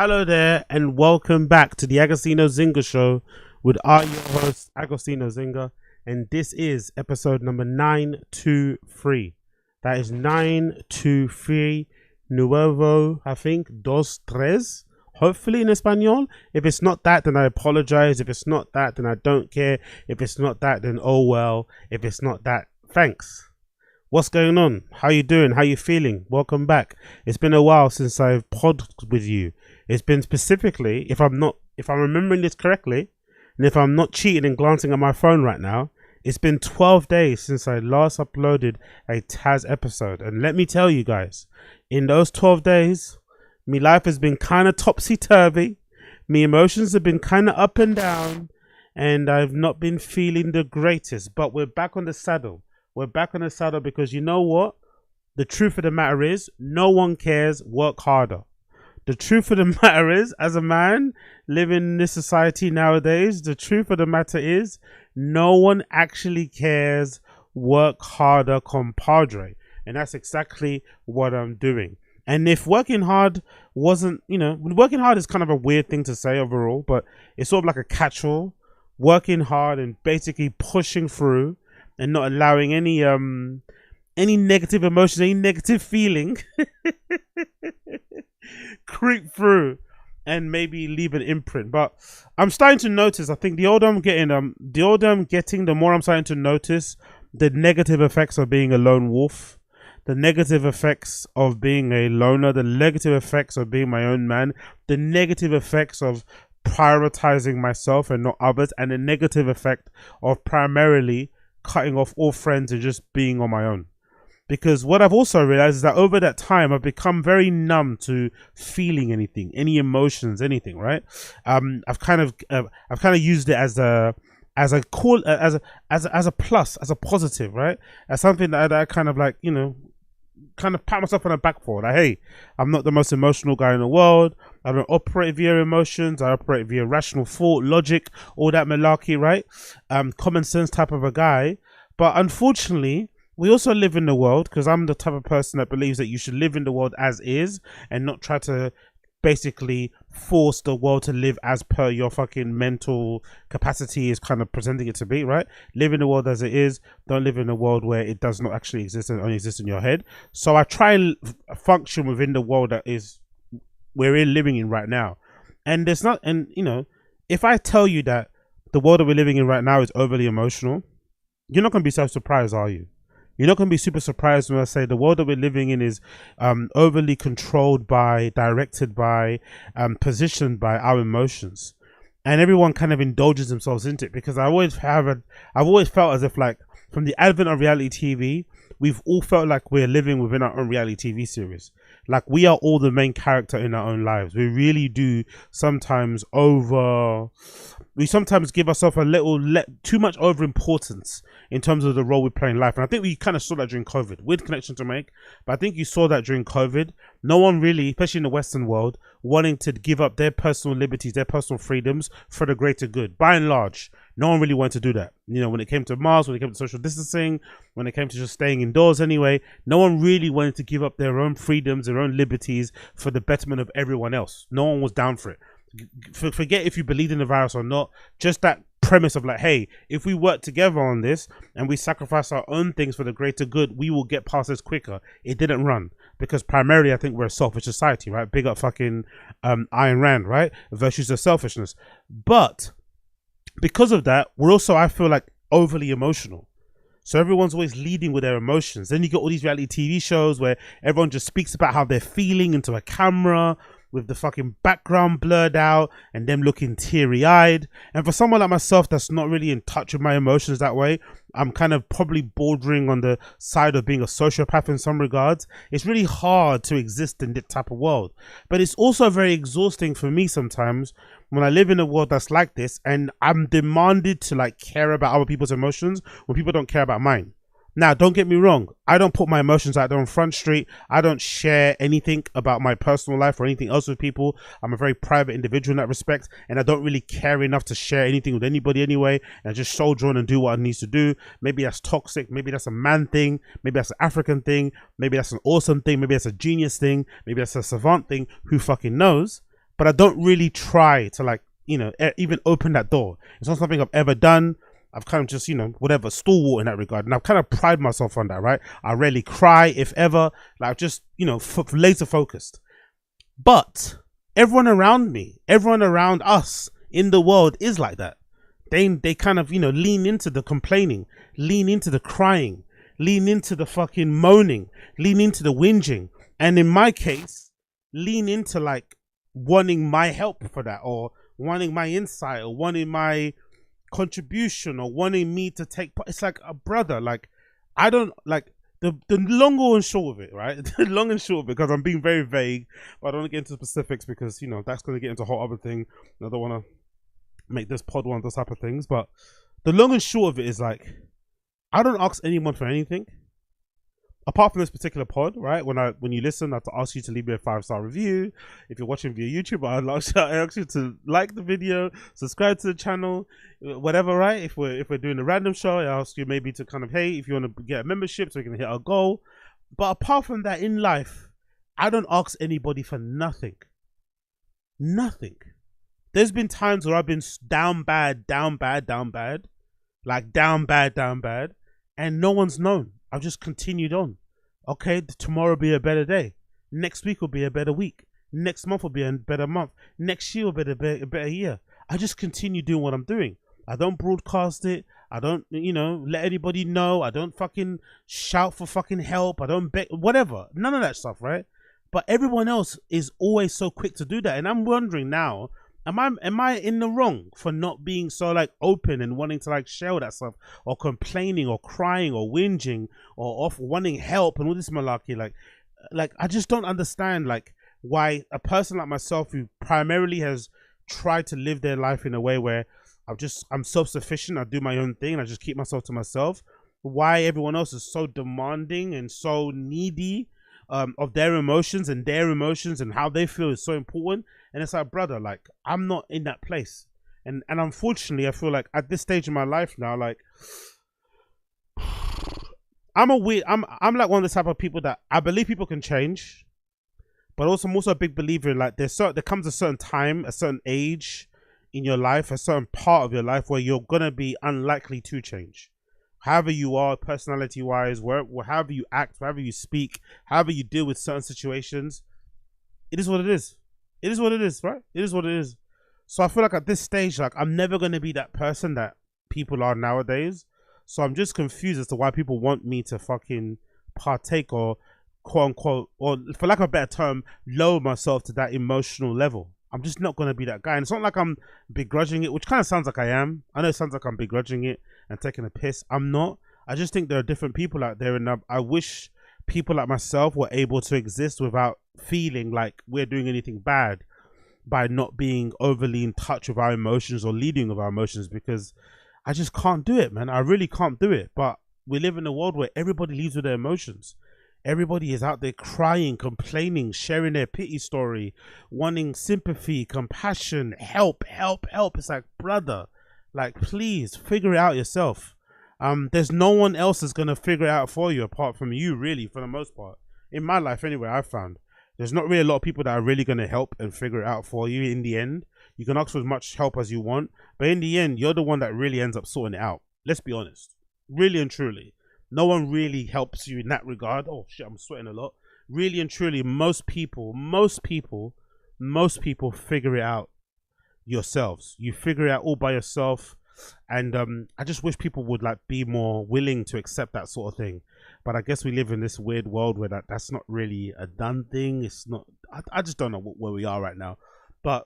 Hello there, and welcome back to the Agostino Zinga Show with our your host, Agostino Zinga, and this is episode number 923. That is 923, nuevo, I think, dos, tres, hopefully in Espanol. If it's not that, then I apologize. If it's not that, then I don't care. If it's not that, then oh well. If it's not that, thanks. What's going on? How you doing? How you feeling? Welcome back. It's been a while since I've podded with you. It's been specifically, if I'm remembering this correctly, and if I'm not cheating and glancing at my phone right now, it's been 12 days since I last uploaded a Tazs episode. And let me tell you guys, in those 12 days, my life has been kind of topsy-turvy. My emotions have been kind of up and down, and I've not been feeling the greatest. But we're back on the saddle. We're back on the saddle because you know what? The truth of the matter is, no one cares. Work harder. The truth of the matter is, as a man living in this society nowadays, the truth of the matter is, no one actually cares. Work harder, compadre. And that's exactly what I'm doing. And if working hard wasn't, working hard is kind of a weird thing to say overall, but it's sort of like a catch-all. Working hard and basically pushing through and not allowing any negative emotions, any negative feeling creep through and maybe leave an imprint. But I'm starting to notice, I think the older I'm getting, the more I'm starting to notice the negative effects of being a lone wolf, the negative effects of being a loner, the negative effects of being my own man, the negative effects of prioritizing myself and not others, and the negative effect of primarily cutting off all friends and just being on my own. Because what I've also realized is that over that time I've become very numb to feeling anything, any emotions, anything, right? I've kind of used it as a plus, as a positive, right? As something that I kind of like, kind of pat myself on the back for. Like, hey, I'm not the most emotional guy in the world. I don't operate via emotions. I operate via rational thought, logic, all that malarkey, right? Common sense type of a guy. But unfortunately, we also live in the world, because I'm the type of person that believes that you should live in the world as is and not try to basically force the world to live as per your fucking mental capacity is kind of presenting it to be, right? Live in the world as it is. Don't live in a world where it does not actually exist and only exists in your head. So I try and function within the world that is we're living in right now. And there's not, and if I tell you that the world that we're living in right now is overly emotional, you're not going to be so surprised, are you? You're not going to be super surprised when I say the world that we're living in is overly controlled by, directed by, positioned by our emotions, and everyone kind of indulges themselves into it. Because I've always felt as if, like, from the advent of reality TV, we've all felt like we're living within our own reality TV series. Like, we are all the main character in our own lives. We really do sometimes we sometimes give ourselves a little too much over importance in terms of the role we play in life. And I think we kind of saw that during COVID. Weird connection to make, but I think you saw that during COVID. No one really, especially in the Western world, wanting to give up their personal liberties, their personal freedoms for the greater good. By and large, no one really wanted to do that. When it came to masks, when it came to social distancing, when it came to just staying indoors anyway, no one really wanted to give up their own freedoms, their own liberties for the betterment of everyone else. No one was down for it. Forget if you believed in the virus or not. Just that premise of like, hey, if we work together on this and we sacrifice our own things for the greater good, we will get past this quicker. It didn't run, because primarily I think we're a selfish society, right? Big up fucking Ayn Rand, right? Virtues of selfishness. But because of that, we're also, I feel like, overly emotional. So everyone's always leading with their emotions. Then you get all these reality TV shows where everyone just speaks about how they're feeling into a camera, with the fucking background blurred out and them looking teary-eyed. And for someone like myself that's not really in touch with my emotions that way, I'm kind of probably bordering on the side of being a sociopath in some regards. It's really hard to exist in that type of world. But it's also very exhausting for me sometimes when I live in a world that's like this and I'm demanded to like care about other people's emotions when people don't care about mine. Now, don't get me wrong. I don't put my emotions out there on Front Street. I don't share anything about my personal life or anything else with people. I'm a very private individual in that respect, and I don't really care enough to share anything with anybody anyway. And I just soldier on and do what I need to do. Maybe that's toxic. Maybe that's a man thing. Maybe that's an African thing. Maybe that's an awesome thing. Maybe that's a genius thing. Maybe that's a savant thing. Who fucking knows? but I don't really try to like, you know, even open that door. It's not something I've ever done. I've kind of just, you know, whatever, stalwart in that regard. And I've kind of pride myself on that, right? I rarely cry, if ever. Like, just, you know, laser focused. But everyone around me, everyone around us in the world is like that. They kind of, you know, lean into the complaining, lean into the crying, lean into the fucking moaning, lean into the whinging. And in my case, lean into like wanting my help for that, or wanting my insight, or wanting my contribution, or wanting me to take part. It's like a brother. Like, I don't like the long and short of it, right? The long and short of it, because I'm being very vague, but I don't want to get into specifics because, you know, that's going to get into a whole other thing. And I don't want to make this pod one of those type of things. But the long and short of it is like, I don't ask anyone for anything. Apart from this particular pod, right? When you listen, I have to ask you to leave me a 5-star review. If you're watching via YouTube, I ask you to like the video, subscribe to the channel, whatever, right? If we're doing a random show, I ask you maybe to kind of, hey, if you want to get a membership so we can hit our goal. But apart from that, in life, I don't ask anybody for nothing. Nothing. There's been times where I've been down bad, like down bad, and no one's known. I've just continued on. Okay, tomorrow will be a better day. Next week will be a better week. Next month will be a better month. Next year will be a better year. I just continue doing what I'm doing. I don't broadcast it. I don't, you know, let anybody know. I don't fucking shout for fucking help. I don't beg, whatever. None of that stuff, right? But everyone else is always so quick to do that. And I'm wondering now, am I in the wrong for not being so like open and wanting to like share that stuff, or complaining or crying or whinging or off wanting help and all this malarkey? Like I just don't understand like why a person like myself, who primarily has tried to live their life in a way where I'm self-sufficient, I do my own thing, and I just keep myself to myself, why everyone else is so demanding and so needy of their emotions, and how they feel is so important. And it's like, brother, like, I'm not in that place. And unfortunately, I feel like at this stage in my life now, like, I'm like one of the type of people that I believe people can change, but also I'm also a big believer in like, there comes a certain time, a certain age in your life, a certain part of your life where you're gonna be unlikely to change. However you are, personality wise, however you act, however you speak, however you deal with certain situations, it is what it is. It is what it is, right? It is what it is. So I feel like at this stage, like, I'm never going to be that person that people are nowadays. So I'm just confused as to why people want me to fucking partake, or quote unquote, or for lack of a better term, lower myself to that emotional level. I'm just not going to be that guy. And it's not like I'm begrudging it, which kind of sounds like I am. I know it sounds like I'm begrudging it and taking a piss. I'm not. I just think there are different people out there, and I wish people like myself were able to exist without feeling like we're doing anything bad by not being overly in touch with our emotions or leading with our emotions, because I just can't do it, man. I really can't do it. But we live in a world where everybody leads with their emotions. Everybody is out there crying, complaining, sharing their pity story, wanting sympathy, compassion, help. It's like, brother, like, please figure it out yourself. There's no one else that's gonna figure it out for you apart from you, really, for the most part. In my life anyway, I've found there's not really a lot of people that are really gonna help and figure it out for you in the end. You can ask for as much help as you want, but in the end, you're the one that really ends up sorting it out. Let's be honest. Really and truly. No one really helps you in that regard. Oh shit, I'm sweating a lot. Really and truly, most people figure it out yourselves. You figure it out all by yourself. And I just wish people would like be more willing to accept that sort of thing. But I guess we live in this weird world where that's not really a done thing. It's not. I just don't know where we are right now. But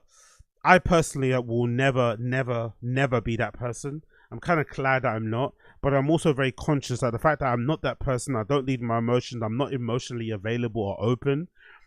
I personally will never be that person. I'm kind of glad that I'm not, but I'm also very conscious that the fact that I'm not that person, I don't lead my emotions, I'm not emotionally available or open.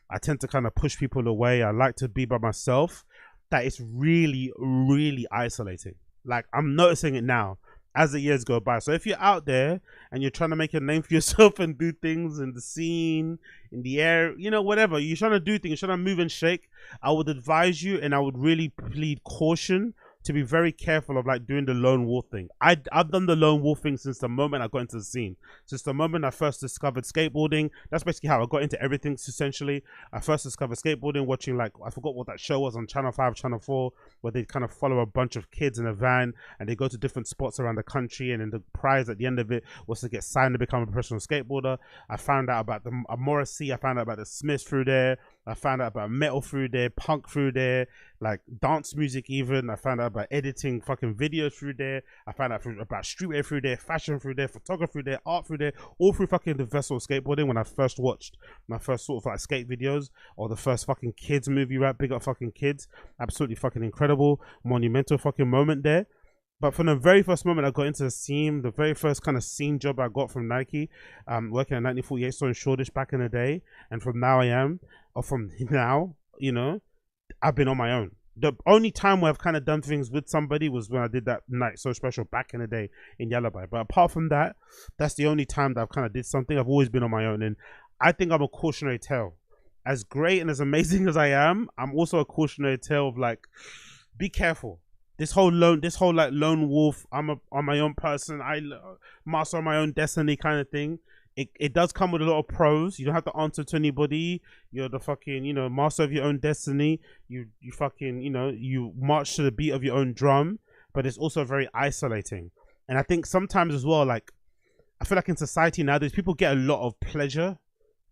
I tend to kind of push people away. I like to be by myself. That is really, really isolating. Like, I'm noticing it now as the years go by. So if you're out there and you're trying to make a name for yourself and do things in the scene, in the air, you know, whatever, you're trying to do things, you're trying to move and shake, I would advise you, and I would really plead caution to be very careful of like doing the lone wolf thing. I've done the lone wolf thing since the moment I got into the scene. Since the moment I first discovered skateboarding, that's basically how I got into everything. Essentially, I first discovered skateboarding watching, like, I forgot what that show was on Channel 5, Channel 4, where they kind of follow a bunch of kids in a van and they go to different spots around the country, and then the prize at the end of it was to get signed to become a professional skateboarder. I found out about the Morrissey, I found out about the Smiths through there, I found out about metal through there, punk through there, like dance music even. I found out about editing fucking videos through there. I found out about streetwear through there, fashion through there, photography through there, art through there, all through fucking the vessel of skateboarding. When I first watched my first sort of like skate videos, or the first fucking kids movie, right? Big up fucking kids. Absolutely fucking incredible, monumental fucking moment there. But from the very first moment I got into the scene, the very first kind of scene job I got from Nike, working at 1948 store in Shoreditch back in the day, and from now you know, I've been on my own. The only time where I've kind of done things with somebody was when I did that night so special back in the day in Yalabai. But apart from that, that's the only time that I've kind of did something. I've always been on my own, and I think I'm a cautionary tale. As great and as amazing as I am, I'm also a cautionary tale of like, be careful. This whole like lone wolf, I'm on my own person, I master my own destiny kind of thing. It does come with a lot of pros. You don't have to answer to anybody. You're the fucking, you know, master of your own destiny. You fucking, you know, you march to the beat of your own drum. But it's also very isolating. And I think sometimes as well, like, I feel like in society nowadays, people get a lot of pleasure.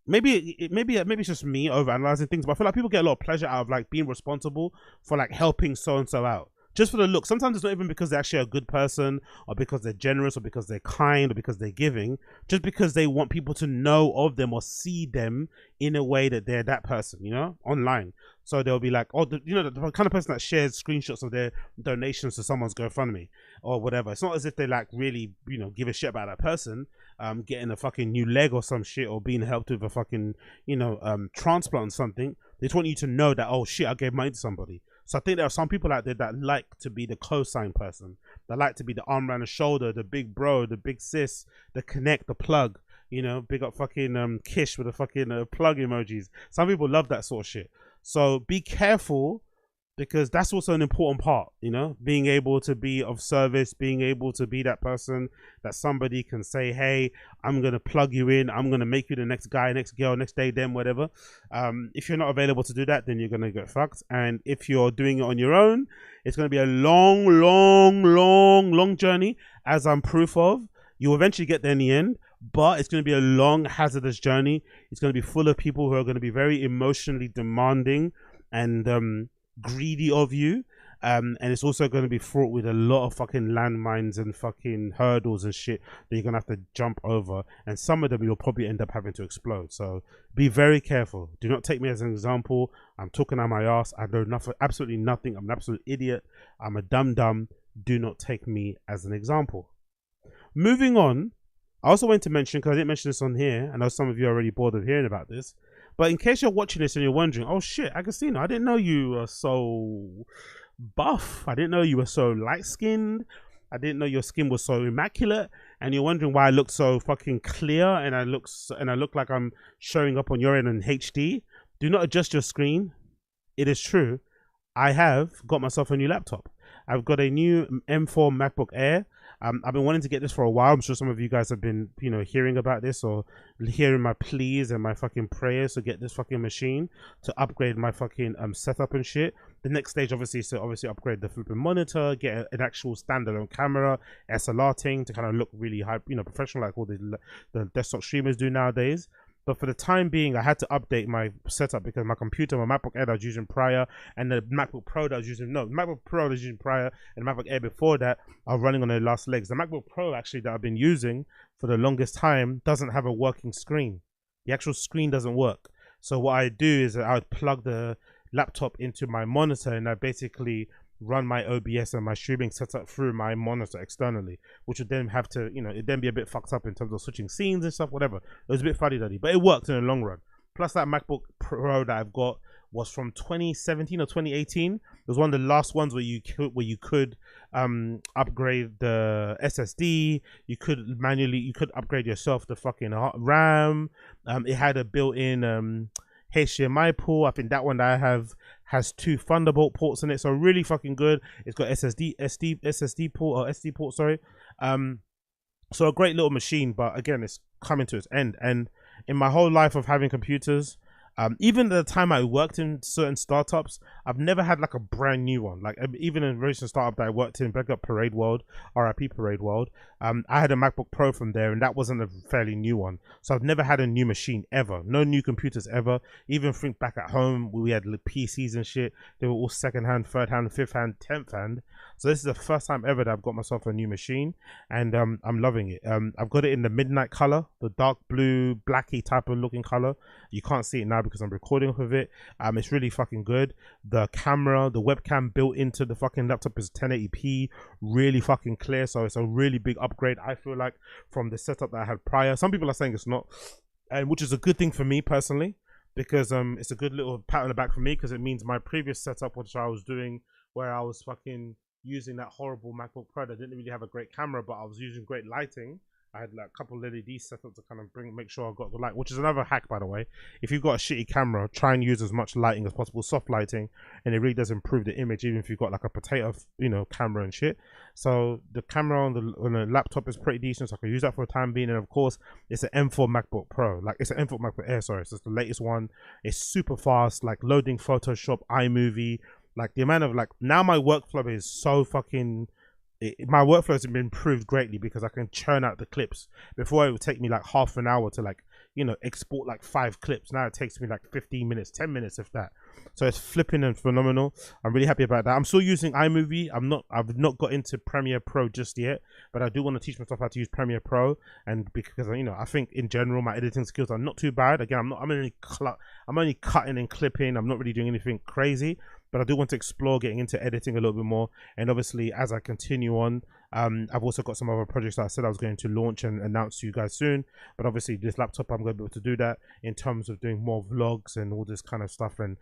Maybe it's just me overanalyzing things, but I feel like people get a lot of pleasure out of like being responsible for like helping so and so out. Just for the look. Sometimes it's not even because they're actually a good person, or because they're generous, or because they're kind, or because they're giving. Just because they want people to know of them or see them in a way that they're that person, you know, online. So they'll be like, oh, you know, the kind of person that shares screenshots of their donations to someone's GoFundMe or whatever. It's not as if they like really, you know, give a shit about that person getting a fucking new leg or some shit, or being helped with a fucking, you know, transplant or something. They just want you to know that, oh shit, I gave money to somebody. So I think there are some people out there that like to be the co-sign person, that like to be the arm around the shoulder, the big bro, the big sis, the connect, the plug, you know, big up fucking Kish with the fucking plug emojis. Some people love that sort of shit. So be careful, because that's also an important part, you know, being able to be of service, being able to be that person that somebody can say, hey, I'm going to plug you in, I'm going to make you the next guy, next girl, next day, then whatever. If you're not available to do that, then you're going to get fucked. And if you're doing it on your own, it's going to be a long journey, as I'm proof of. You'll eventually get there in the end, but it's going to be a long, hazardous journey. It's going to be full of people who are going to be very emotionally demanding and greedy of you, and it's also going to be fraught with a lot of fucking landmines and fucking hurdles and shit that you're gonna have to jump over, and some of them you'll probably end up having to explode. So be very careful. Do not take me as an example. I'm talking on my ass. I know nothing, absolutely nothing. I'm an absolute idiot. I'm a dumb. Do not take me as an example. Moving on, I also want to mention, because I didn't mention this on here, I know some of you are already bored of hearing about this, but in case you're watching this and you're wondering, oh shit, Agostino, I didn't know you were so buff. I didn't know you were so light-skinned. I didn't know your skin was so immaculate. And you're wondering why I look so fucking clear and I look like I'm showing up on your end in HD. Do not adjust your screen. It is true. I have got myself a new laptop. I've got a new M4 MacBook Air. I've been wanting to get this for a while. I'm sure some of you guys have been, you know, hearing about this or hearing my pleas and my fucking prayers to get this fucking machine to upgrade my fucking setup and shit. The next stage obviously is to upgrade the flipping monitor, get an actual standalone camera, SLR thing to kind of look really high, you know, professional like all the desktop streamers do nowadays. But for the time being, I had to update my setup because my computer, my MacBook Air that I was using prior, and the MacBook Pro that I was using, the MacBook Pro that I was using prior, and the MacBook Air before that are running on their last legs. The MacBook Pro actually that I've been using for the longest time doesn't have a working screen. The actual screen doesn't work. So what I do is I would plug the laptop into my monitor, and I basically run my OBS and my streaming setup through my monitor externally, which would then have to, you know, it'd then be a bit fucked up in terms of switching scenes and stuff, whatever. It was a bit fuddy-duddy, but it worked in the long run. Plus that MacBook Pro that I've got was from 2017 or 2018. It was one of the last ones where you could upgrade the SSD. You could upgrade yourself the fucking RAM. It had a built-in HDMI port. I think that one that I have has 2 Thunderbolt ports in it, so really fucking good. It's got SSD port, or SD port, sorry. So a great little machine, but again, it's coming to its end. And in my whole life of having computers, even at the time I worked in certain startups, I've never had like a brand new one. Like even in a recent startup that I worked in, back up Parade World, RIP Parade World, I had a MacBook Pro from there, and that wasn't a fairly new one. So I've never had a new machine ever, no new computers ever. Even think back at home, we had PCs and shit. They were all second hand, third hand, fifth hand, 10th hand. So this is the first time ever that I've got myself a new machine, and I'm loving it. I've got it in the midnight color, the dark blue, blacky type of looking color. You can't see it now because I'm recording off of it. It's really fucking good. The camera, the webcam built into the fucking laptop is 1080p, really fucking clear. So it's a really big upgrade, I feel like, from the setup that I had prior. Some people are saying it's not, and which is a good thing for me personally, because it's a good little pat on the back for me, because it means my previous setup, which I was doing, where I was fucking using that horrible MacBook Pro that didn't really have a great camera, but I was using great lighting. I had like a couple LEDs set up to kind of make sure I got the light, which is another hack, by the way. If you've got a shitty camera, try and use as much lighting as possible, soft lighting, and it really does improve the image, even if you've got like a potato, camera and shit. So the camera on the laptop is pretty decent, so I can use that for the time being. And of course, it's an M4 MacBook Pro, like it's an M4 MacBook Air, sorry. So it's the latest one. It's super fast, like loading Photoshop, iMovie. Like the amount of now my workflow is so fucking, my workflow has been improved greatly because I can churn out the clips. Before it would take me like half an hour to export like 5 clips. Now it takes me like 15 minutes, 10 minutes if that. So it's flipping and phenomenal. I'm really happy about that. I'm still using iMovie. I've not got into Premiere Pro just yet, but I do want to teach myself how to use Premiere Pro, and because I think in general my editing skills are not too bad. Again, I'm only cutting and clipping. I'm not really doing anything crazy, but I do want to explore getting into editing a little bit more. And obviously, as I continue on, I've also got some other projects that I said I was going to launch and announce to you guys soon. But obviously, this laptop, I'm going to be able to do that in terms of doing more vlogs and all this kind of stuff. And,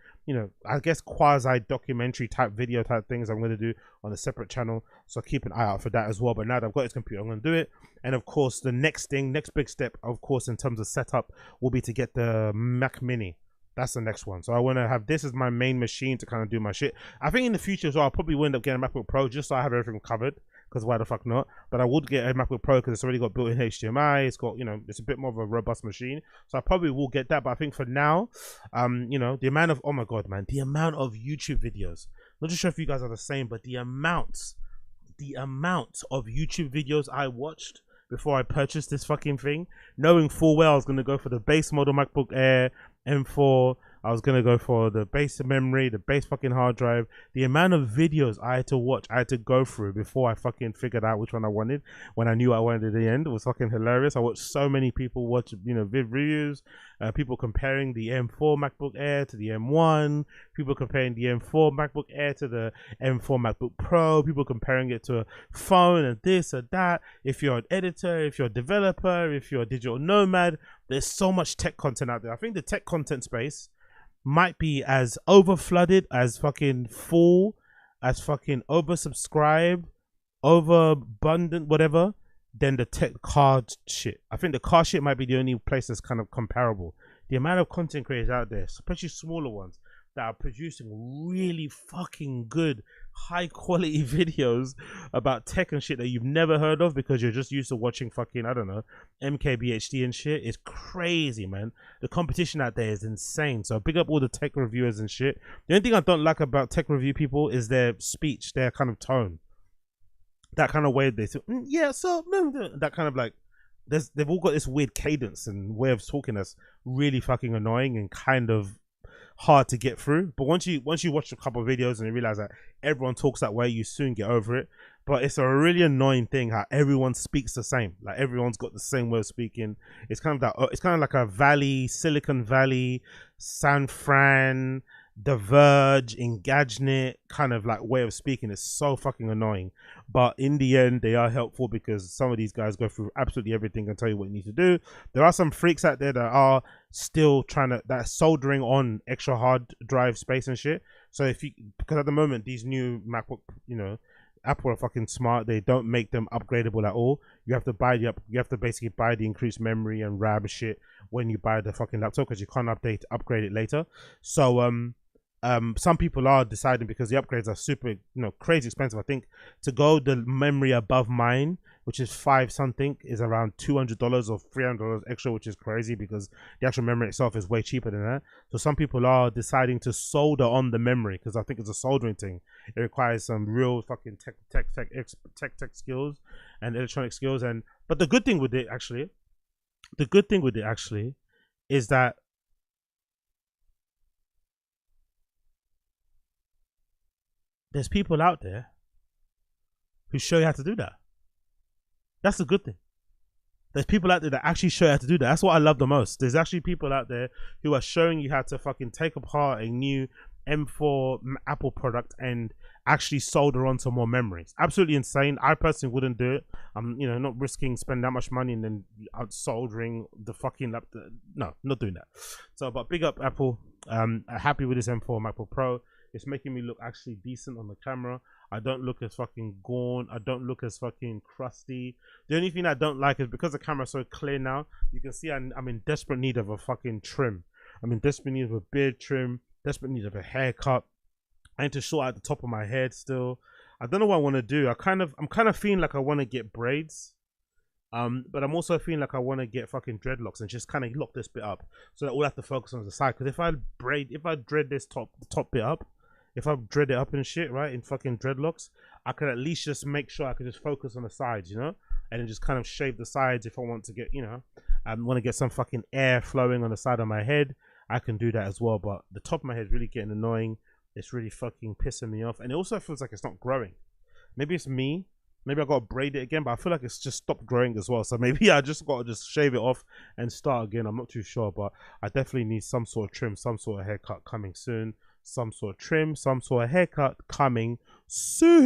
I guess quasi documentary type video type things I'm going to do on a separate channel. So keep an eye out for that as well. But now that I've got this computer, I'm going to do it. And of course, the next big step, of course, in terms of setup will be to get the Mac Mini. That's the next one. So I want to have this as my main machine to kind of do my shit. I think in the future as well, I'll probably end up getting a MacBook Pro just so I have everything covered, because why the fuck not? But I would get a MacBook Pro because it's already got built-in HDMI. It's got, it's a bit more of a robust machine. So I probably will get that. But I think for now, the amount of, oh my God, man, the amount of YouTube videos, not just sure if you guys are the same, but the amount of YouTube videos I watched before I purchased this fucking thing, knowing full well I was going to go for the base model MacBook Air M4, I was going to go for the base memory, the base fucking hard drive. The amount of videos I had to watch, I had to go through before I fucking figured out which one I wanted, when I knew I wanted at the end. It was fucking hilarious. I watched so many people watch, reviews, people comparing the M4 MacBook Air to the M1, people comparing the M4 MacBook Air to the M4 MacBook Pro, people comparing it to a phone and this or that. If you're an editor, if you're a developer, if you're a digital nomad, there's so much tech content out there. I think the tech content space might be as over flooded, as fucking full, as fucking oversubscribed, overabundant, whatever, than the tech car shit. I think the car shit might be the only place that's kind of comparable. The amount of content creators out there, especially smaller ones, that are producing really fucking good, high quality videos about tech and shit that you've never heard of because you're just used to watching fucking, I don't know, MKBHD and shit. It's crazy, man. The competition out there is insane. So big up all the tech reviewers and shit. The only thing I don't like about tech review people is their speech, their kind of tone. That kind of way they say, yeah, so, that kind of like, they've all got this weird cadence and way of talking that's really fucking annoying and kind of hard to get through. But once you watch a couple of videos and you realize that everyone talks that way, you soon get over it. But it's a really annoying thing how everyone speaks the same. Like everyone's got the same way of speaking. It's kind of that. It's kind of like a Silicon Valley, San Fran, The Verge, Engadget kind of like way of speaking. Is so fucking annoying. But in the end, they are helpful because some of these guys go through absolutely everything and tell you what you need to do. There are some freaks out there that are still that soldering on extra hard drive space and shit. So because at the moment these new MacBook, Apple are fucking smart. They don't make them upgradable at all. You have to basically buy the increased memory and RAM shit when you buy the fucking laptop because you can't upgrade it later. So some people are deciding, because the upgrades are super, crazy expensive. I think to go the memory above mine, which is 5 something, is around $200 or $300 extra, which is crazy because the actual memory itself is way cheaper than that. So some people are deciding to solder on the memory, because I think it's a soldering thing. It requires some real fucking tech skills and electronic skills. But the good thing with it actually is that there's people out there who show you how to do that. That's the good thing. There's people out there that actually show you how to do that. That's what I love the most. There's actually people out there who are showing you how to fucking take apart a new M4 Apple product and actually solder on some more memories. Absolutely insane. I personally wouldn't do it. I'm, not risking spending that much money and then out soldering the fucking laptop. No, not doing that. So, but big up Apple. Happy with this M4 MacBook Pro. It's making me look actually decent on the camera. I don't look as fucking gaunt. I don't look as fucking crusty. The only thing I don't like is because the camera's so clear now, you can see I'm in desperate need of a fucking trim. I'm in desperate need of a beard trim, desperate need of a haircut. I need to sort out the top of my head still. I don't know what I want to do. I'm kind of feeling like I want to get braids. But I'm also feeling like I want to get fucking dreadlocks and just kind of lock this bit up so that all I have to focus on the side. Because if I dread this top bit up, if I dread it up and shit, right, in fucking dreadlocks, I could at least just make sure I could just focus on the sides, and then just kind of shave the sides if I want to get, I want to get some fucking air flowing on the side of my head. I can do that as well, but the top of my head is really getting annoying. It's really fucking pissing me off, and it also feels like it's not growing. Maybe it's me. Maybe I got to braid it again, but I feel like it's just stopped growing as well. So maybe I just got to just shave it off and start again. I'm not too sure, but I definitely need some sort of trim, some sort of haircut coming soon. Some sort of trim, some sort of haircut coming soon.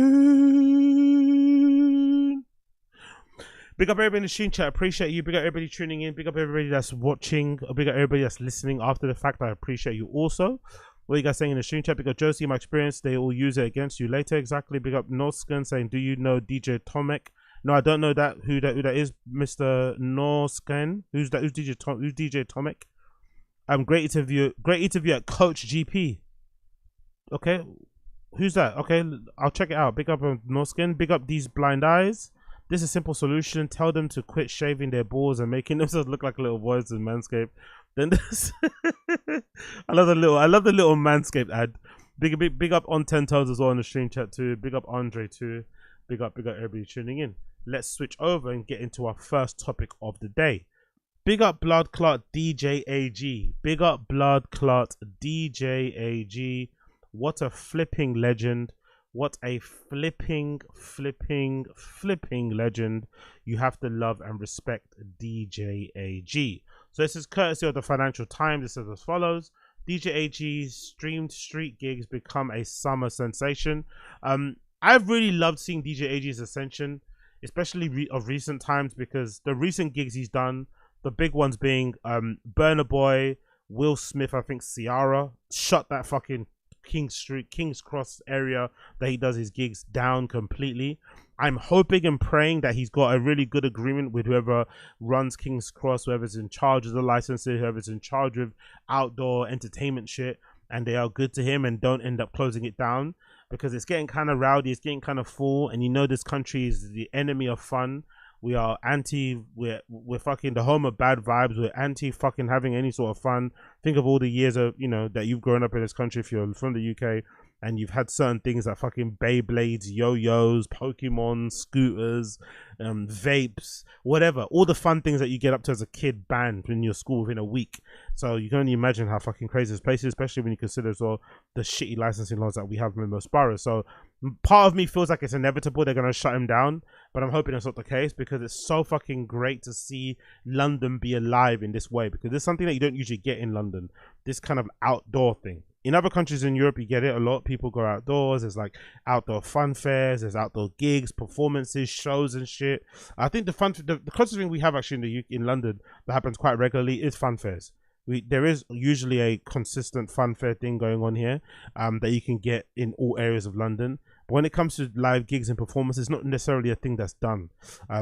Big up everybody in the stream chat. Appreciate you. Big up everybody tuning in. Big up everybody that's watching. Big up everybody that's listening after the fact. I appreciate you also. What are you guys saying in the stream chat? Big up Josie, my experience. They all use it against you later. Exactly. Big up Norsken saying, do you know DJ Tomek? No, I don't know that. Who that is, Mr. Norsken. Who's that? Who's DJ Tomek? Great interview at Coach GP. Okay, who's that? Okay, I'll check it out. Big up Norskin. Big up these blind eyes. This is a simple solution. Tell them to quit shaving their balls and making themselves look like little boys in Manscaped. Then this I love the little Manscaped ad. Big up on 10 toes as well in the stream chat too. Big up Andre too. Big up everybody tuning in. Let's switch over and get into our first topic of the day. Big up Blood Clot DJ AG. Big up Blood Clot DJ AG. What a flipping legend. What a flipping legend. You have to love and respect DJ AG. So this is courtesy of the Financial Times. It says as follows. DJ AG's streamed street gigs become a summer sensation. I've really loved seeing DJ AG's ascension, especially of recent times, because the recent gigs he's done, the big ones being Burna Boy, Will Smith, I think Ciara, shut that fucking King's Cross area that he does his gigs down completely. I'm hoping and praying that he's got a really good agreement with whoever runs King's Cross, whoever's in charge of the licensing, whoever's in charge of outdoor entertainment shit, and they are good to him and don't end up closing it down, because it's getting kind of rowdy, it's getting kind of full, and this country is the enemy of fun. We are we're fucking the home of bad vibes. We're anti fucking having any sort of fun. Think of all the years of, that you've grown up in this country if you're from the UK, and you've had certain things like fucking Beyblades, yo-yos, Pokemon, scooters, vapes, whatever. All the fun things that you get up to as a kid banned in your school within a week. So you can only imagine how fucking crazy this place is, especially when you consider as well the shitty licensing laws that we have in most boroughs. So part of me feels like it's inevitable they're going to shut him down, but I'm hoping that's not the case, because it's so fucking great to see London be alive in this way, because it's something that you don't usually get in London, this kind of outdoor thing. In other countries in Europe, you get it a lot. People go outdoors. There's like outdoor fun fairs. There's outdoor gigs, performances, shows and shit. I think the closest thing we have actually in London that happens quite regularly is fun fairs. There is usually a consistent fun fair thing going on here that you can get in all areas of London. But when it comes to live gigs and performances, it's not necessarily a thing that's done.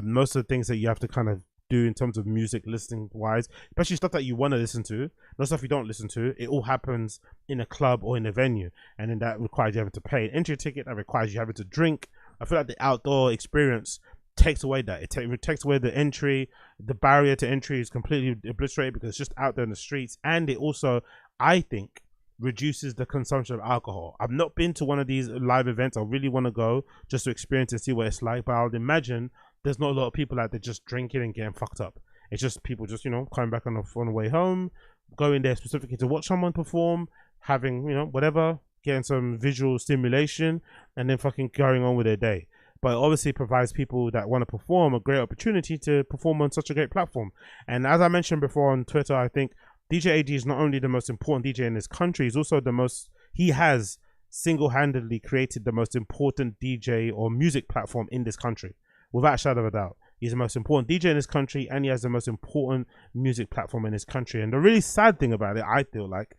Most of the things that you have to kind of do in terms of music listening wise, especially stuff that you want to listen to, not stuff you don't listen to. It all happens in a club or in a venue, and then that requires you having to pay an entry ticket. That requires you having to drink. I feel like the outdoor experience takes away that. It takes away the entry. The barrier to entry is completely obliterated because it's just out there in the streets, and it also, I think, reduces the consumption of alcohol. I've not been to one of these live events. I really want to go just to experience and see what it's like, but I would imagine there's not a lot of people out there just drinking and getting fucked up. It's just people just, you know, coming back on the way home, going there specifically to watch someone perform, having, you know, whatever, getting some visual stimulation, and then fucking carrying on with their day. But it obviously provides people that want to perform a great opportunity to perform on such a great platform. And as I mentioned before on Twitter, I think DJ AG is not only the most important DJ in this country, he's also the most, he has single-handedly created the most important DJ or music platform in this country, without a shadow of a doubt. He's the most important DJ in this country, and he has the most important music platform in this country. And the really sad thing about it, I feel like,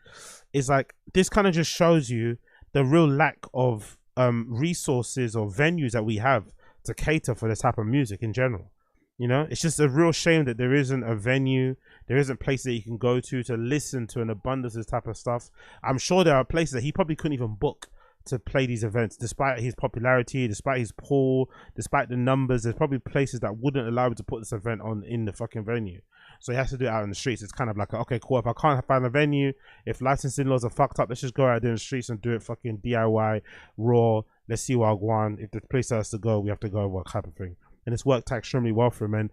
is like, this kind of just shows you the real lack of resources or venues that we have to cater for this type of music in general. You know, it's just a real shame that there isn't a venue, there isn't places that you can go to listen to an abundance of this type of stuff. I'm sure there are places that he probably couldn't even book to play these events, despite his popularity, despite his pull, despite the numbers. There's probably places that wouldn't allow him to put this event on in the fucking venue. So he has to do it out in the streets. It's kind of like, okay, cool, if I can't find a venue, if licensing laws are fucked up, let's just go out there in the streets and do it fucking DIY, raw. Let's see what I want. If the place has to go, we have to go, what type of thing. And it's worked out extremely well for him.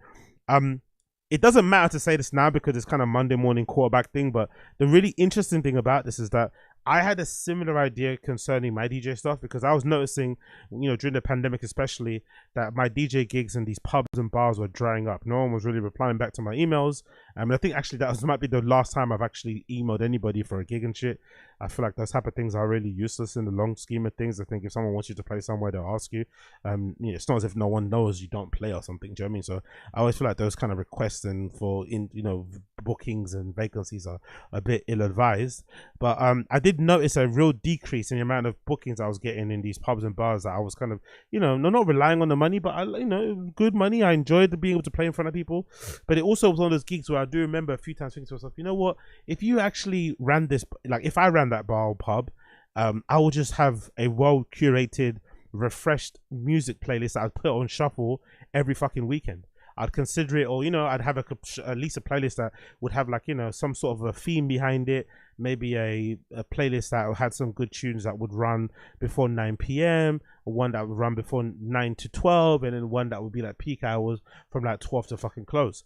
And it doesn't matter to say this now because it's kind of Monday morning quarterback thing, but the really interesting thing about this is that I had a similar idea concerning my DJ stuff, because I was noticing, you know, during the pandemic especially, that my DJ gigs in these pubs and bars were drying up. No one was really replying back to my emails. I think actually might be the last time I've actually emailed anybody for a gig and shit. I feel like those type of things are really useless in the long scheme of things. I think if someone wants you to play somewhere, they'll ask you. You know, it's not as if no one knows you don't play or something. Do you know what I mean? So I always feel like those kind of requests and bookings and vacancies are a bit ill-advised. But I did notice a real decrease in the amount of bookings I was getting in these pubs and bars that I was kind of, you know, not relying on the money, but good money. I enjoyed being able to play in front of people. But it also was one of those gigs where I do remember a few times thinking to myself, you know what, if you actually ran this, like if I ran that bar or pub, I would just have a well curated, refreshed music playlist that I'd put on shuffle every fucking weekend. I'd consider it, or, you know, I'd have at least a playlist that would have, like, you know, some sort of a theme behind it. Maybe a playlist that had some good tunes that would run before 9 p.m, or one that would run before 9 to 12, and then one that would be like peak hours from like 12 to fucking close.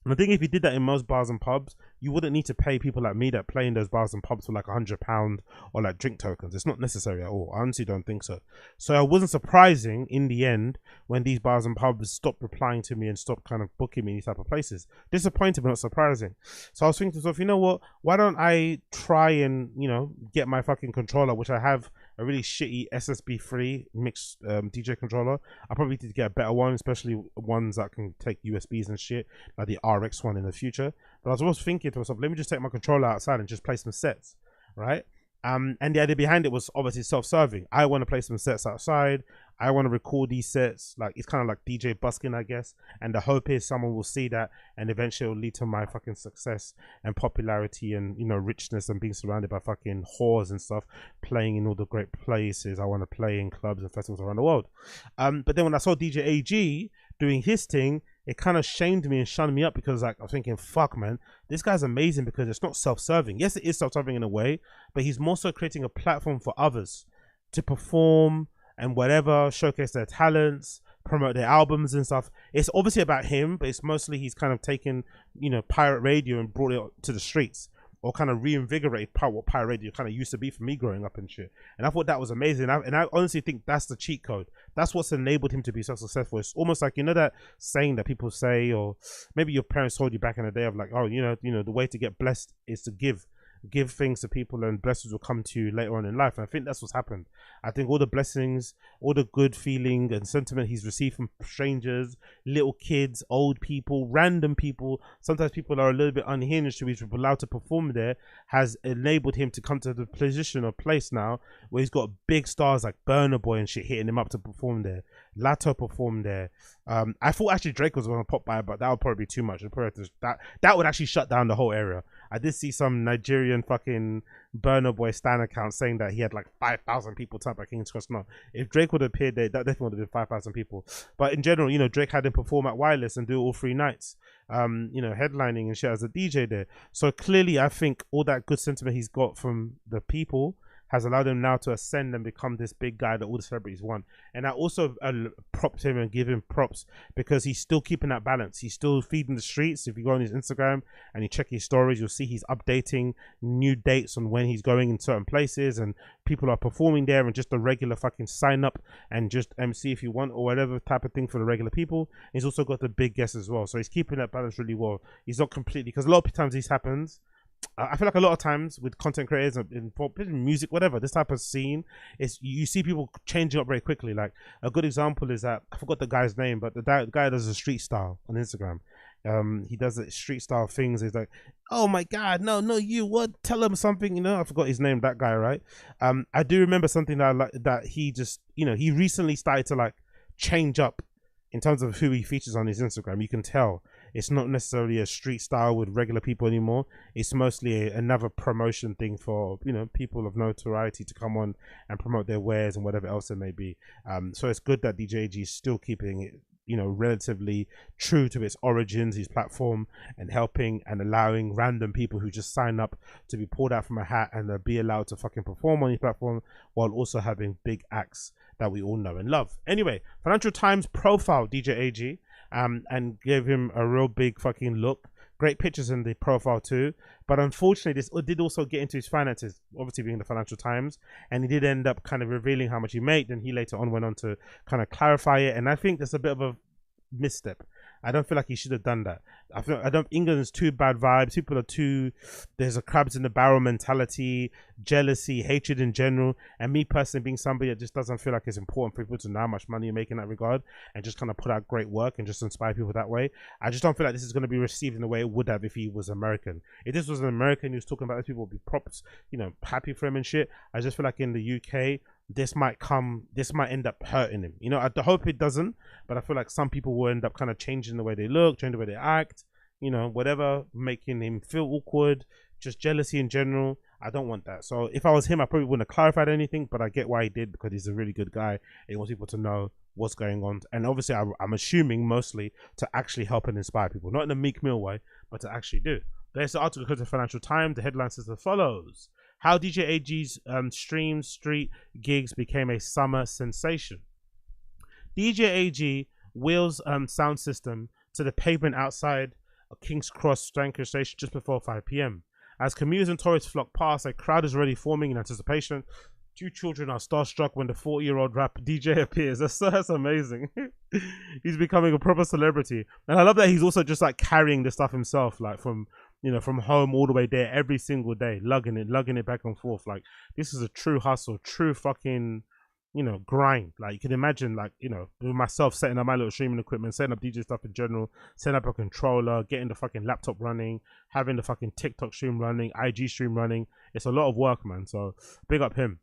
And I think if you did that in most bars and pubs, you wouldn't need to pay people like me that play in those bars and pubs for like £100 or like drink tokens. It's not necessary at all. I honestly don't think so. So it wasn't surprising in the end when these bars and pubs stopped replying to me and stopped kind of booking me in these type of places. Disappointing, but not surprising. So I was thinking to myself, you know what? Why don't I try and, you know, get my fucking controller, which I have a really shitty SSB3 mixed DJ controller. I probably need to get a better one, especially ones that can take USBs and shit, like the RX one in the future. But I was always thinking to myself, let me just take my controller outside and just play some sets, right? And the idea behind it was obviously self-serving. I want to play some sets outside. I want to record these sets. Like, it's kind of like DJ busking, I guess. And the hope is someone will see that, and eventually it'll lead to my fucking success and popularity and, you know, richness and being surrounded by fucking whores and stuff, playing in all the great places I want to play in clubs and festivals around the world. But then when I saw DJ AG doing his thing, it kind of shamed me and shunned me up, because like I was thinking, fuck man, this guy's amazing because it's not self-serving. Yes, it is self-serving in a way, but he's more so creating a platform for others to perform and whatever, showcase their talents, promote their albums and stuff. It's obviously about him, but it's mostly he's kind of taken, you know, pirate radio and brought it to the streets, or kind of reinvigorated what pirate radio kind of used to be for me growing up and shit. And I thought that was amazing. And I honestly think that's the cheat code. That's what's enabled him to be so successful. It's almost like, you know, that saying that people say, or maybe your parents told you back in the day of like, oh, you know, the way to get blessed is to give. give things to people, and blessings will come to you later on in life. And I think that's what's happened. I think all the blessings, all the good feeling and sentiment he's received from strangers, little kids, old people, random people, sometimes people are a little bit unhinged to be allowed to perform there, has enabled him to come to the position or place now where he's got big stars like Burna Boy and shit hitting him up to perform there. Lato performed there. I thought actually Drake was going to pop by, but that would probably be too much. That would actually shut down the whole area. I did see some Nigerian fucking Burna Boy stan account saying that he had like 5,000 people type at King's Cross. No, if Drake would have appeared there, that definitely would have been 5,000 people. But in general, you know, Drake had him perform at Wireless and do all 3 nights. You know, headlining and shit as a DJ there. So clearly, I think all that good sentiment he's got from the people has allowed him now to ascend and become this big guy that all the celebrities want. And I also propped him and give him props because he's still keeping that balance. He's still feeding the streets. If you go on his Instagram and you check his stories, you'll see he's updating new dates on when he's going in certain places, and people are performing there, and just a regular fucking sign up and just MC if you want, or whatever type of thing for the regular people. He's also got the big guests as well. So he's keeping that balance really well. He's not completely, because a lot of times this happens. I feel like a lot of times with content creators in music, whatever, this type of scene, is you see people changing up very quickly. Like a good example is that I forgot the guy's name, but the guy does a street style on Instagram. He does the street style things. He's like, oh my god, no, you what? Tell him something, you know. I forgot his name. That guy, right? I do remember something that I like, that he just, you know, he recently started to like change up in terms of who he features on his Instagram. You can tell it's not necessarily a street style with regular people anymore. It's mostly another promotion thing for, you know, people of notoriety to come on and promote their wares and whatever else it may be. So it's good that DJ AG is still keeping it, you know, relatively true to its origins, his platform, and helping and allowing random people who just sign up to be pulled out from a hat and be allowed to fucking perform on his platform, while also having big acts that we all know and love. Anyway, Financial Times profiled DJ AG and gave him a real big fucking look. Great pictures in the profile too, but unfortunately this did also get into his finances, obviously being the Financial Times, and he did end up kind of revealing how much he made, and he later on went on to kind of clarify it, and I think that's a bit of a misstep. I don't feel like he should have done that. I don't. England's too bad vibes. People are too. There's a crabs in the barrel mentality, jealousy, hatred in general. And me personally, being somebody that just doesn't feel like it's important for people to know how much money you make in that regard, and just kind of put out great work and just inspire people that way. I just don't feel like this is going to be received in the way it would have if he was American. If this was an American, he was talking about this, people would be props, you know, happy for him and shit. I just feel like in the UK, this might end up hurting him. You know, I hope it doesn't, but I feel like some people will end up kind of changing the way they look, changing the way they act, you know, whatever, making him feel awkward, just jealousy in general. I don't want that. So if I was him, I probably wouldn't have clarified anything, but I get why he did, because he's a really good guy and he wants people to know what's going on. And obviously I'm assuming mostly to actually help and inspire people, not in a Meek Mill way, but to actually do. There's the article to the Financial Times. The headline says as follows: how DJ AG's stream street gigs became a summer sensation. DJ AG wheels sound system to the pavement outside King's Cross Stanker Station just before 5 p.m. As commuters and tourists flock past, a crowd is already forming in anticipation. 2 children are starstruck when the 40-year-old rap DJ appears. That's amazing. He's becoming a proper celebrity. And I love that he's also just like carrying the stuff himself, like from, you know, from home all the way there every single day, lugging it back and forth. Like, this is a true hustle, true fucking, you know, grind. Like, you can imagine, like, you know, with myself setting up my little streaming equipment, setting up DJ stuff in general, setting up a controller, getting the fucking laptop running, having the fucking TikTok stream running, IG stream running. It's a lot of work, man. So big up him.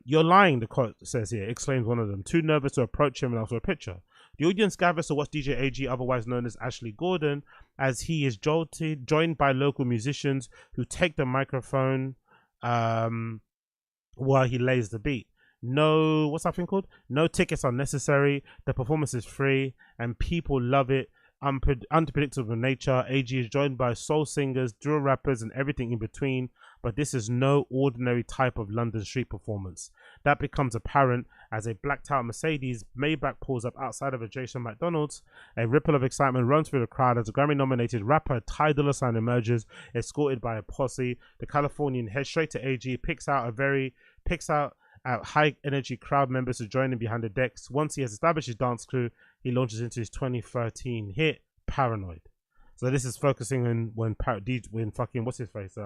You're lying, the quote says here, exclaims one of them, too nervous to approach him and ask for a picture. The audience gathers to watch DJ AG, otherwise known as Ashley Gordon, as he is joined by local musicians who take the microphone while he lays the beat. No, what's that thing called? No tickets are necessary. The performance is free and people love it. Unpredictable nature. AG is joined by soul singers, drill rappers, and everything in between. But this is no ordinary type of London street performance. That becomes apparent as a blacked out Mercedes Maybach pulls up outside of adjacent McDonald's. A ripple of excitement runs through the crowd as a Grammy-nominated rapper Ty Dolla $ign emerges, escorted by a posse. The Californian heads straight to AG, picks out high energy crowd members to join him behind the decks. Once he has established his dance crew, he launches into his 2013 hit Paranoid. So this is focusing on when fucking what's his face,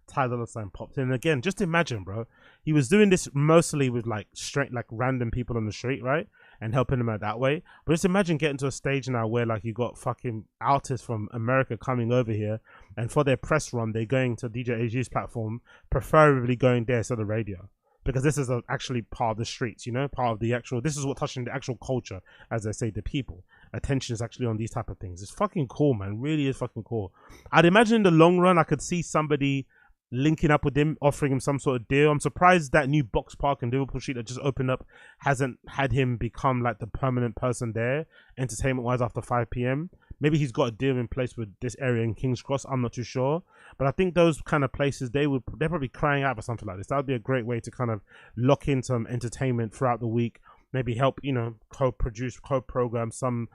Ty $ popped in. And again, just imagine, bro. He was doing this mostly with like straight, like random people on the street, right? And helping them out that way. But just imagine getting to a stage now where like you got fucking artists from America coming over here, and for their press run, they're going to DJ AG's platform, preferably going there instead of radio. Because this is actually part of the streets, you know, part of the actual, this is what touching the actual culture, as they say, the people. Attention is actually on these type of things. It's fucking cool, man. Really is fucking cool. I'd imagine in the long run, I could see somebody linking up with him, offering him some sort of deal. I'm surprised that new box park in Liverpool Street that just opened up hasn't had him become like the permanent person there, entertainment-wise, after 5 p.m. Maybe he's got a deal in place with this area in King's Cross. I'm not too sure. But I think those kind of places, they're probably crying out for something like this. That would be a great way to kind of lock in some entertainment throughout the week. Maybe help, you know, co-produce, co-program some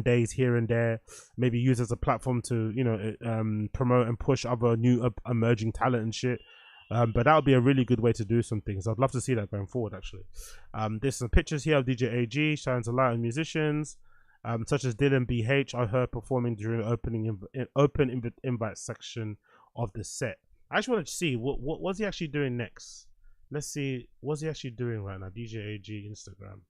days here and there. Maybe use as a platform to, you know, promote and push other new emerging talent and shit. But that would be a really good way to do some things. I'd love to see that going forward, actually. There's some pictures here of DJ AG, shines a light on musicians. Such as Dylan BH, I heard performing during the open invite section of the set. I actually want to see what's he actually doing next. Let's see, what's he actually doing right now? DJ AG Instagram.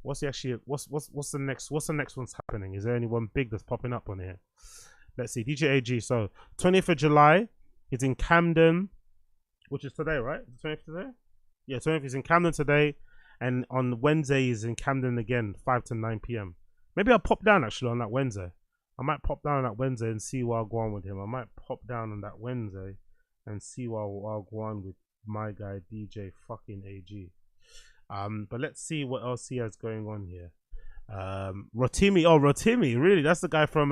What's he actually? What's the next? What's the next one's happening? Is there anyone big that's popping up on here? Let's see, DJ AG. So 20th of July, he's in Camden, which is today, right? 20th today? Yeah, 20th is in Camden today. And on Wednesday, he's in Camden again, 5 to 9 p.m. Maybe I'll pop down actually on that Wednesday. I might pop down on that Wednesday and see what I'll go on with him. I might pop down on that Wednesday and see what I'll go on with my guy, DJ fucking AG. But let's see what else he has going on here. Rotimi. Oh, Rotimi. Really? That's the guy from...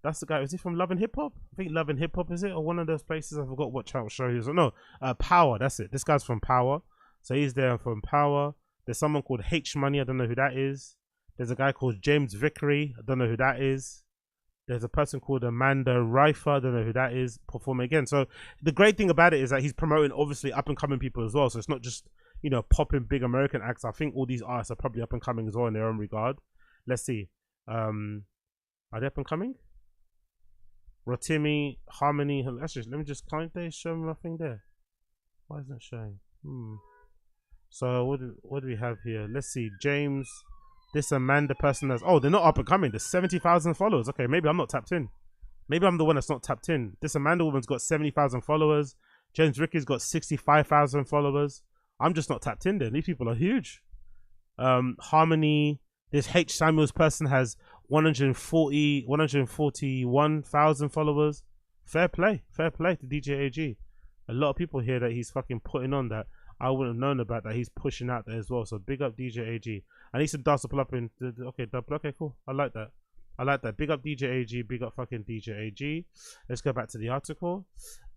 That's the guy. Is he from Love and Hip Hop? I think Love and Hip Hop, is it? Or one of those places. I forgot what channel show he is. No, Power. That's it. This guy's from Power. So he's there from Power. There's someone called H Money. I don't know who that is. There's a guy called James Vickery. I don't know who that is. There's a person called Amanda Rifer. I don't know who that is. Performing again. So the great thing about it is that he's promoting obviously up and coming people as well. So it's not just, you know, popping big American acts. I think all these artists are probably up and coming as well in their own regard. Let's see. Are they up and coming? Rotimi, Harmony. Let me just, can't they show me nothing there? Why isn't it showing? So what do we have here? Let's see. James, this Amanda person that's, oh, they're not up and coming. There's 70,000 followers. Okay, maybe I'm not tapped in. Maybe I'm the one that's not tapped in. This Amanda woman's got 70,000 followers. James Ricky's got 65,000 followers. I'm just not tapped in there. These people are huge. Harmony, this H Samuels person has 141,000 followers. Fair play to DJ AG. A lot of people here that he's fucking putting on that I wouldn't have known about, that he's pushing out there as well. So big up DJ AG. I need some dust to pull up in. Okay, cool. I like that. Big up DJ AG. Big up fucking DJ AG. Let's go back to the article.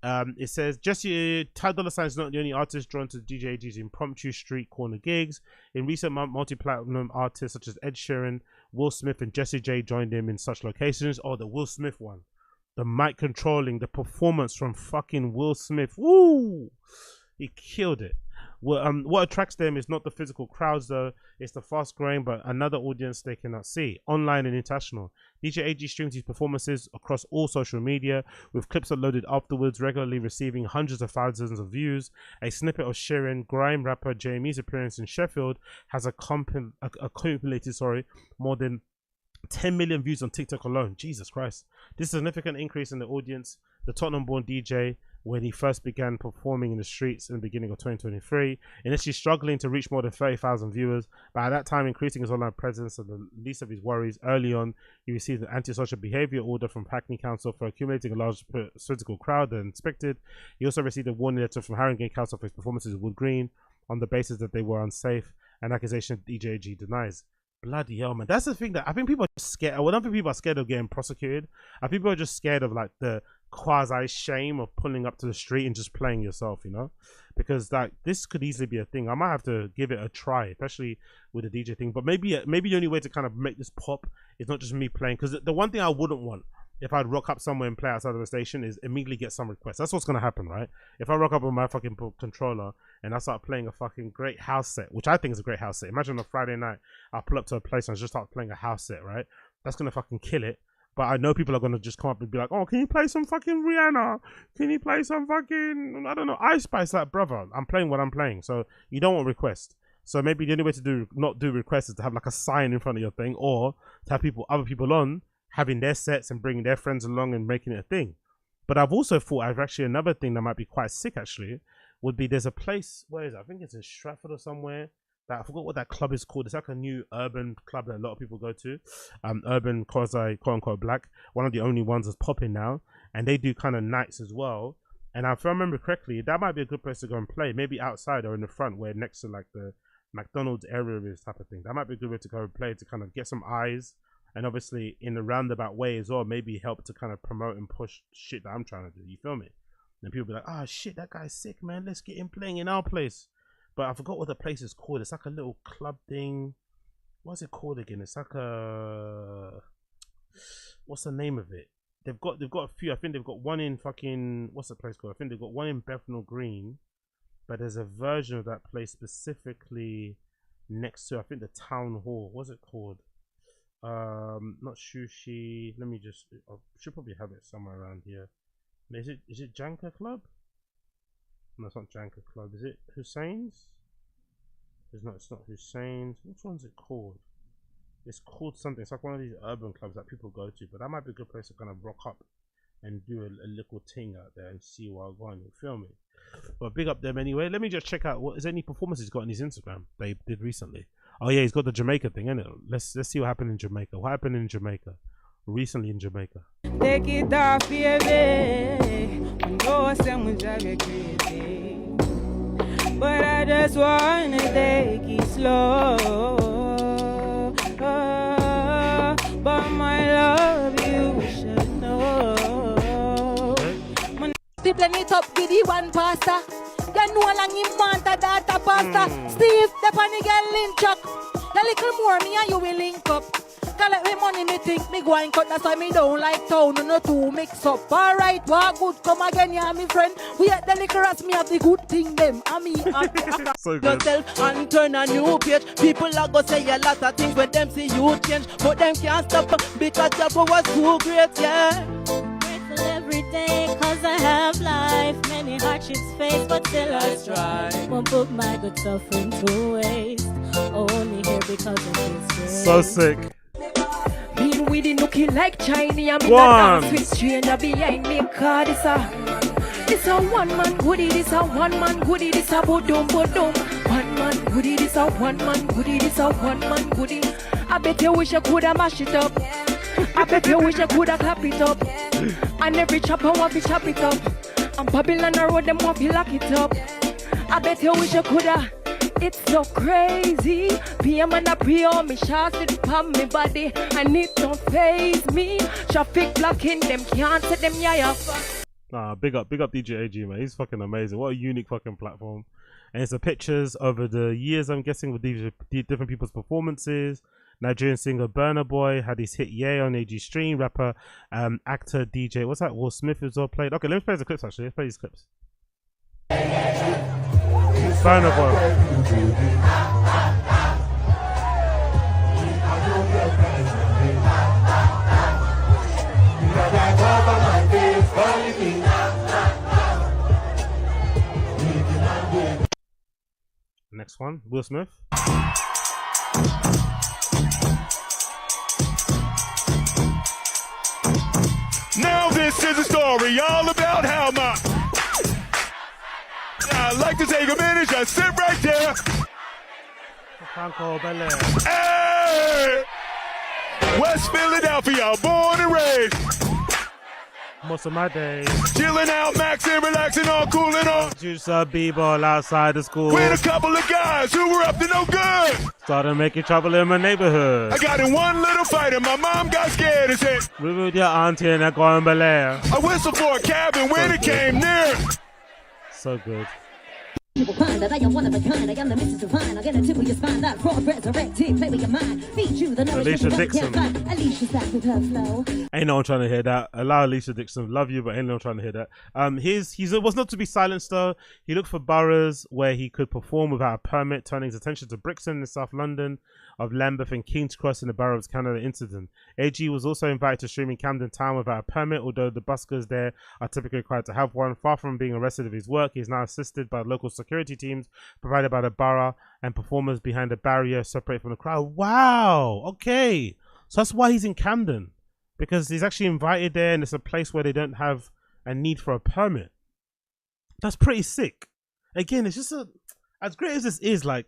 It says, Jesse, Ty $ is not the only artist drawn to DJ AG's impromptu street corner gigs. In recent months, multi-platinum artists such as Ed Sheeran, Will Smith, and Jessie J joined him in such locations. Oh, the Will Smith one. The mic controlling, the performance from fucking Will Smith. Woo! He killed it. Well, what attracts them is not the physical crowds though, it's the fast growing but another audience they cannot see, online and international. DJ AG streams his performances across all social media, with clips uploaded afterwards, regularly receiving hundreds of thousands of views. A snippet of Sheeran, grime rapper Jamie's appearance in Sheffield has accumulated more than 10 million views on TikTok alone. Jesus Christ. This significant increase in the audience. The Tottenham-born DJ, when he first began performing in the streets in the beginning of 2023, initially struggling to reach more than 30,000 viewers, but at that time increasing his online presence and the least of his worries. Early on, he received an antisocial behaviour order from Hackney Council for accumulating a large physical crowd than expected. He also received a warning letter from Haringey Council for his performances in Wood Green on the basis that they were unsafe, an accusation DJ AG denies. Bloody hell, man. That's the thing, that I think people are scared. Well, I don't think people are scared of getting prosecuted. I think people are just scared of like the quasi shame of pulling up to the street and just playing yourself, you know, because like this could easily be a thing. I might have to give it a try, especially with the DJ thing. But maybe the only way to kind of make this pop is not just me playing, because the one thing I wouldn't want if I'd rock up somewhere and play outside of the station is immediately get some requests. That's what's gonna happen, right? If I rock up with my fucking controller and I start playing a fucking great house set, which I think is a great house set. Imagine on a Friday night I pull up to a place and I just start playing a house set, right? That's gonna fucking kill it. But I know people are gonna just come up and be like, "Oh, can you play some fucking Rihanna? Can you play some fucking, I don't know, Ice Spice?" Like, brother, I'm playing what I'm playing. So you don't want request. So maybe the only way to not do requests is to have like a sign in front of your thing, or to have other people on having their sets and bringing their friends along and making it a thing. But I've also thought actually another thing that might be quite sick actually would be, there's a place, where is it? I think it's in Stratford or somewhere. That I forgot what that club is called. It's like a new urban club that a lot of people go to. Urban quasi quote unquote black. One of the only ones that's popping now, and they do kind of nights as well. And if I remember correctly, that might be a good place to go and play. Maybe outside or in the front, where next to like the McDonald's area is, type of thing. That might be a good way to go and play, to kind of get some eyes, and obviously in a roundabout way as well, maybe help to kind of promote and push shit that I'm trying to do. You feel me? And people be like, "Oh shit, that guy's sick, man. Let's get him playing in our place." But I forgot what the place is called. It's like a little club thing. What's it called again? It's like a, what's the name of it? They've got a few. I think they've got one in fucking, what's the place called? I think they've got one in Bethnal Green. But there's a version of that place specifically next to, I think, the town hall. What's it called? Not Sushi. Let me just, I should probably have it somewhere around here. Is it Janka Club? No, it's not Janka Club. Is it Hussein's? It's not Hussein's. Which one's it called? It's called something. It's like one of these urban clubs that people go to. But that might be a good place to kind of rock up and do a little thing out there and see what I'm going. You feel me? But big up them anyway. Let me just check out, what is any performances he's got on his Instagram they did recently. Oh yeah, he's got the Jamaica thing, isn't it? Let's see what happened in Jamaica. What happened in Jamaica? Recently in Jamaica. Take it off, baby. Go someone drive you crazy. But I just wanna take it slow. But my love, you should know. People need up with the one pasta. You know long him want a data pasta. Steve, the funny girl in chuck. A little more me and you will link up. Collect me money, me think me go and cut. That's why me don't like town, no two mix up. Alright, walk good, come again, yeah, me friend. We at the liquor as me have the good thing, them. And me so good. yourself and turn a new page. People are gonna say a lot of things when them see you change. But them can't stop because your power was too great, yeah. Grateful every day cause I have life. Many hardships faced but still I strive. Won't put my good suffering to waste. Only here because of His grace. So sick. been with the nookie like Chinese. I'm in One. a dance with stranger behind me. Cause this a one man goodie. This a one man goodie. This a bodum bodum. One man goodie. This a one man goodie. This a one man goodie. I bet you wish I coulda mash it up. I bet you wish I coulda clap it up. And every chopper want to chop it up. And Babylon road them want to lock it up. I bet you wish I coulda. It's so crazy. PM and a pre on me, shots it pump me body, and it don't faze me. Traffic blocking them, can't set them yeah. Nah, big up DJ AG, man. He's fucking amazing. What a unique fucking platform. And it's the pictures over the years, I'm guessing, with these different people's performances. Nigerian singer Burna Boy had his hit "Yeah" on AG Stream. Rapper, actor, DJ, what's that? Will Smith is all played. Okay, let's play the clips actually. Let's play these clips. Burna Boy. Next one, Will Smith. Now this is a story all about how I'd like to take a minute, just sit right there. Hey! West Philadelphia, born and raised. Most of my days. Chilling out, maxing, relaxing, all cool and all. Juice up b-ball outside the school. With a couple of guys who were up to no good. Started making trouble in my neighborhood. I got in one little fight and my mom got scared and said, We with your auntie and I go in Bel Air. I whistled for a cabin when it came near. So good. You will find that I am one of a kind. I am the Mrs. Divine. I'll get a tip of your spine. That raw resurrected. Play with your mind. Feed you the knowledge. Alicia Dixon. Alicia's back with her flow. Ain't no one trying to hear that. Allow Alicia Dixon. Love you, but ain't no one trying to hear that. He was not to be silenced though. He looked for boroughs where he could perform without a permit, turning his attention to Brixton in South London, of Lambeth and King's Cross in the borough of Canada incident. AG was also invited to stream in Camden Town without a permit, although the buskers there are typically required to have one. Far from being arrested of his work, he is now assisted by local security teams provided by the borough and performers behind a barrier separated from the crowd. Wow, okay. So that's why he's in Camden, because he's actually invited there and it's a place where they don't have a need for a permit. That's pretty sick. Again, it's just as great as this is, like,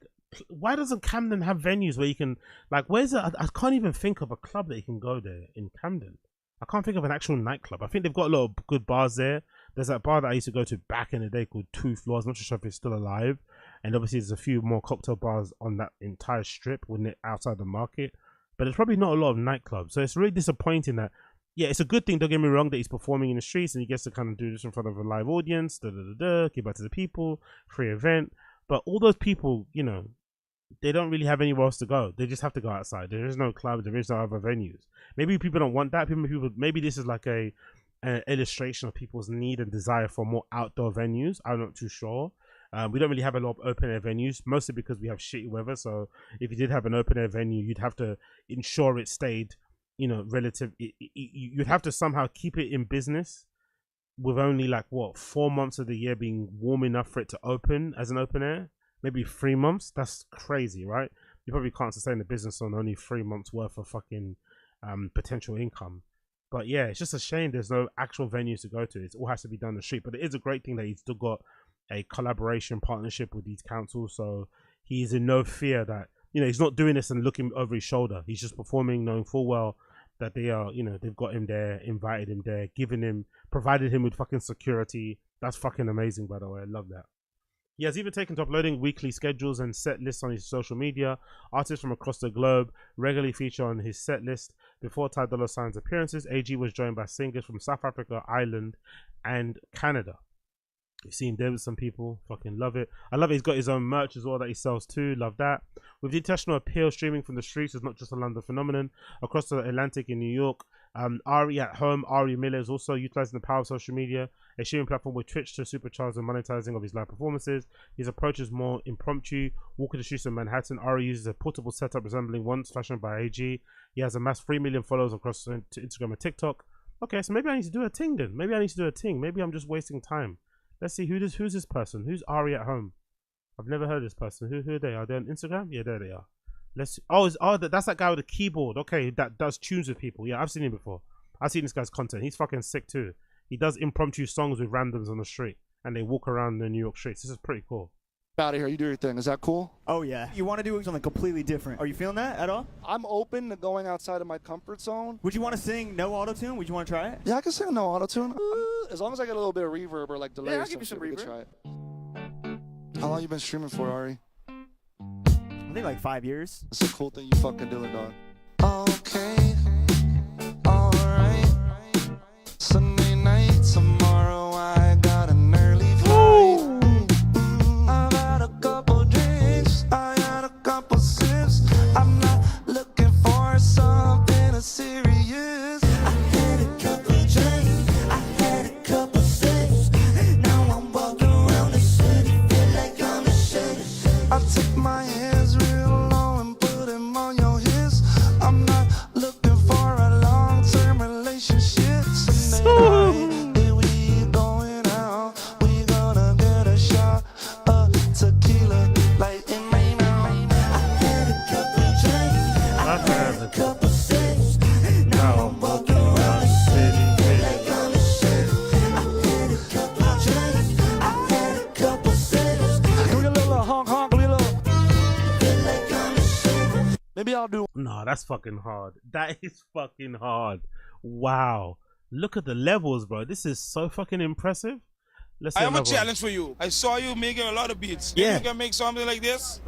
why doesn't Camden have venues where you can, like, where's it? I can't even think of a club that you can go there in Camden. I can't think of an actual nightclub. I think they've got a lot of good bars there. There's that bar that I used to go to back in the day called Two Floors. I'm not sure if it's still alive. And obviously there's a few more cocktail bars on that entire strip when they're outside the market. But there's probably not a lot of nightclubs. So it's really disappointing that, yeah, it's a good thing, don't get me wrong, that he's performing in the streets and he gets to kind of do this in front of a live audience, give back to the people, free event. But all those people, you know, they don't really have anywhere else to go. They just have to go outside. There is no club. There is no other venues. Maybe people don't want that. Maybe this is like an illustration of people's need and desire for more outdoor venues. I'm not too sure. We don't really have a lot of open air venues, mostly because we have shitty weather. So if you did have an open air venue, you'd have to ensure it stayed, you know, you'd have to somehow keep it in business with only like 4 months of the year being warm enough for it to open as an open air. Maybe 3 months. That's crazy, right? You probably can't sustain the business on only 3 months worth of fucking potential income. But yeah, it's just a shame there's no actual venues to go to. It all has to be done on the street. But it is a great thing that he's still got a collaboration partnership with these councils. So he's in no fear that, you know, he's not doing this and looking over his shoulder. He's just performing, knowing full well that they are, you know, they've got him there, invited him there, provided him with fucking security. That's fucking amazing, by the way. I love that. He has even taken to uploading weekly schedules and set lists on his social media. Artists from across the globe regularly feature on his set list. Before Ty Dolla $ign's appearances, AG was joined by singers from South Africa, Ireland, and Canada. You've seen there with some people, fucking love it. I love it. He's got his own merch as well that he sells too. Love that. With the international appeal, streaming from the streets is not just a London phenomenon. Across the Atlantic in New York, ARIatHOME, Ari Miller is also utilizing the power of social media, a streaming platform with Twitch to supercharge the monetizing of his live performances. His approach is more impromptu. Walking the streets of Manhattan, Ari uses a portable setup resembling one fashioned by AG. He has amassed 3 million followers across Instagram and TikTok. Okay, so maybe I need to do a ting then. Maybe I'm just wasting time. Let's see who's this person. Who's ARIatHOME? I've never heard of this person. Who are they? Are they on Instagram? Yeah, there they are. Let's see. That's that guy with the keyboard. Okay, that does tunes with people. Yeah, I've seen him before. I've seen this guy's content. He's fucking sick too. He does impromptu songs with randoms on the street and they walk around the New York streets. This is pretty cool. Out of here, you do your thing. Is that cool? Oh yeah. You want to do something completely different. Are you feeling that at all? I'm open to going outside of my comfort zone. Would you want to sing no auto-tune? Would you want to try it? Yeah, I can sing no auto-tune. As long as I get a little bit of reverb or like delay. Yeah, or I'll give you some reverb. Try it. How long you been streaming for, Ari? I think like 5 years. It's a cool thing you fucking doing, dog. Okay. Alright. Sunday night, tomorrow I got an early flight. I've had a couple drinks, I had a couple sips. I'm not looking for something serious. I had a couple drinks, I had a couple sips. Now I'm walking around the city, feel like I'm a shit. I take my hands real low and put them on your hips. I'm not looking for a long-term relationship. Sunday night, here we going out. We gonna get a shot of tequila, like in my mouth. I had a couple drinks, I had a couple sips. Now I'm walking around the city, feel like I'm a shit. I had a couple drinks, I had a couple sips. Can we get a little honk honk, a little? Feel like I'm a shit. Maybe I'll do. No, that's fucking hard. That is fucking hard. Wow. Look at the levels, bro. This is so fucking impressive. Let's I have a another one. challenge for you. I saw you making a lot of beats. Yeah. You can make something like this.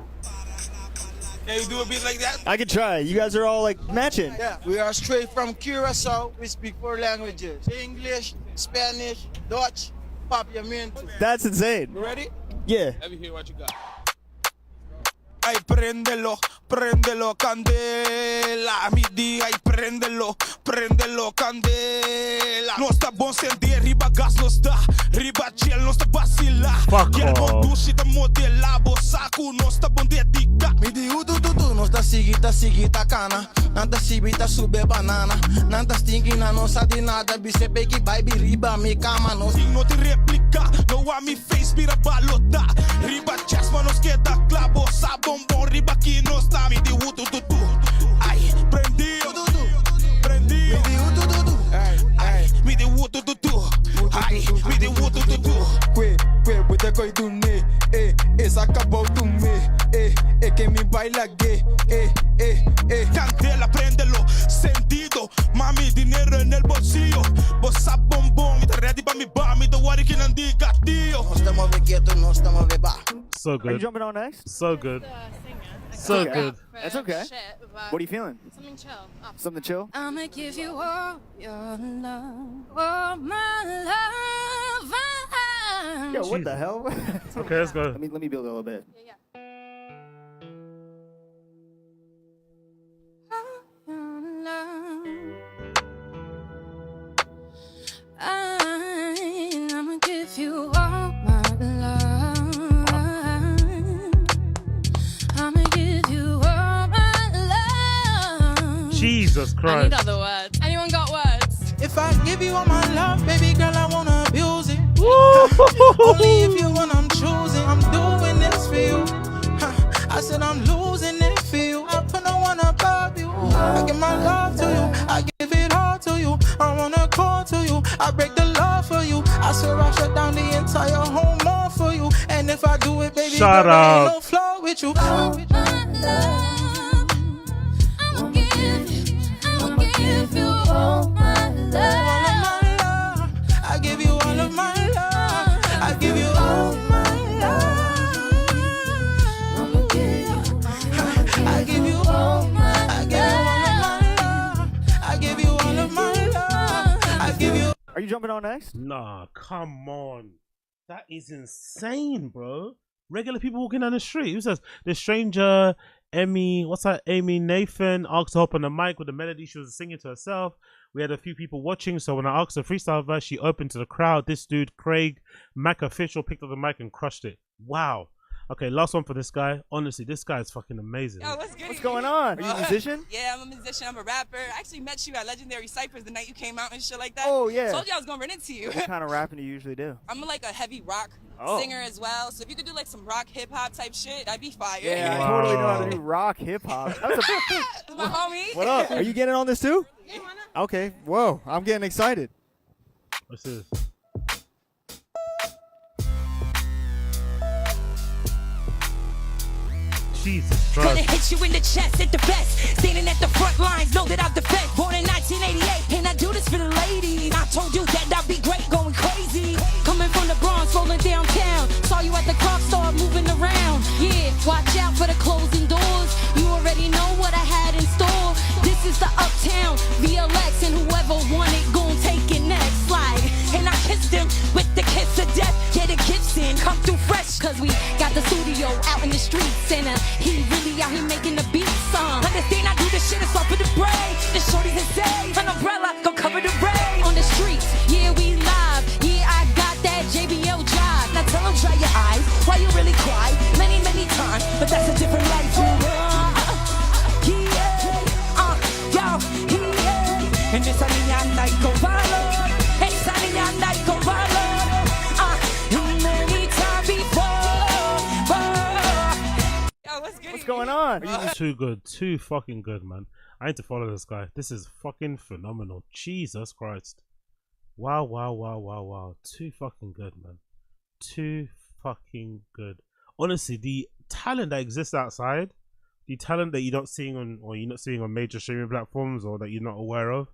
Can you do a beat like that? I could try. You guys are all like matching. Yeah. We are straight from Curacao. We speak 4 languages: English, Spanish, Dutch, Papiamento. That's insane. You ready? Yeah. Let me hear what you got. Ay, préndelo, préndelo, candela. Mi día, ay, préndelo, préndelo, candela. No está bom sentir, riba gas no está, riba gel no está vacilar. Fuck E el off. conduce da modelar, saco no está bom dedicar. Me diu tudo, não está seguita cana. Nada cibita sube banana. Nada stingue na nossa de nada. Bice que vai riba me cama no. Sim, não te replica, não há me face, vira balota. Riba chess, mas nos queda clavo, bombom, riba que não está. Me diu tudo, ai, prendi, prendi. Me diu tudo, Ai, me diu tudo, ai, me diu tudo. que puede coi do ne, essa acabou do me, que me baila gay, Candela, préndelo, sentido. Mami, dinero en el bolsillo. Bossa bombom, me ready pa' mi bar. Me don't worry que não diga tío. Nós estamos quietos, nós estamos beba. So Are you good. jumping on next? So good. So Okay. good. That's okay. What are you feeling? Something chill. Something chill? I'ma give you all your love, all my love. Yo, what the hell? Okay, let's go. Let me build a little bit. I'ma give you all my love. I'ma give you all my love. Jesus I Christ. need other words. Anyone got words? If I give you all my love, baby girl, I wanna abuse it. Woo! Only if you want, I'm choosing. I'm doing this for you. I said I'm losing it for you. I put no one above you. I give my love to you. I give it all to you. I wanna call to you. I break the law for you. I swear I'll shut down the entire home mall for you. And if I do it, baby, Shut girl, there ain't up. no flaw with you. I'ma give you all my love. I give you all of my love. I give you all my love. I'ma give you I give you all my love. I give you all of my love. I give you. Are you jumping on next? Nah, come on. That is insane, bro. Regular people walking down the street. Who says the stranger Amy, what's that? Amy Nathan asked to hop on the mic with the melody she was singing to herself. We had a few people watching, so when I asked her freestyle verse, she opened to the crowd. This dude, Craig Mac official, picked up the mic and crushed it. Wow. Okay, last one for this guy. Honestly, this guy is fucking amazing. Yo, what's good? What's going on? Are you a musician? Yeah, I'm a musician. I'm a rapper. I actually met you at Legendary Cyphers the night you came out and shit like that. Oh, yeah. Told you I was gonna run into you. What kind of rapping do you usually do? I'm like a heavy rock Oh. singer as well. So if you could do like some rock hip hop type shit, that'd be fire. Yeah, Wow. I totally know how to do rock, hip hop. That's my homie. What up? Are you getting on this too? Yeah, why not? Okay. Whoa, I'm getting excited. What's this? Jesus Gonna Christ. hit you in the chest at the best. Standing at the front lines, know that I've defended. Born in 1988, and I do this for the ladies. I told you that I'd be great, going crazy. Coming from the Bronx, rolling downtown. Saw you at the clock, start moving around. Yeah, watch out for the closing doors. You already know what I had in store. This is the Uptown VLX, and whoever won it gon' take it next. Like, and I kissed him with the kiss of death. Get a Gibson, come through fresh, cause we got the studio out in the streets, and he really out here making the beat song. Understand I do this shit, it's all for the brain. The shorties insane, an umbrella, go cover the rain. On the streets, yeah, we live. Yeah, I got that JBL job. Now tell them dry your eyes, why you really cry? Many, many times, but that's a different life. And esa niña anda y con valor. Esa niña anda y con valor. Many times before. Yo, what's good? What's going on? Too good. Too fucking good, man. I need to follow this guy. This is fucking phenomenal. Jesus Christ. Wow, wow, wow, wow, wow. Too fucking good, man. Too fucking good. Honestly, the talent that exists outside, the talent that you're not seeing on, or you're not seeing on major streaming platforms, or that you're not aware of,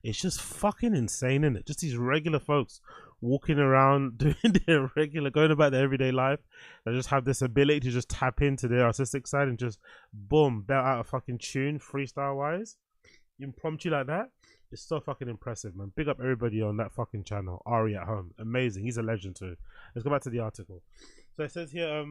it's just fucking insane, isn't it? Just these regular folks walking around doing their regular, going about their everyday life, that just have this ability to just tap into their artistic side and just boom, belt out a fucking tune freestyle wise, impromptu like that. It's so fucking impressive, man. Big up everybody on that fucking channel. ARIatHOME, amazing. He's a legend too. Let's go back to the article. So it says here,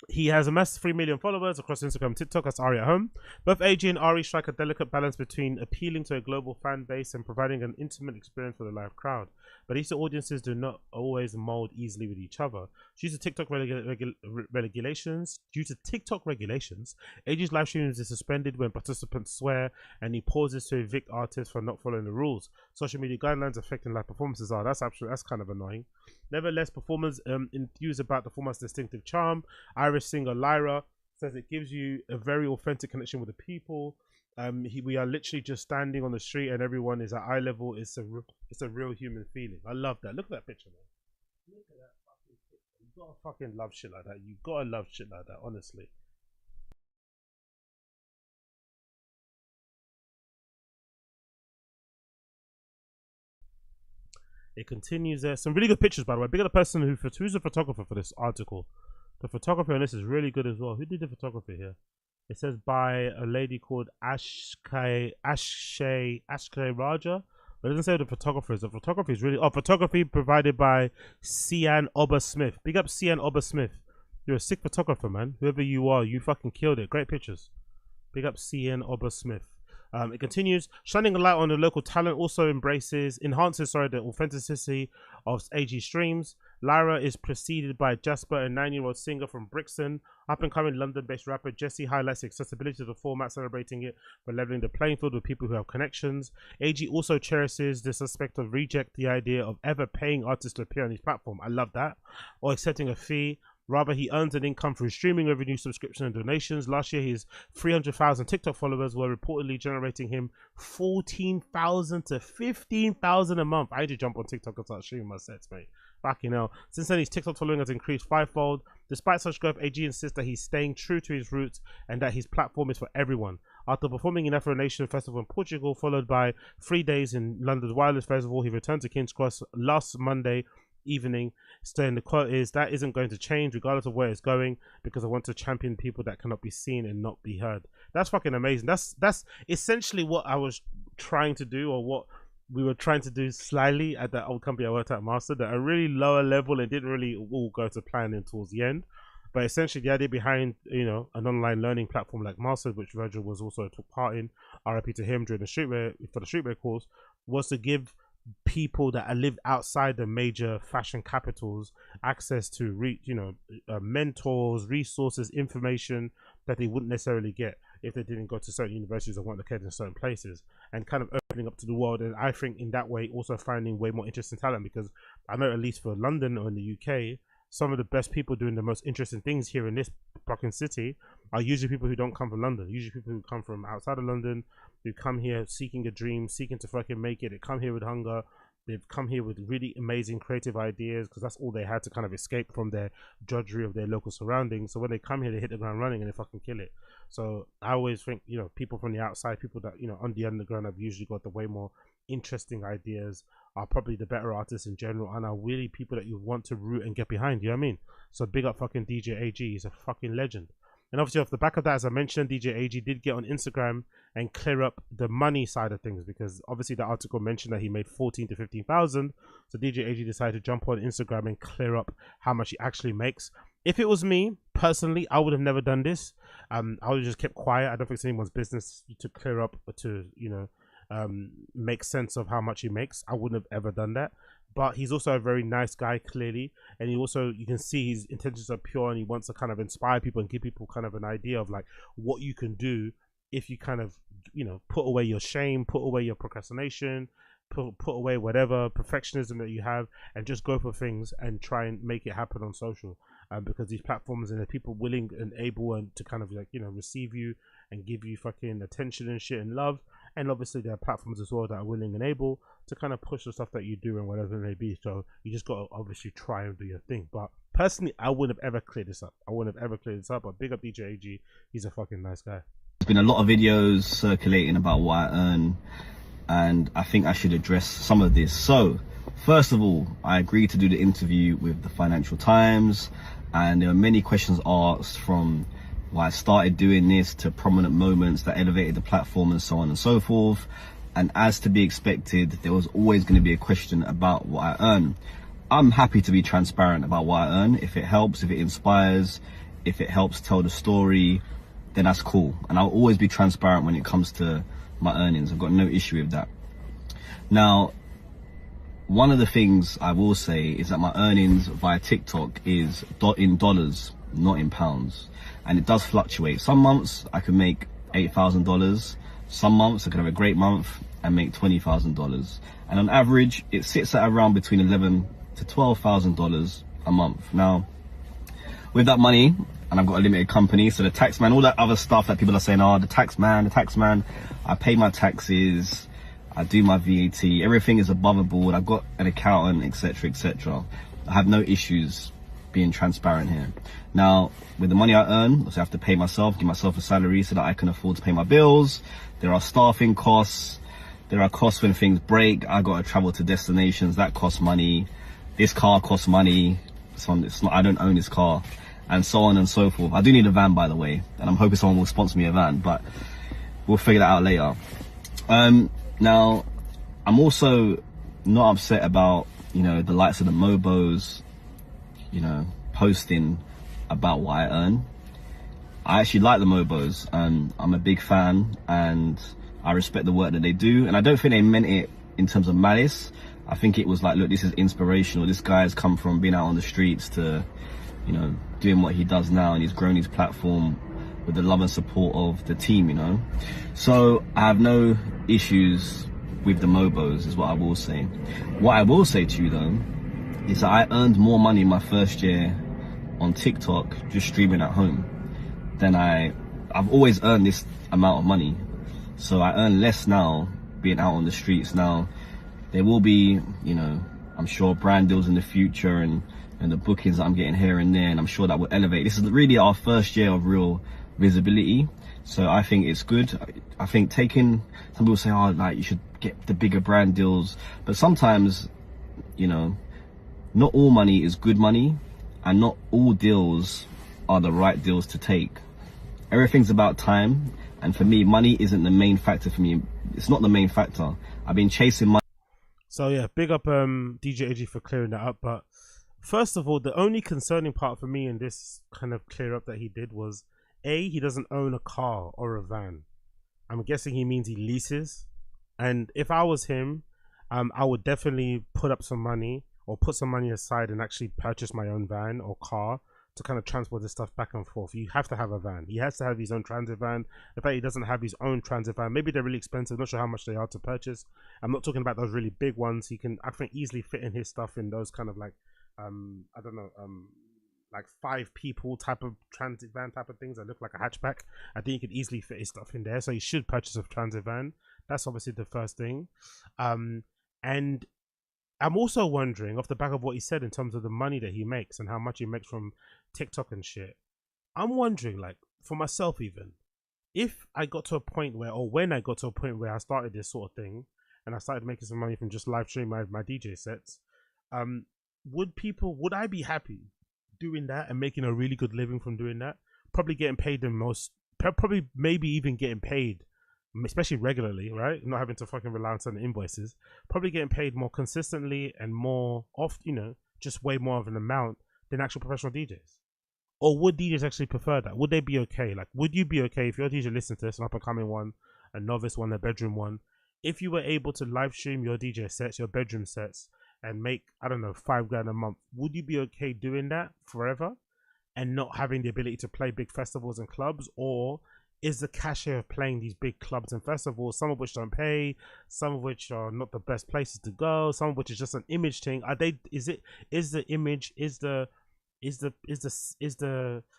he has amassed 3 million followers across Instagram and TikTok as ARIatHOME. Both AG and Ari strike a delicate balance between appealing to a global fan base and providing an intimate experience for the live crowd. But these audiences do not always mold easily with each other. Due to TikTok regulations, AG's live streams is suspended when participants swear, and he pauses to evict artists for not following the rules. Social media guidelines affecting live performances are that's kind of annoying. Nevertheless, performers enthuse about the format's distinctive charm. Irish singer Lyra says it gives you a very authentic connection with the people. We are literally just standing on the street and everyone is at eye level. It's a real human feeling. I love that. Look at that picture, man. Look at that fucking picture. You gotta fucking love shit like that. You gotta love shit like that, honestly. It continues there. Some really good pictures, by the way. Big up the person who's the photographer for this article. The photographer on this is really good as well. Who did the photography here? It says by a lady called Ashkay Raja. But it doesn't say who the photographer is. The photography is really... Oh, photography provided by Cian Ober Smith. Big up Cian Ober Smith. You're a sick photographer, man. Whoever you are, you fucking killed it. Great pictures. Big up Cian Ober Smith. It continues, shining a light on the local talent also enhances the authenticity of AG streams. Lyra is preceded by Jasper, a 9-year-old singer from Brixton. Up-and-coming London-based rapper Jesse highlights the accessibility of the format, celebrating it by leveling the playing field with people who have connections. AG also cherishes this aspect of reject the idea of ever paying artists to appear on his platform. I love that. Or accepting a fee. Rather, he earns an income through streaming revenue, subscription, and donations. Last year, his 300,000 TikTok followers were reportedly generating him 14,000 to 15,000 a month. I had to jump on TikTok and start streaming my sets, mate. Fucking hell. Since then, his TikTok following has increased 5-fold. Despite such growth, AG insists that he's staying true to his roots and that his platform is for everyone. After performing in Afro Nation Festival in Portugal, followed by 3 days in London's Wireless Festival, he returned to King's Cross last Monday evening, saying the quote is, "That isn't going to change regardless of where it's going, because I want to champion people that cannot be seen and not be heard." That's fucking amazing. That's essentially what I was trying to do, or what we were trying to do slyly at that old company I worked at, Master, that a really lower level and didn't really all go to plan in towards the end. But essentially the idea behind, you know, an online learning platform like Master, which Virgil was also took part in, RIP to him, during the streetwear course, was to give people that live outside the major fashion capitals access to mentors, resources, information that they wouldn't necessarily get if they didn't go to certain universities or weren't located in certain places, and kind of opening up to the world. And I think in that way also finding way more interesting talent, because I know at least for London or in the UK, some of the best people doing the most interesting things here in this fucking city are usually people who don't come from London, usually people who come from outside of London, who come here seeking a dream, seeking to fucking make it. They come here with hunger. They've come here with really amazing creative ideas, because that's all they had to kind of escape from their drudgery of their local surroundings. So when they come here, they hit the ground running and they fucking kill it. So I always think, you know, people from the outside, people that, you know, on the underground have usually got the way more interesting ideas, are probably the better artists in general, and are really people that you want to root and get behind. You know what I mean? So big up fucking DJ AG. He's a fucking legend. And obviously off the back of that, as I mentioned, DJ AG did get on Instagram and clear up the money side of things, because obviously the article mentioned that he made 14 to 15,000. So DJ AG decided to jump on Instagram and clear up how much he actually makes. If it was me personally, I would have never done this. I would have just kept quiet. I don't think it's anyone's business to clear up, to, you know, make sense of how much he makes. I wouldn't have ever done that. But he's also a very nice guy, clearly, and he also, you can see his intentions are pure, and he wants to kind of inspire people and give people kind of an idea of like what you can do if you kind of, you know, put away your shame, put away your procrastination, put away whatever perfectionism that you have, and just go for things and try and make it happen on social. Because these platforms and the people willing and able and to kind of, like, you know, receive you and give you fucking attention and shit and love. And obviously there are platforms as well that are willing and able to kind of push the stuff that you do and whatever it may be. So you just got to obviously try and do your thing. But personally, I wouldn't have ever cleared this up. But big up DJ AG. He's a fucking nice guy. There's been a lot of videos circulating about what I earn, and I think I should address some of this. So first of all, I agreed to do the interview with the Financial Times, and there were many questions asked, from why I started doing this to prominent moments that elevated the platform and so on and so forth. And as to be expected, there was always going to be a question about what I earn. I'm happy to be transparent about what I earn. If it helps, if it inspires, if it helps tell the story, then that's cool. And I'll always be transparent when it comes to my earnings. I've got no issue with that. Now, one of the things I will say is that my earnings via TikTok is in dollars, not in pounds. And it does fluctuate. Some months I can make $8,000. Some months I can have a great month and make $20,000. And on average, it sits at around between $11,000 to $12,000 a month. Now, with that money, and I've got a limited company, so the tax man, all that other stuff that people are saying, oh, the tax man, I pay my taxes, I do my VAT, everything is above board, I've got an accountant, etc, etc. I have no issues being transparent here. Now, with the money I earn, I have to pay myself, give myself a salary so that I can afford to pay my bills. There are staffing costs, there are costs when things break, I got to travel to destinations, that costs money. This car costs money, I don't own this car, and so on and so forth. I do need a van, by the way, and I'm hoping someone will sponsor me a van, but we'll figure that out later. Now, I'm also not upset about, you know, the likes of the Mobos, you know, posting about what I earn. I actually like the Mobos, I'm a big fan, and I respect the work that they do, and I don't think they meant it in terms of malice. I think it was like, look, this is inspirational. This guy has come from being out on the streets to, you know, doing what he does now, and he's grown his platform with the love and support of the team, you know. So I have no issues with the Mobos, is what I will say. What I will say to you though, is that I earned more money my first year on TikTok just streaming at home than I've always earned this amount of money. So I earn less now being out on the streets. Now, there will be, you know, I'm sure brand deals in the future and the bookings that I'm getting here and there, and I'm sure that will elevate. This is really our first year of real visibility, so I think it's good. I think some people say, oh, like, you should get the bigger brand deals, but sometimes, you know, not all money is good money, and not all deals are the right deals to take. Everything's about time, and for me, money isn't the main factor for me. It's not the main factor. I've been chasing money. So yeah, big up DJ AG for clearing that up. But first of all, the only concerning part for me in this kind of clear up that he did was, A, he doesn't own a car or a van. I'm guessing he means he leases. And if I was him, I would definitely put up some money or put some money aside and actually purchase my own van or car to kind of transport this stuff back and forth. You have to have a van. He has to have his own transit van. In fact, he doesn't have his own transit van. Maybe they're really expensive. Not sure how much they are to purchase. I'm not talking about those really big ones. He can, I think, easily fit in his stuff in those kind of like, I don't know, like 5 people type of transit van type of things that look like a hatchback. I think he could easily fit his stuff in there. So he should purchase a transit van. That's obviously the first thing. And I'm also wondering, off the back of what he said in terms of the money that he makes and how much he makes from TikTok and shit, I'm wondering, like, for myself even, if I got to a point where, or when I got to a point where I started this sort of thing and I started making some money from just live streaming my DJ sets, would I be happy doing that and making a really good living from doing that? Probably getting paid the most, probably maybe even getting paid, especially regularly, right? Not having to fucking rely on certain invoices. Probably getting paid more consistently and more oft, you know, just way more of an amount than actual professional DJs. Or would DJs actually prefer that? Would they be okay? Like, would you be okay if your DJ listened to this, an up-and-coming one, a novice one, a bedroom one, if you were able to live stream your DJ sets, your bedroom sets, and make, I don't know, $5 a month, would you be okay doing that forever and not having the ability to play big festivals and clubs? Or is the cachet of playing these big clubs and festivals, some of which don't pay, some of which are not the best places to go, some of which is just an image thing? Are they? Is the image? Is the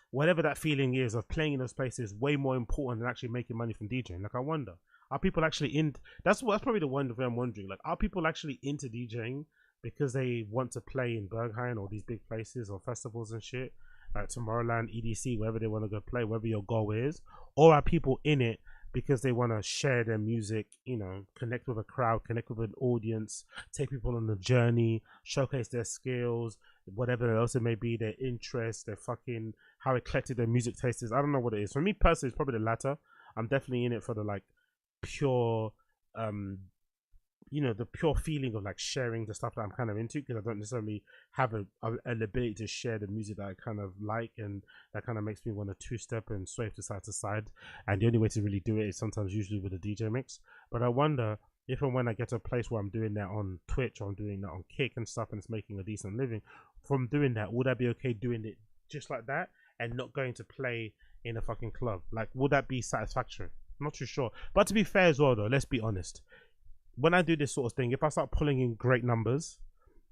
whatever that feeling is of playing in those places way more important than actually making money from DJing? Like, I wonder, are people actually in? That's probably the one thing I'm wondering. Like, are people actually into DJing because they want to play in Berghain or these big places or festivals and shit, like Tomorrowland, EDC, wherever they want to go play, wherever your goal is? Or are people in it because they want to share their music, you know, connect with a crowd, connect with an audience, take people on the journey, showcase their skills, whatever else it may be, their interests, their fucking, how eclectic their music taste is? I don't know what it is. For me personally, it's probably the latter. I'm definitely in it for the, like, pure, you know, the pure feeling of like sharing the stuff that I'm kind of into, because I don't necessarily have an ability to share the music that I kind of like, and that kind of makes me want to two-step and sway to side. And the only way to really do it is sometimes usually with a DJ mix. But I wonder if and when I get to a place where I'm doing that on Twitch or I'm doing that on Kick and stuff, and it's making a decent living from doing that, would I be okay doing it just like that and not going to play in a fucking club? Like, would that be satisfactory? I'm not too sure. But to be fair as well though, let's be honest, when I do this sort of thing, if I start pulling in great numbers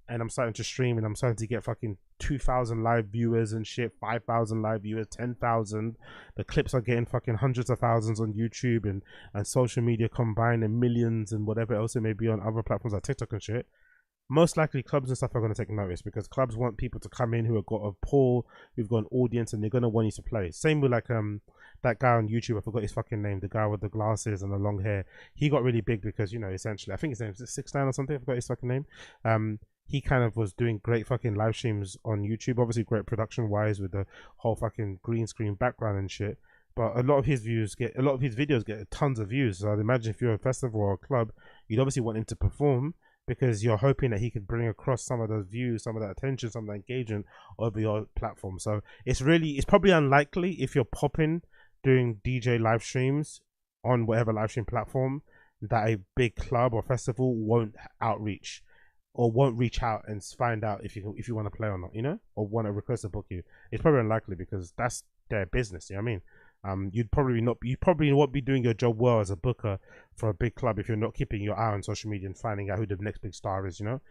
and I'm starting to stream and I'm starting to get fucking 2,000 live viewers and shit, 5,000 live viewers, 10,000, the clips are getting fucking hundreds of thousands on YouTube and social media combined, and millions and whatever else it may be on other platforms like TikTok and shit, most likely clubs and stuff are going to take notice, because clubs want people to come in who have got a pull, who've got an audience, and they're going to want you to play. Same with like that guy on YouTube, I forgot his fucking name, the guy with the glasses and the long hair. He got really big because, you know, essentially, I think his name is 6ix9ine or something, I forgot his fucking name. He kind of was doing great fucking live streams on YouTube, obviously great production wise with the whole fucking green screen background and shit. But a lot of his videos get tons of views. So I'd imagine if you're a festival or a club, you'd obviously want him to perform, because you're hoping that he could bring across some of those views, some of that attention, some of that engagement over your platform. So it's probably unlikely if you're popping doing DJ live streams on whatever live stream platform that a big club or festival won't outreach or won't reach out and find out if you want to play or not, you know, or want to request to book you. It's probably unlikely because that's their business. You know what I mean? You probably won't be doing your job well as a booker for a big club if you're not keeping your eye on social media and finding out who the next big star is, you know,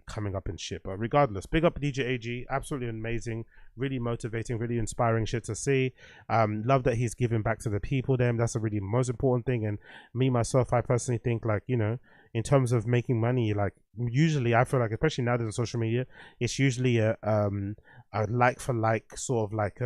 coming up and shit. But regardless, big up DJ AG, absolutely amazing, really motivating, really inspiring shit to see. Love that he's giving back to the people then. That's a really most important thing. And me myself, I personally think, like, you know, in terms of making money, like usually I feel like, especially now there's social media, it's usually a like for like sort of like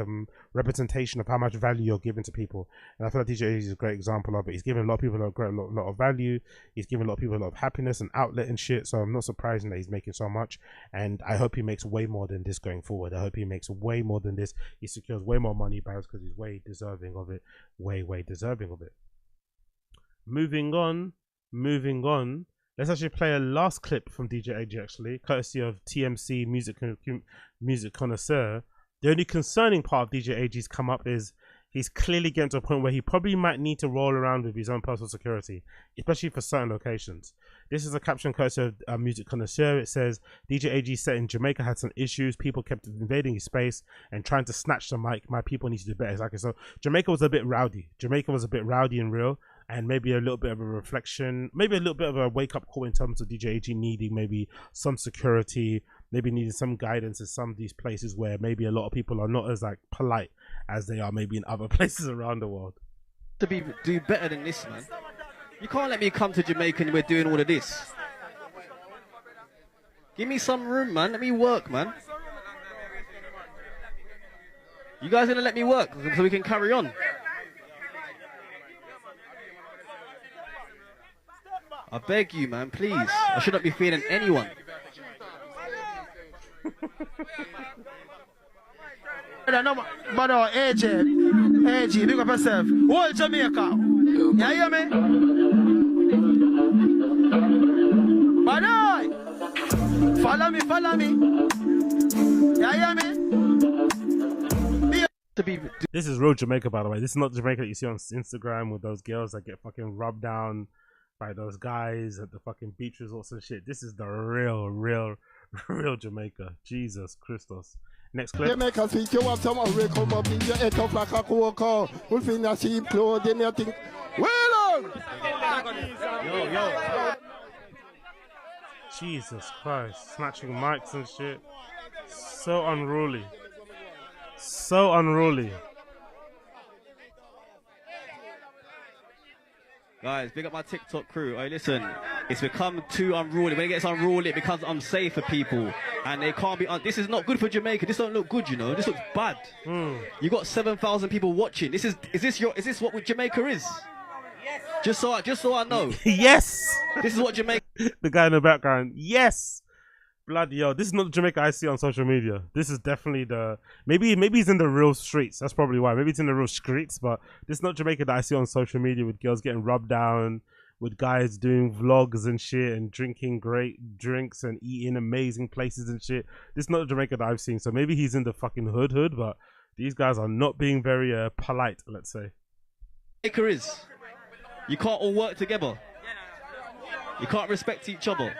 representation of how much value you're giving to people. And I feel like DJ is a great example of it. He's giving a lot of people a lot of value. He's giving a lot of people a lot of happiness and outlet and shit. So I'm not surprised that he's making so much. And I hope he makes way more than this going forward. I hope he makes way more than this. He secures way more money, because he's way deserving of it. Way deserving of it. Moving on. Let's actually play a last clip from DJ AG, actually, courtesy of TMC Music Connoisseur. The only concerning part of DJ AG's come up is he's clearly getting to a point where he probably might need to roll around with his own personal security, especially for certain locations. This is a caption courtesy of Music Connoisseur. It says, DJ AG said in Jamaica had some issues. People kept invading his space and trying to snatch the mic. My people need to do better. Exactly. So Jamaica was a bit rowdy. And real. And maybe a little bit of a reflection, maybe a little bit of a wake-up call in terms of DJ AG needing maybe some security, maybe needing some guidance in some of these places where maybe a lot of people are not as like polite as they are maybe in other places around the world. To do better than this, man. You can't let me come to Jamaica and we're doing all of this. Give me some room, man. Let me work, man. You guys gonna let me work so we can carry on? I beg you, man, please. I shouldn't be feeling anyone. But AG, big up yourself. Whole Jamaica. You hear me? But follow me. You hear me? This is real Jamaica, by the way. This is not Jamaica that you see on Instagram with those girls that get fucking rubbed down by those guys at the fucking beach resorts and shit. This is the real Jamaica. Jesus Christos. Next clip. Jamaica speak, you have some wake come up in your head up like a cocoa. Wolf in your sheep clothes, then you think, well on! Yo. Jesus Christ. Snatching mics and shit. So unruly. Guys, big up my TikTok crew. Hey, listen, it's become too unruly. When it gets unruly, it becomes unsafe for people. And they can't be... this is not good for Jamaica. This don't look good, you know. This looks bad. You got 7,000 people watching. Is this what Jamaica is? Yes. Just so I know. Yes. This is what Jamaica... The guy in the background. Yes. Bloody hell. This is not the Jamaica I see on social media. This is definitely the... Maybe he's in the real streets. That's probably why. Maybe it's in the real streets, but this is not Jamaica that I see on social media with girls getting rubbed down, with guys doing vlogs and shit and drinking great drinks and eating amazing places and shit. This is not the Jamaica that I've seen. So maybe he's in the fucking hood, but these guys are not being very polite, let's say. Jamaica is. You can't all work together. You can't respect each other.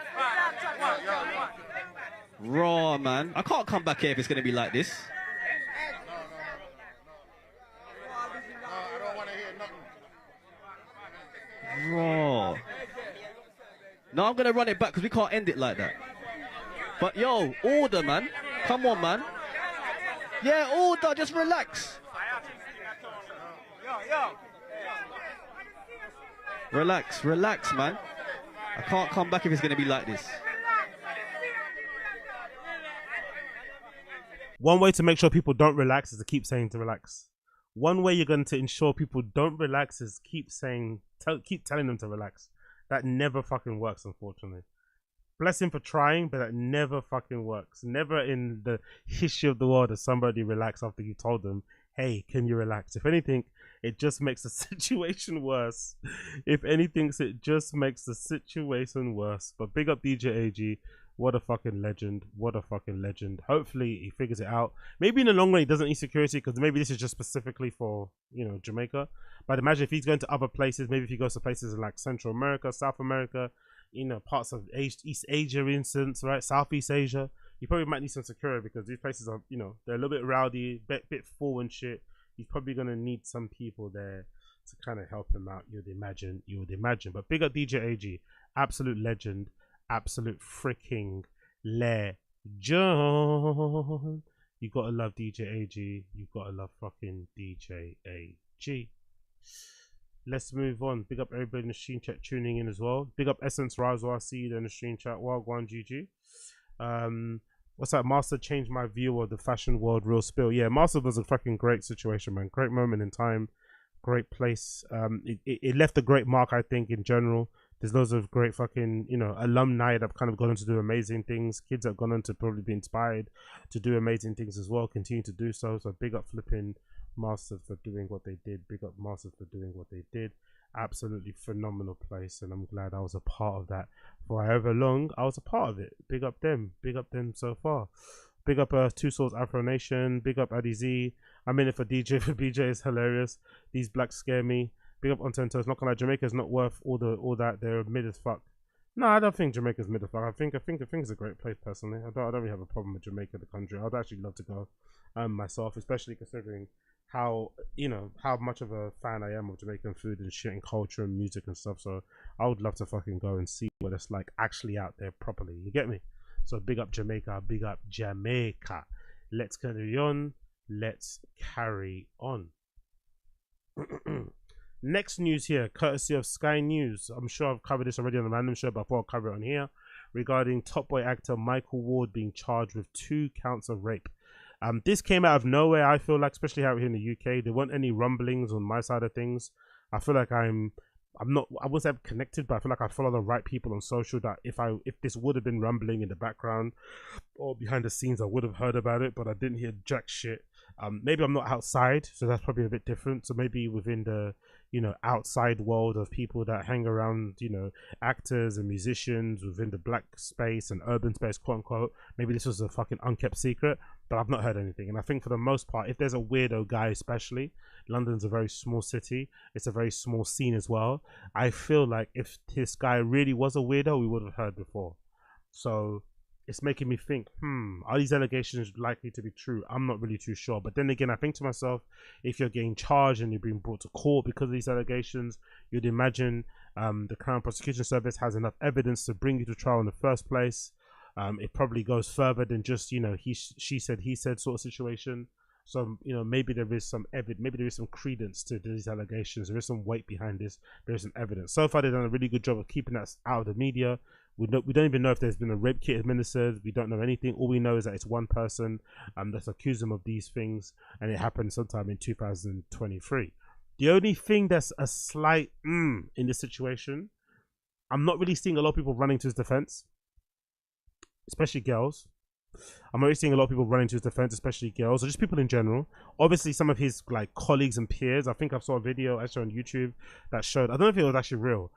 Raw, man. I can't come back here if it's going to be like this. Raw. No, I'm going to run it back because we can't end it like that. But yo, order, man. Come on, man. Yeah, order. Just relax. Relax, relax, man. I can't come back if it's going to be like this. One way to make sure people don't relax is to keep saying to relax. One way you're going to ensure people don't relax is keep telling them to relax. That never fucking works, unfortunately. Bless him for trying, but that never fucking works. Never in the history of the world has somebody relaxed after you told them, hey, can you relax? If anything, it just makes the situation worse. If anything, it just makes the situation worse. But big up DJ AG. What a fucking legend. What a fucking legend. Hopefully he figures it out. Maybe in the long run he doesn't need security because maybe this is just specifically for, you know, Jamaica. But imagine if he's going to other places, maybe if he goes to places in like Central America, South America, you know, parts of East Asia, for instance, right? Southeast Asia. You probably might need some security because these places are, you know, they're a little bit rowdy, bit full and shit. He's probably going to need some people there to kind of help him out, you would imagine. But big up DJ AG. Absolute legend. Absolute freaking legend. You gotta love DJ AG. You gotta love fucking DJ AG. Let's move on. Big up everybody in the stream chat tuning in as well. Big up Essence Razo. I see you there in the stream chat. Wagwan GG. What's that? Master changed my view of the fashion world. Real spill. Yeah, Master was a fucking great situation, man. Great moment in time. Great place. It left a great mark, I think, in general. There's loads of great fucking, you know, alumni that have kind of gone on to do amazing things. Kids that have gone on to probably be inspired to do amazing things as well. Continue to do so. So big up flipping Masters for doing what they did. Big up Masters for doing what they did. Absolutely phenomenal place. And I'm glad I was a part of that. For however long, I was a part of it. Big up them. Big up them so far. Big up Two Souls Afro Nation. Big up Addy Z. I'm in it for DJ. For BJ is hilarious. These blacks scare me. Big up on Tentos. Not gonna lie, Jamaica's not worth all that. They're mid as fuck. No, I don't think Jamaica's mid as fuck. I think it's a great place personally. I don't really have a problem with Jamaica, the country. I'd actually love to go myself, especially considering how, you know, how much of a fan I am of Jamaican food and shit and culture and music and stuff. So I would love to fucking go and see what it's like actually out there properly. You get me? So big up Jamaica. Big up Jamaica. Let's carry on. Let's carry on. Next news here, courtesy of Sky News. I'm sure I've covered this already on the random show, but I thought I'll cover it on here. Regarding Top Boy actor Michael Ward being charged with 2 counts of rape. This came out of nowhere, I feel like, especially out here in the UK. There weren't any rumblings on my side of things. I feel like I wasn't connected, but I feel like I follow the right people on social that if this would have been rumbling in the background or behind the scenes, I would have heard about it, but I didn't hear jack shit. Maybe I'm not outside, so that's probably a bit different. So maybe within the, you know, outside world of people that hang around, you know, actors and musicians within the black space and urban space, quote unquote, maybe this was a fucking unkept secret, but I've not heard anything. And I think for the most part, if there's a weirdo guy, especially, London's a very small city, it's a very small scene as well. I feel like if this guy really was a weirdo, we would have heard before. So it's making me think, are these allegations likely to be true? I'm not really too sure. But then again, I think to myself, if you're getting charged and you're being brought to court because of these allegations, you'd imagine the Crown Prosecution Service has enough evidence to bring you to trial in the first place. It probably goes further than just, you know, she said, he said sort of situation. So, you know, maybe there is some maybe there is some credence to these allegations. There is some weight behind this. There is some evidence. So far, they've done a really good job of keeping that out of the media. We don't even know if there's been a rape kit administered. We don't know anything. All we know is that it's one person that's accused them of these things, and it happened sometime in 2023. The only thing that's a slight in this situation, I'm not really seeing a lot of people running to his defense, especially girls. I'm already seeing a lot of people running to his defense, especially girls, or just people in general. Obviously, some of his like colleagues and peers. I think I saw a video actually on YouTube that showed, I don't know if it was actually real,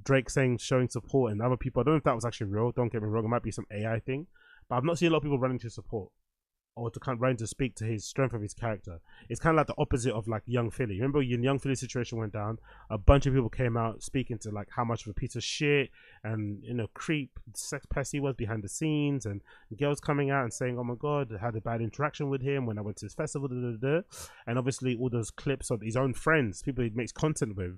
Drake saying showing support and other people. I don't know if that was actually real. Don't get me wrong. It might be some AI thing, but I've not seen a lot of people running to support or to kind of running to speak to his strength of his character. It's kind of like the opposite of like Young Philly. Remember when Young Philly's situation went down, a bunch of people came out speaking to like how much of a piece of shit and creep, sex pest he was behind the scenes, and girls coming out and saying, oh my god, I had a bad interaction with him when I went to this festival, and obviously all those clips of his own friends, people he makes content with,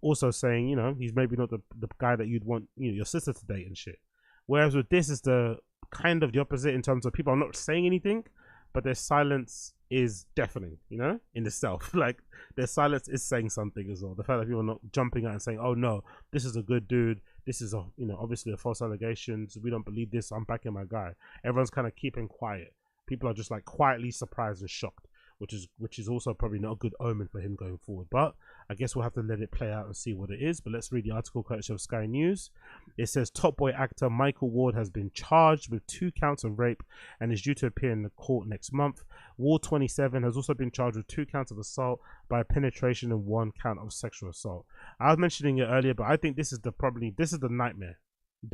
also saying, he's maybe not the guy that you'd want your sister to date and shit. Whereas with this is the kind of the opposite in terms of people are not saying anything, but their silence is deafening, in itself. Like their silence is saying something as well. The fact that people are not jumping out and saying, oh no, this is a good dude, this is obviously a false allegation, so we don't believe this, I'm backing my guy. Everyone's kind of keeping quiet. People are just like quietly surprised and shocked, which is also probably not a good omen for him going forward. But I guess we'll have to let it play out and see what it is. But let's read the article courtesy of Sky News. It says Top Boy actor Michael Ward has been charged with 2 counts of rape and is due to appear in the court next month. Ward, 27, has also been charged with 2 counts of assault by penetration and 1 count of sexual assault. I was mentioning it earlier, but I think this is the nightmare.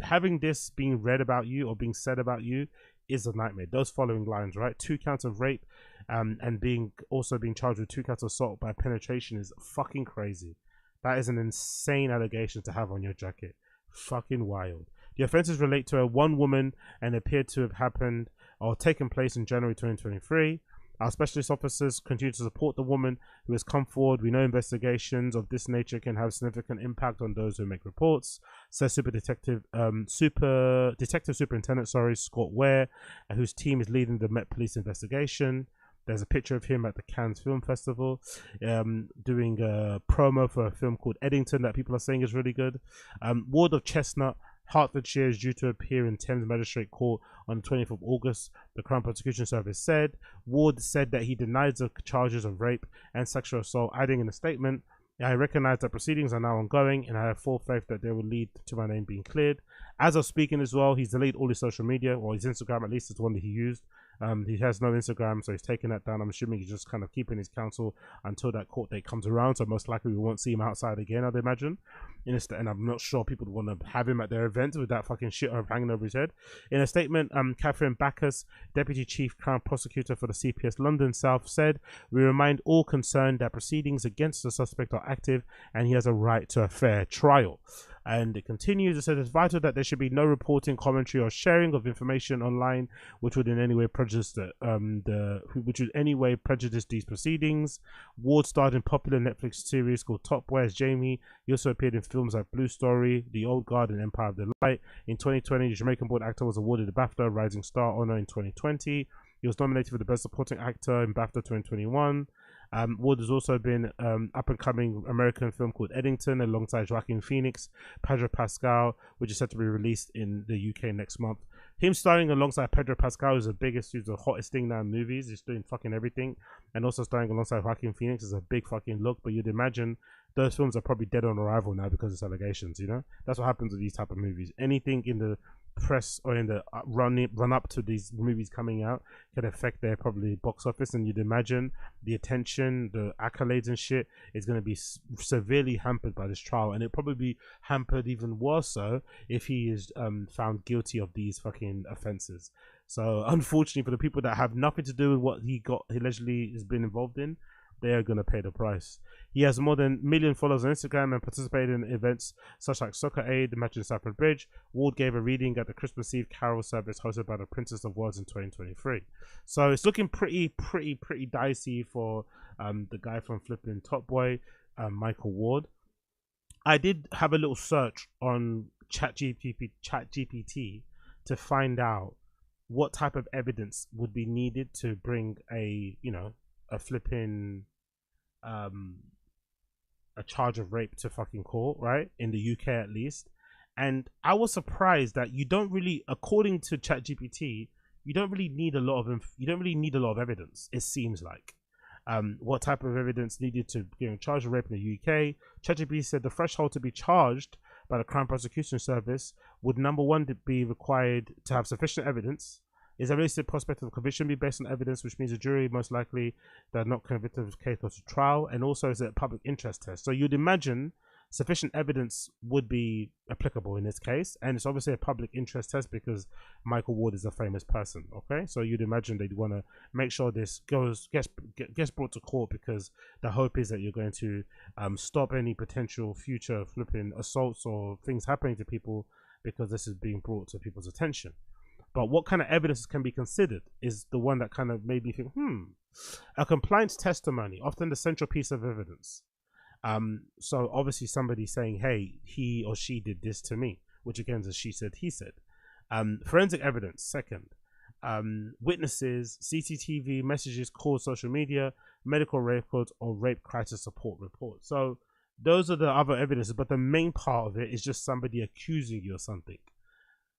Having this being read about you or being said about you is a nightmare. Those following lines, right? 2 counts of rape and being charged with 2 counts of assault by penetration is fucking crazy. That is an insane allegation to have on your jacket. Fucking wild. The offences relate to one woman and appear to have happened or taken place in January 2023. Our specialist officers continue to support the woman who has come forward. We know investigations of this nature can have significant impact on those who make reports, says Superintendent Scott Ware, whose team is leading the Met Police investigation. There's a picture of him at the Cannes Film Festival doing a promo for a film called Eddington that people are saying is really good. Ward of Chestnut, Hertfordshire, is due to appear in Thames Magistrate Court on the 20th of August, the Crown Prosecution Service said. Ward said that he denies the charges of rape and sexual assault, adding in a statement, I recognize that proceedings are now ongoing and I have full faith that they will lead to my name being cleared. As of speaking as well, he's deleted all his social media, or his Instagram at least is the one that he used. He has no Instagram, so he's taking that down. I'm assuming he's just kind of keeping his counsel until that court date comes around, so most likely we won't see him outside again, I'd imagine. And I'm not sure people would want to have him at their events with that fucking shit hanging over his head. In a statement, Catherine Bacchus, Deputy Chief Crown Prosecutor for the CPS London South, said, we remind all concerned that proceedings against the suspect are active and he has a right to a fair trial. And it continues, it says it's vital that there should be no reporting, commentary, or sharing of information online which would in any way prejudice these proceedings. Ward starred in popular Netflix series called Top Boy as Jamie. He also appeared in films like Blue Story, The Old Guard, and Empire of the Light. In 2020, the Jamaican-born actor was awarded the BAFTA Rising Star honor in 2020. He was nominated for the Best Supporting Actor in BAFTA 2021. Ward has also been up-and-coming American film called Eddington alongside Joaquin Phoenix, Pedro Pascal, which is set to be released in the UK next month. Him starring alongside Pedro Pascal is the biggest, he's the hottest thing now in movies. He's doing fucking everything. And also starring alongside Joaquin Phoenix is a big fucking look, but you'd imagine those films are probably dead on arrival now because of allegations, That's what happens with these type of movies. Anything in the press or in the run up to these movies coming out can affect their probably box office, and you'd imagine the attention, the accolades and shit is going to be severely hampered by this trial, and it'll probably be hampered even worse so if he is found guilty of these fucking offenses. So unfortunately for the people that have nothing to do with what he allegedly has been involved in, they are going to pay the price. He has more than 1 million followers on Instagram and participated in events such like Soccer Aid, the match in Stamford Bridge. Ward gave a reading at the Christmas Eve Carol service hosted by the Princess of Wales in 2023. So it's looking pretty dicey for the guy from flipping Top Boy, Michael Ward. I did have a little search on ChatGPT to find out what type of evidence would be needed to bring a flipping a charge of rape to fucking court, right? In the UK at least. And I was surprised that you don't really, according to ChatGPT, you don't really need a lot of evidence, it seems like. What type of evidence needed to charge of rape in the UK? ChatGPT said the threshold to be charged by the Crown Prosecution Service would, number one, be required to have sufficient evidence. Is a realistic prospect of conviction be based on evidence, which means a jury most likely they're not convicted of the case goes to trial, and also is it a public interest test? So you'd imagine sufficient evidence would be applicable in this case, and it's obviously a public interest test because Michael Ward is a famous person. Okay, so you'd imagine they'd want to make sure this gets brought to court, because the hope is that you're going to stop any potential future flipping assaults or things happening to people, because this is being brought to people's attention. But what kind of evidence can be considered is the one that kind of made me think, a compliance testimony, often the central piece of evidence. So obviously somebody saying, hey, he or she did this to me, which again is a she said, he said. Forensic evidence, second. Witnesses, CCTV, messages, calls, social media, medical records, or rape crisis support report. So those are the other evidences, but the main part of it is just somebody accusing you of something.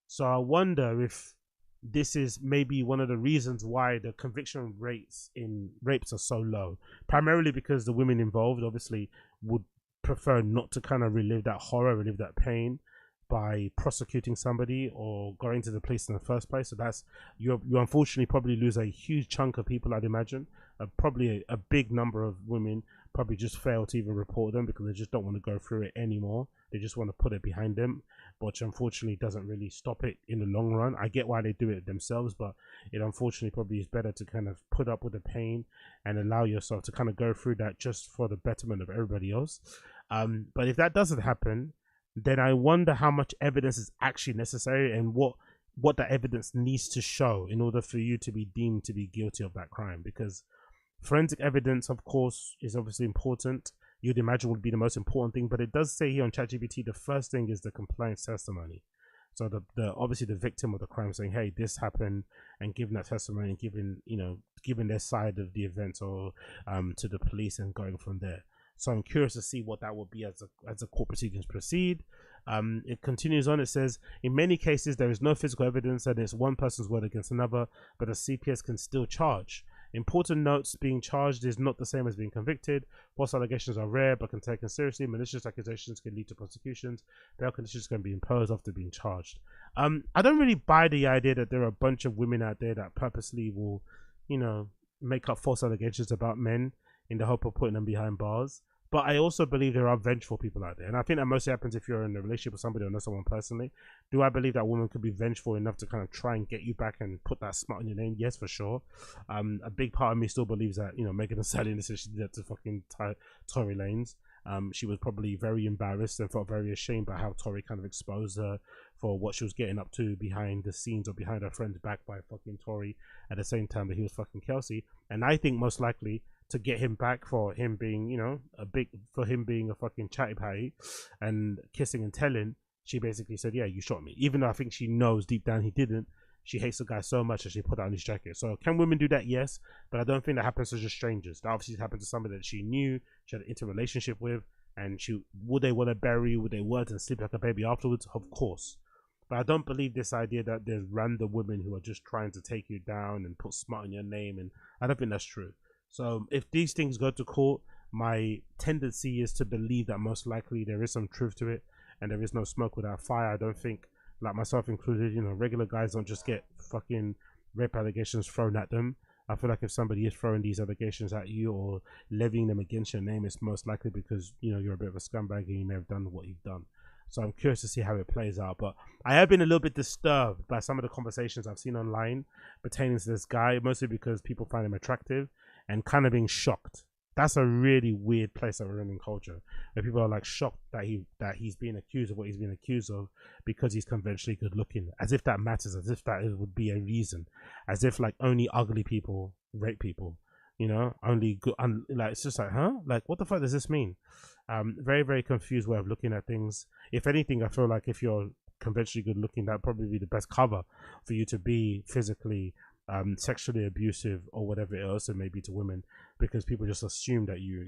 So I wonder if this is maybe one of the reasons why the conviction rates in rapes are so low, primarily because the women involved obviously would prefer not to kind of relive that horror, relive that pain by prosecuting somebody or going to the police in the first place. So that's, you unfortunately probably lose a huge chunk of people, I'd imagine. Probably a big number of women probably just fail to even report them because they just don't want to go through it anymore. They just want to put it behind them, which unfortunately doesn't really stop it in the long run. I get why they do it themselves, but it unfortunately probably is better to kind of put up with the pain and allow yourself to kind of go through that just for the betterment of everybody else. But if that doesn't happen, then I wonder how much evidence is actually necessary and what that evidence needs to show in order for you to be deemed to be guilty of that crime. Because forensic evidence, of course, is obviously important. You'd imagine would be the most important thing, but it does say here on ChatGPT the first thing is the compliance testimony. So the obviously the victim of the crime saying, hey, this happened, and giving that testimony and giving their side of the event or to the police and going from there. So I'm curious to see what that will be as the court proceedings proceed. It continues on. It says, in many cases, there is no physical evidence and it's one person's word against another, but a CPS can still charge. Important notes: being charged is not the same as being convicted. False allegations are rare but can be taken seriously. Malicious accusations can lead to prosecutions. Bail conditions can be imposed after being charged. I don't really buy the idea that there are a bunch of women out there that purposely will, make up false allegations about men in the hope of putting them behind bars. But I also believe there are vengeful people out there. And I think that mostly happens if you're in a relationship with somebody or know someone personally. Do I believe that woman could be vengeful enough to kind of try and get you back and put that smut on your name? Yes, for sure. A big part of me still believes that, Megan Thee Stallion did that to fucking Tory Lanez. She was probably very embarrassed and felt very ashamed by how Tory kind of exposed her for what she was getting up to behind the scenes or behind her friend's back by fucking Tory at the same time that he was fucking Kelsey. And I think most likely to get him back for him being, being a fucking chatty patty and kissing and telling, she basically said, yeah, you shot me. Even though I think she knows deep down he didn't. She hates the guy so much that she put that on his jacket. So can women do that? Yes. But I don't think that happens to just strangers. That obviously happened to somebody that she knew, she had an intimate relationship with, and would they want to bury you with their words and sleep like a baby afterwards? Of course. But I don't believe this idea that there's random women who are just trying to take you down and put smut on your name, and I don't think that's true. So if these things go to court, my tendency is to believe that most likely there is some truth to it and there is no smoke without fire. I don't think, like myself included, regular guys don't just get fucking rape allegations thrown at them. I feel like if somebody is throwing these allegations at you or levying them against your name, it's most likely because, you're a bit of a scumbag and you may have done what you've done. So I'm curious to see how it plays out. But I have been a little bit disturbed by some of the conversations I've seen online pertaining to this guy, mostly because people find him attractive and kind of being shocked. That's a really weird place that we're in culture, where people are like shocked that he's being accused of what he's being accused of because he's conventionally good looking, as if that matters, as if that would be a reason, as if like only ugly people rape people, only good, like it's just like, huh? Like what the fuck does this mean? Very, very confused way of looking at things. If anything, I feel like if you're conventionally good looking, that'd probably be the best cover for you to be physically sexually abusive or whatever else it may be to women, because people just assume that you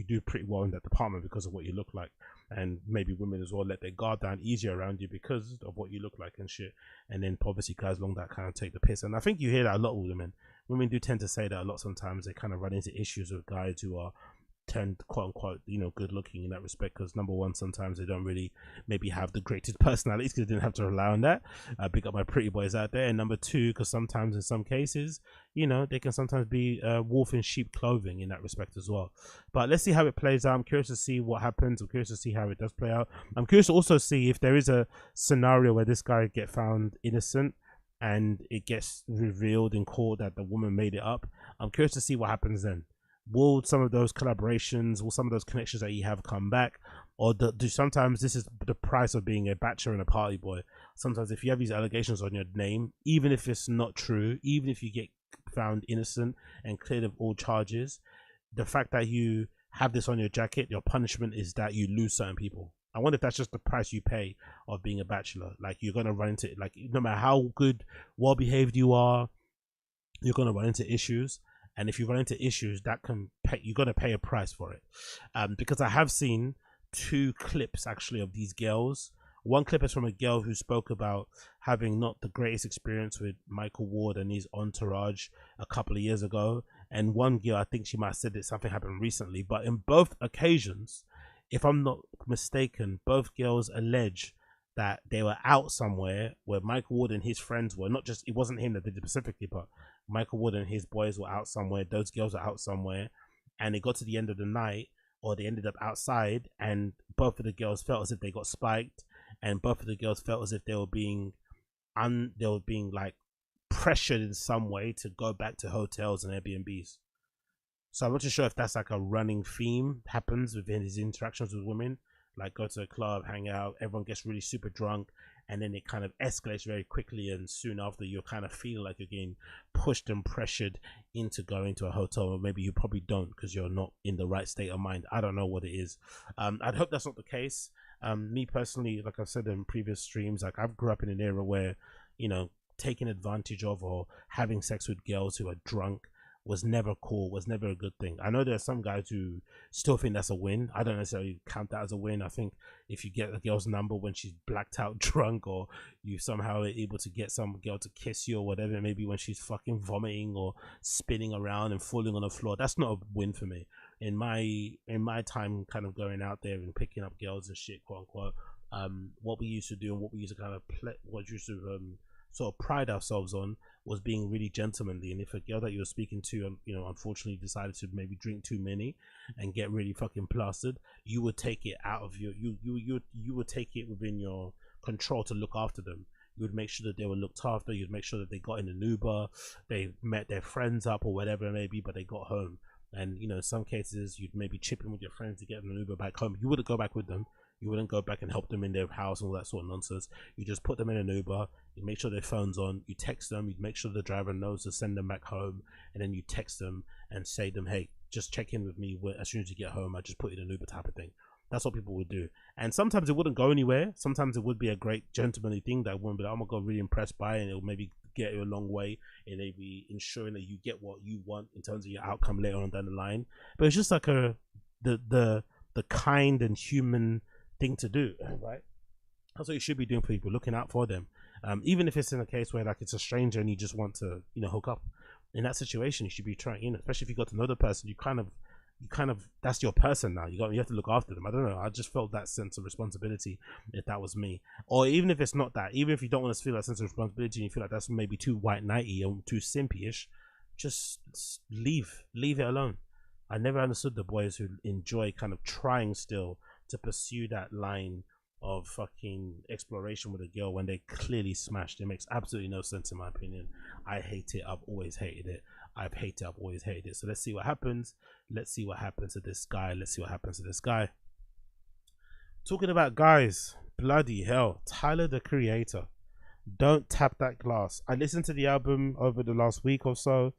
do pretty well in that department because of what you look like, and maybe women as well let their guard down easier around you because of what you look like and shit. And then obviously guys along that kind of take the piss, and I think you hear that a lot with women. Women do tend to say that a lot. Sometimes they kind of run into issues with guys who are turned quote unquote, you know, good looking in that respect, because number one, sometimes they don't really maybe have the greatest personalities because they didn't have to rely on that. Pick up my pretty boys out there. And number two, because sometimes in some cases, you know, they can sometimes be wolf in sheep clothing in that respect as well. But let's see how it plays out. I'm curious to see what happens. I'm curious to see how it does play out. I'm curious to also see if there is a scenario where this guy get found innocent and it gets revealed in court that the woman made it up. I'm curious to see what happens then. Will some of those collaborations, will some of those connections that you have come back, or do sometimes this is the price of being a bachelor and a party boy? Sometimes if you have these allegations on your name, even if it's not true, even if you get found innocent and cleared of all charges, the fact that you have this on your jacket, your punishment is that you lose certain people. I wonder if that's just the price you pay of being a bachelor. Like, you're gonna run into, like, no matter how good, well behaved you are, you're gonna run into issues. And if you run into issues, that can pay, you're gonna pay a price for it. Because I have seen 2 clips actually of these girls. One clip is from a girl who spoke about having not the greatest experience with Michael Ward and his entourage a couple of years ago. And one girl, I think she might have said that something happened recently. But in both occasions, if I'm not mistaken, both girls allege that they were out somewhere where Michael Ward and his friends were. Not just, it wasn't him that did it specifically, but Michael Wood and his boys were out somewhere, those girls were out somewhere, and it got to the end of the night, or they ended up outside, and both of the girls felt as if they got spiked, and both of the girls felt as if they were being like pressured in some way to go back to hotels and Airbnbs. So I'm not too sure if that's like a running theme happens within his interactions with women, like go to a club, hang out, everyone gets really super drunk, and then it kind of escalates very quickly, and soon after you're kind of feeling like you're getting pushed and pressured into going to a hotel, or maybe you probably don't because you're not in the right state of mind. I don't know what it is. I'd hope that's not the case. Me personally, like I've said in previous streams, like I've grew up in an era where, you know, taking advantage of or having sex with girls who are drunk was never cool, was never a good thing. I know there are some guys who still think that's a win. I don't necessarily count that as a win. I think if you get a girl's number when she's blacked out drunk, or you somehow are able to get some girl to kiss you or whatever, maybe when she's fucking vomiting or spinning around and falling on the floor, that's not a win for me. In my time kind of going out there and picking up girls and shit, quote unquote, what we used to do and what we used to kind of sort of pride ourselves on was being really gentlemanly. And if a girl that you were speaking to, you know, unfortunately decided to maybe drink too many and get really fucking plastered, you would take it out of your you would take it within your control to look after them. You would make sure that they were looked after. You'd make sure that they got in an Uber, they met their friends up or whatever it may be, but they got home. And you know, in some cases you'd maybe chip in with your friends to get them an Uber back home. You wouldn't go back with them. You wouldn't go back and help them in their house and all that sort of nonsense. You just put them in an Uber, you make sure their phone's on, you text them, you make sure the driver knows to send them back home, and then you text them and say to them, hey, just check in with me as soon as you get home. I just put you in an Uber type of thing. That's what people would do. And sometimes it wouldn't go anywhere. Sometimes it would be a great gentlemanly thing that wouldn't be like, oh my God, really impressed by it, and it'll maybe get you a long way in maybe ensuring that you get what you want in terms of your outcome later on down the line. But it's just like the kind and human thing to do, right? That's what you should be doing for people, looking out for them. Even if it's in a case where like it's a stranger and you just want to, you know, hook up. In that situation, you should be trying, you know, especially if you got to know the person, you kind of that's your person now. You have to look after them. I don't know. I just felt that sense of responsibility if that was me. Or even if it's not that, even if you don't want to feel that sense of responsibility and you feel like that's maybe too white knighty or too simpy-ish, just leave it alone. I never understood the boys who enjoy kind of trying still to pursue that line of fucking exploration with a girl when they clearly smashed. It makes absolutely no sense in my opinion. I hate it. I've always hated it. I've always hated it. So let's see what happens. Let's see what happens to this guy. Let's see what happens to this guy. Talking about guys, bloody hell, Tyler the Creator. Don't Tap That Glass. I listened to the album over the last week or so.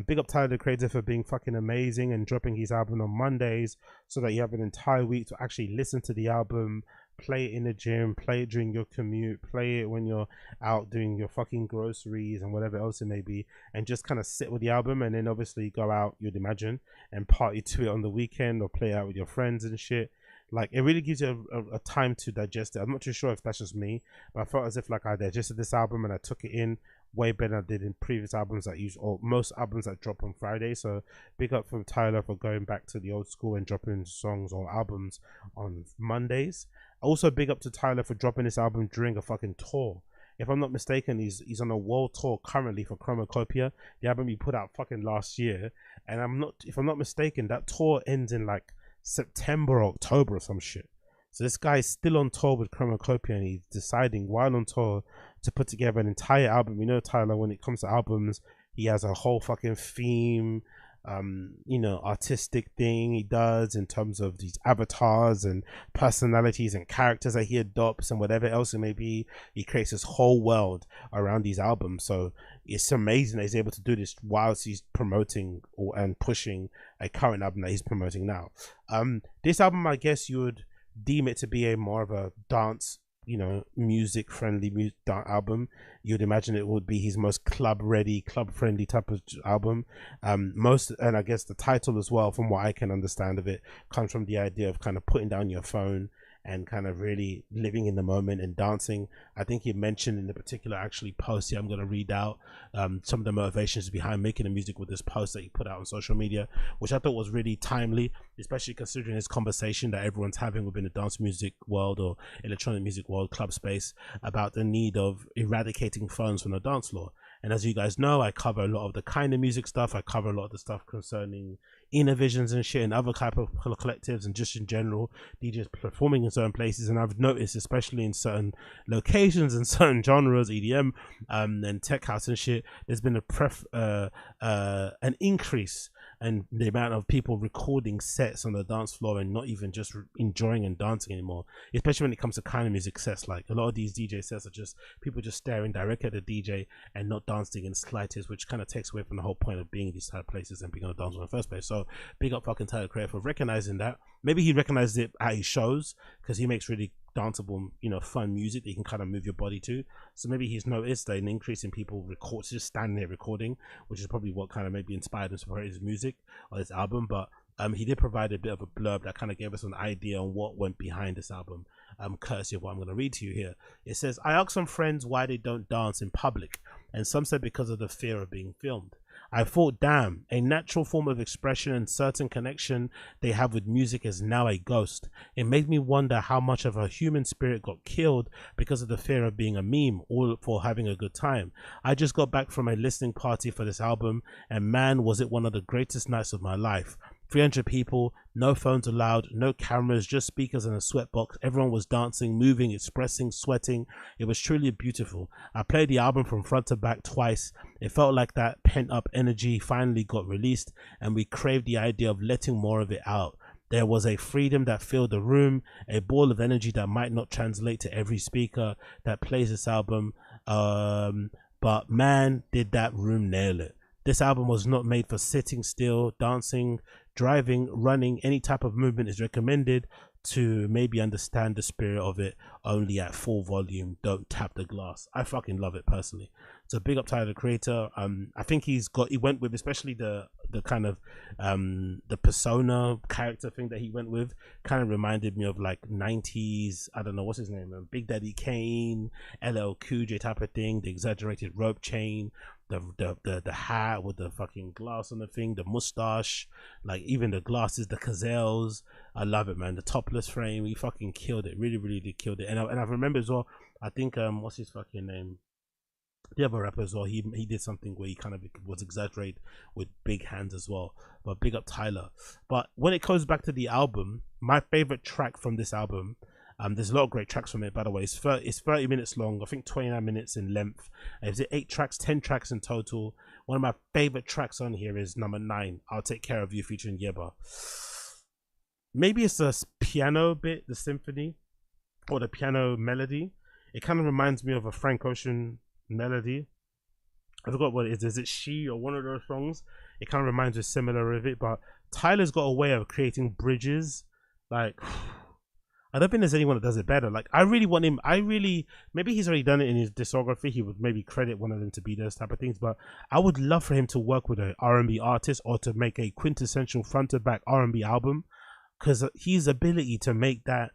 Big up Tyler the Creator for being fucking amazing and dropping his album on Mondays so that you have an entire week to actually listen to the album, play it in the gym, play it during your commute, play it when you're out doing your fucking groceries and whatever else it may be, and just kind of sit with the album and then obviously go out, you'd imagine, and party to it on the weekend or play out with your friends and shit. Like, it really gives you a time to digest it. I'm not too sure if that's just me, but I felt as if like I digested this album and I took it in way better than I did in previous albums that use, or most albums that drop on Friday. So big up from Tyler for going back to the old school and dropping songs or albums on Mondays. Also big up to Tyler for dropping this album during a fucking tour. If I'm not mistaken, he's on a world tour currently for Chromacopia, the album he put out fucking last year. And if I'm not mistaken, that tour ends in like September or October or some shit. So this guy is still on tour with Chromacopia, and he's deciding while on tour to put together an entire album. You know, Tyler, when it comes to albums, he has a whole fucking theme, you know, artistic thing he does in terms of these avatars and personalities and characters that he adopts and whatever else it may be. He creates this whole world around these albums. So it's amazing that he's able to do this whilst he's promoting and pushing a current album that he's promoting now. This album, I guess you would deem it to be a more of a dance, you know, music friendly album. You'd imagine it would be his most club friendly type of album. And I guess the title as well, from what I can understand of it, comes from the idea of kind of putting down your phone and kind of really living in the moment and dancing. I think he mentioned in the particular actually post here, I'm going to read out some of the motivations behind making the music with this post that he put out on social media, which I thought was really timely, especially considering this conversation that everyone's having within the dance music world or electronic music world, club space, about the need of eradicating phones from the dance floor. And as you guys know, I cover a lot of the kind of music stuff. I cover a lot of the stuff concerning Innovisions and shit and other type of collectives, and just in general DJs performing in certain places. And I've noticed, especially in certain locations and certain genres, EDM and tech house and shit, there's been an increase in the amount of people recording sets on the dance floor and not even just enjoying and dancing anymore, especially when it comes to kind of music sets. Like a lot of these DJ sets are just people just staring directly at the DJ and not dancing in the slightest, which kind of takes away from the whole point of being in these type of places and being on a dance in the first place. So big up fucking Tyler Creator for recognizing that. Maybe he recognized it at his shows because he makes really danceable, you know, fun music that you can kind of move your body to. So maybe he's noticed an increase in people just standing there recording, which is probably what kind of maybe inspired and supported his music or his album. But he did provide a bit of a blurb that kind of gave us an idea on what went behind this album, courtesy of what I'm going to read to you here. It says, I asked some friends why they don't dance in public, and some said because of the fear of being filmed. I thought, damn, a natural form of expression and certain connection they have with music is now a ghost. It made me wonder how much of a human spirit got killed because of the fear of being a meme or for having a good time. I just got back from a listening party for this album, and man, was it one of the greatest nights of my life. 300 people, no phones allowed, no cameras, just speakers and a sweatbox. Everyone was dancing, moving, expressing, sweating. It was truly beautiful. I played the album from front to back twice. It felt like that pent up energy finally got released, and we craved the idea of letting more of it out. There was a freedom that filled the room, a ball of energy that might not translate to every speaker that plays this album, but man, did that room nail it. This album was not made for sitting still, dancing, driving, running. Any type of movement is recommended to maybe understand the spirit of it, only at full volume. Don't tap the glass. I fucking love it personally. So big up Tyler the Creator. I think he went with, especially the kind of the persona character thing that he went with, kind of reminded me of like 90s, I don't know what's his name, Big Daddy Kane, LL Cool J type of thing, the exaggerated rope chain, the hat with the fucking glass on the thing, the mustache, like even the glasses, the gazelles. I love it, man. The topless frame, he fucking killed it. Really, really did killed it. And I remember as well, I think what's his fucking name, the other rapper as well, he did something where he kind of was exaggerated with big hands as well. But big up Tyler. But when it comes back to the album, my favorite track from this album, there's a lot of great tracks from it, by the way. It's 30 minutes long, I think 29 minutes in length. Is it 8 tracks, 10 tracks in total? One of my favorite tracks on here is number 9, I'll Take Care of You, featuring Yeba. Maybe it's the piano bit, the symphony, or the piano melody. It kind of reminds me of a Frank Ocean melody. I forgot what it is. Is it She or one of those songs? It kind of reminds me similar of it, but Tyler's got a way of creating bridges. Like, I don't think there's anyone that does it better. Like, I really want him. Maybe he's already done it in his discography. He would maybe credit one of them to be those type of things. But I would love for him to work with an R&B artist, or to make a quintessential front to back R&B album, because his ability to make that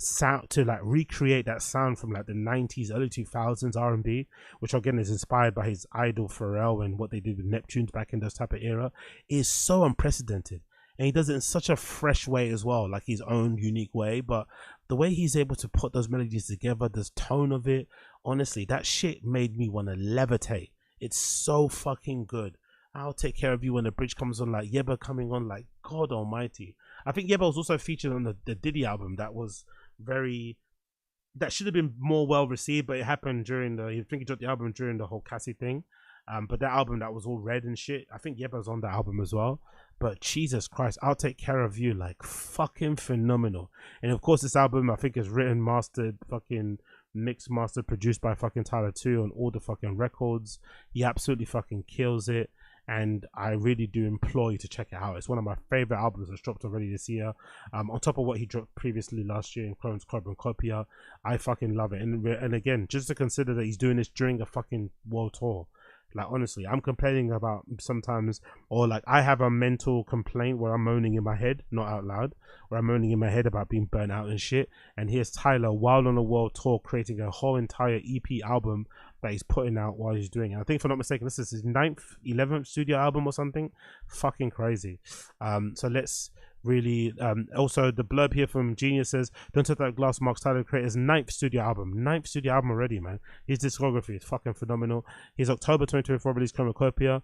sound, to like recreate that sound from like the 90s, early 2000s R&B, which again is inspired by his idol Pharrell and what they did with Neptunes back in those type of era, is so unprecedented. And he does it in such a fresh way as well, like his own unique way. But the way he's able to put those melodies together, the tone of it, honestly, that shit made me want to levitate. It's so fucking good. I'll Take Care of You when the bridge comes on, like Yebba coming on, like God almighty. I think Yebba was also featured on the Diddy album that was that should have been more well received, but it happened during I think he dropped the album during the whole Cassie thing. But that album that was all red and shit, I think Yebba's on that album as well. But Jesus Christ, I'll Take Care of You, like fucking phenomenal. And of course this album I think is written, mastered, fucking mixed, mastered, produced by fucking Tyler 2 on all the fucking records. He absolutely fucking kills it. And I really do implore you to check it out. It's one of my favorite albums that's dropped already this year. On top of what he dropped previously last year in Chrome's Carbon Copia, I fucking love it. And again, just to consider that he's doing this during a fucking world tour. Like honestly, I'm complaining about sometimes, or like I have a mental complaint where I'm moaning in my head, not out loud, where I'm moaning in my head about being burnt out and shit. And here's Tyler while on a world tour creating a whole entire EP album that he's putting out while he's doing it. I think if I'm not mistaken, this is his 11th studio album or something. Fucking crazy. So let's really also the blurb here from Genius says, Don't Touch That Glass marks Tyler Creator's 9th studio album already, man. His discography is fucking phenomenal. His October 2024 release Chromacopia,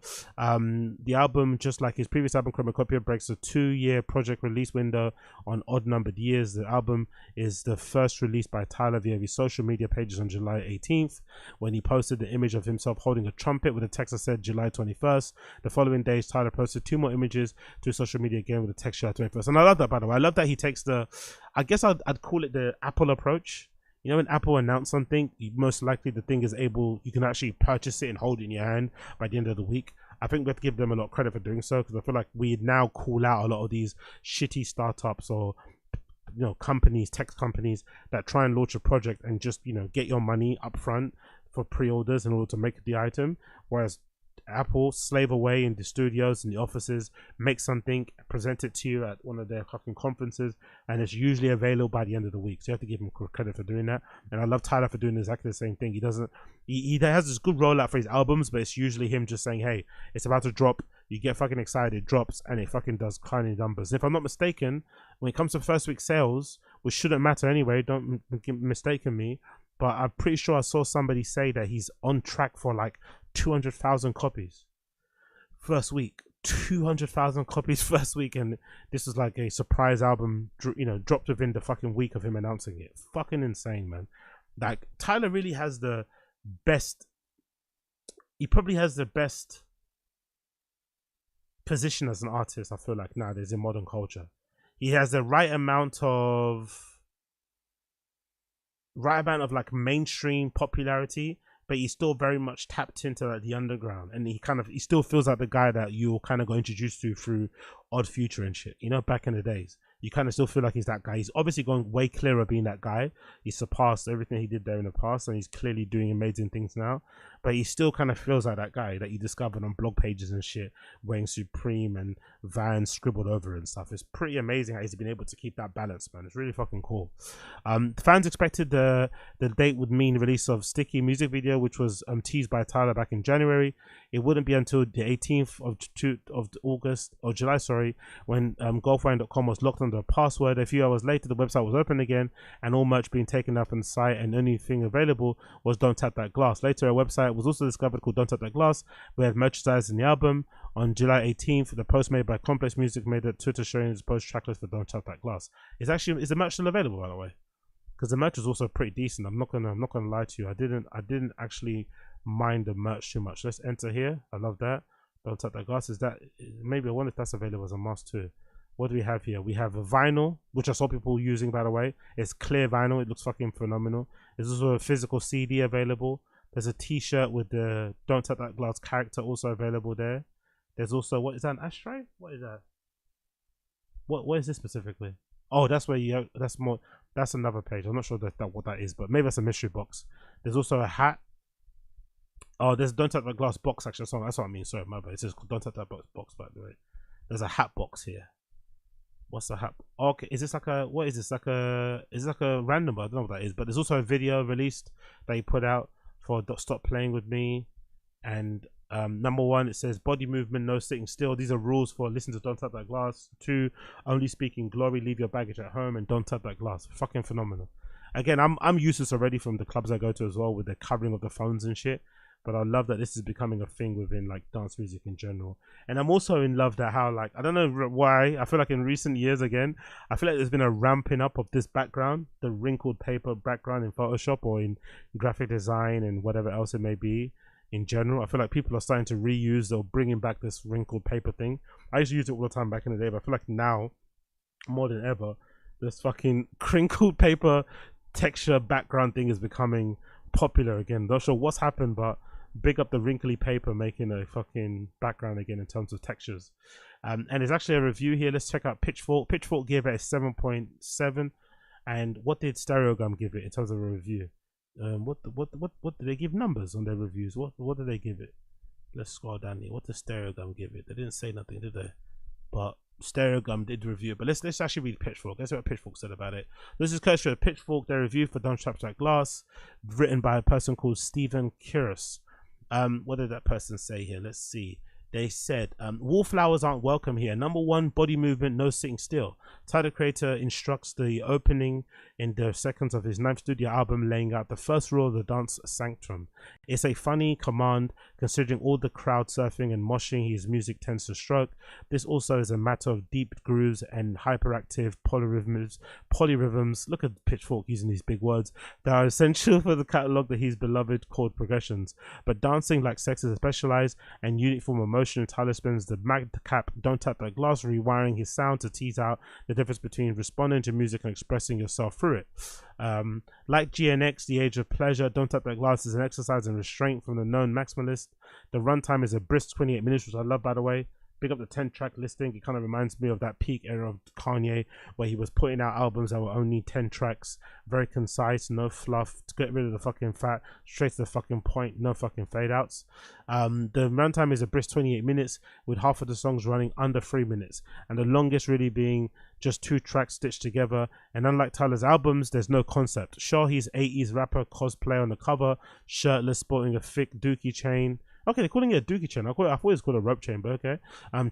the album, just like his previous album Chromacopia, breaks a 2-year project release window on odd numbered years. The album is the first released by Tyler via his social media pages on July 18th, when he posted the image of himself holding a trumpet with a text that said July 21st. The following days Tyler posted 2 more images to social media again with a text July 21st. And I love that, by the way. I love that he takes I guess I'd call it the Apple approach. You know, when Apple announce something, most likely the thing is you can actually purchase it and hold it in your hand by the end of the week. I think we have to give them a lot of credit for doing so, because I feel like we now call out a lot of these shitty startups or, you know, companies, tech companies that try and launch a project and just, you know, get your money up front for pre-orders in order to make the item, whereas Apple slave away in the studios and the offices, make something, present it to you at one of their fucking conferences, and it's usually available by the end of the week. So you have to give him credit for doing that. And I love Tyler for doing exactly the same thing. He has this good rollout for his albums, but it's usually him just saying, hey, it's about to drop. You get fucking excited, drops, and it fucking does kind of numbers. And if I'm not mistaken, when it comes to first week sales, which shouldn't matter anyway, don't mistaken me, but I'm pretty sure I saw somebody say that he's on track for like 200,000 copies first week. 200,000 copies first week, and this was like a surprise album, you know, dropped within the fucking week of him announcing it. Fucking insane, man. Like Tyler really has the best, he probably has the best position as an artist, I feel like, nowadays in modern culture. He has the right amount of like mainstream popularity, but he's still very much tapped into like the underground, and he still feels like the guy that you kind of got introduced to through Odd Future and shit, you know, back in the days. You kind of still feel like he's that guy. He's obviously going way clearer being that guy. He surpassed everything he did there in the past, and he's clearly doing amazing things now. But he still kind of feels like that guy that you discovered on blog pages and shit, wearing Supreme and Vans scribbled over and stuff. It's pretty amazing how he's been able to keep that balance, man. It's really fucking cool. Fans expected the date would mean release of Sticky music video, which was teased by Tyler back in January. It wouldn't be until the 18th of August, or July, sorry, when golfwine.com was locked under a password. A few hours later, the website was open again, and all merch being taken up on the site, and the only thing available was Don't Tap That Glass. Later, a website was also discovered called Don't Tap That Glass, where merchandise in the album. On July 18th, the post made by Complex Music made a Twitter showing his post tracklist for Don't Tap That Glass. Is the merch still available, by the way? Because the merch was also pretty decent. I'm not gonna lie to you. I didn't actually mind the merch too much. Let's enter here. I love that. Don't Tap That Glass. Is that, maybe I wonder if that's available as a mask too. What do we have here? We have a vinyl, which I saw people using, by the way. It's clear vinyl. It looks fucking phenomenal. There's also a physical CD available. There's a t-shirt with the Don't Tap That Glass character also available there. There's also, what is that, an ashtray? What is that? What is this specifically? Oh, that's where you, that's another page. I'm not sure what that is, but maybe that's a mystery box. There's also a hat. Oh, there's Don't Tap That Glass box, actually. That's what I mean. Sorry, my bad. It says Don't Tap That box, by the way. There's a hat box here. What's the hap? Okay, is this like a what is this like a is this like a random? I don't know what that is, but there's also a video released that he put out for Stop Playing With Me, and number one, it says body movement, no sitting still. These are rules for listen to Don't Tap That Glass. 2, only speaking glory, leave your baggage at home, and don't tap that glass. Fucking phenomenal. Again, I'm used to this already from the clubs I go to as well, with the covering of the phones and shit. But I love that this is becoming a thing within like dance music in general. And I'm also in love that how like I don't know why I feel like in recent years again I feel like there's been a ramping up of this background, the wrinkled paper background in Photoshop or in graphic design and whatever else it may be. In general, I feel like people are starting to reuse or bringing back this wrinkled paper thing. I used to use it all the time back in the day, but I feel like now more than ever this fucking crinkled paper texture background thing is becoming popular again. Not sure what's happened, but big up the wrinkly paper making a fucking background again in terms of textures. And there's actually a review here. Let's check out Pitchfork. Pitchfork gave it a 7.7. And what did Stereogum give it in terms of a review? What did they give numbers on their reviews? What did they give it? Let's scroll down here. What did Stereogum give it? They didn't say nothing, did they? But Stereogum did review. But let's actually read Pitchfork. Let's see what Pitchfork said about it. This is courtesy of Pitchfork. Their review for Don't Tap That Glass, written by a person called Stephen Kiris. What did that person say here? Let's see. They said wallflowers aren't welcome here. Number one, body movement, no sitting still. Tyler Creator instructs the opening in the seconds of his 9th studio album, laying out the first rule of the dance sanctum. It's a funny command considering all the crowd surfing and moshing his music tends to stroke. This also is a matter of deep grooves and hyperactive polyrhythms. Look at Pitchfork using these big words that are essential for the catalogue that his beloved chord progressions. But dancing like sex is a specialized and unique form of motion. Tyler spends the madcap Don't Tap That Glass rewiring his sound to tease out the difference between responding to music and expressing yourself through it. Like GNX, The Age of Pleasure, Don't Tap That Glass is an exercise in restraint from the known maximalist. The runtime is a brisk 28 minutes, which I love, by the way. Big up the 10-track listing. It kind of reminds me of that peak era of Kanye where he was putting out albums that were only 10 tracks, very concise, no fluff, to get rid of the fucking fat, straight to the fucking point, no fucking fade outs. The runtime is a brisk 28 minutes with half of the songs running under 3 minutes, and the longest really being just 2 tracks stitched together. And unlike Tyler's albums, there's no concept. Sure, he's 80s rapper cosplay on the cover, shirtless, sporting a thick dookie chain. Okay, they're calling it a dookie chain. I thought it was called a rope chain, but okay.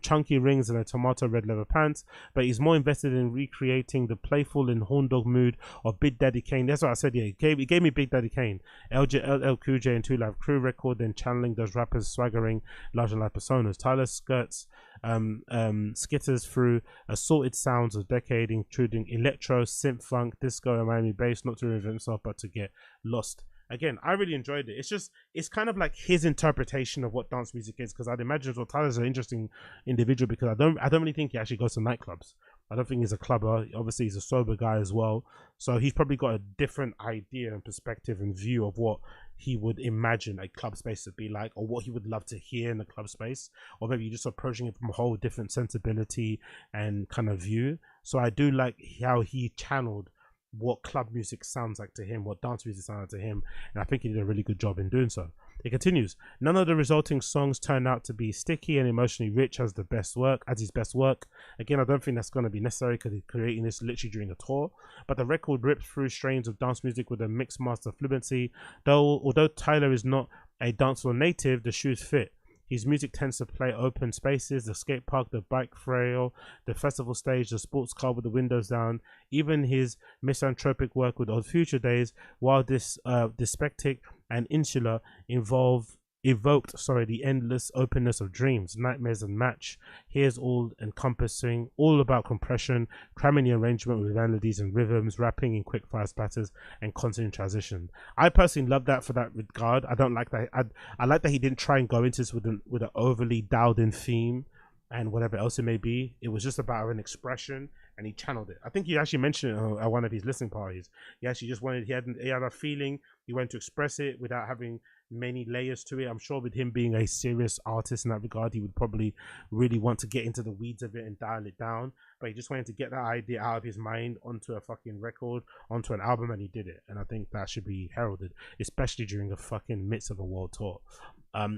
Chunky rings and a tomato red leather pants. But he's more invested in recreating the playful and horn dog mood of Big Daddy Kane. That's what I said. Yeah, he gave me Big Daddy Kane, LL Cool J and 2 Live Crew record, then channeling those rappers swaggering larger life personas. Tyler skirts skitters through assorted sounds of decade, including electro, synth funk, disco, and Miami bass, not to reinvent himself, but to get lost. Again, I really enjoyed it. It's kind of like his interpretation of what dance music is, because I'd imagine as well Tyler's an interesting individual, because I don't really think he actually goes to nightclubs. I don't think he's a clubber. Obviously he's a sober guy as well, so he's probably got a different idea and perspective and view of what he would imagine a club space to be like, or what he would love to hear in the club space, or maybe you're just approaching it from a whole different sensibility and kind of view. So I do like how he channeled what club music sounds like to him, what dance music sounds like to him, and I think he did a really good job in doing so. It continues. None of the resulting songs turn out to be sticky and emotionally rich as his best work. Again, I don't think that's going to be necessary because he's creating this literally during a tour, but the record rips through strains of dance music with a mixed master fluency. Although Tyler is not a dancehall native, the shoes fit. His music tends to play open spaces, the skate park, the bike trail, the festival stage, the sports car with the windows down. Even his misanthropic work with Old Future Days, while dyspeptic and insular, evoked the endless openness of dreams, nightmares, and match. Here's all encompassing, all about compression, cramming the arrangement with melodies and rhythms, rapping in quick fire spatters, and constant transition. I personally love that for that regard. I don't like that. I like that he didn't try and go into this with an overly dialed in theme and whatever else it may be. It was just about an expression, and he channeled it. I think he actually mentioned it at one of his listening parties. He actually just he had a feeling, he wanted to express it without having many layers to it. I'm sure with him being a serious artist in that regard, he would probably really want to get into the weeds of it and dial it down. But he just wanted to get that idea out of his mind onto a fucking record, onto an album, and he did it. And I think that should be heralded, especially during the fucking midst of a world tour.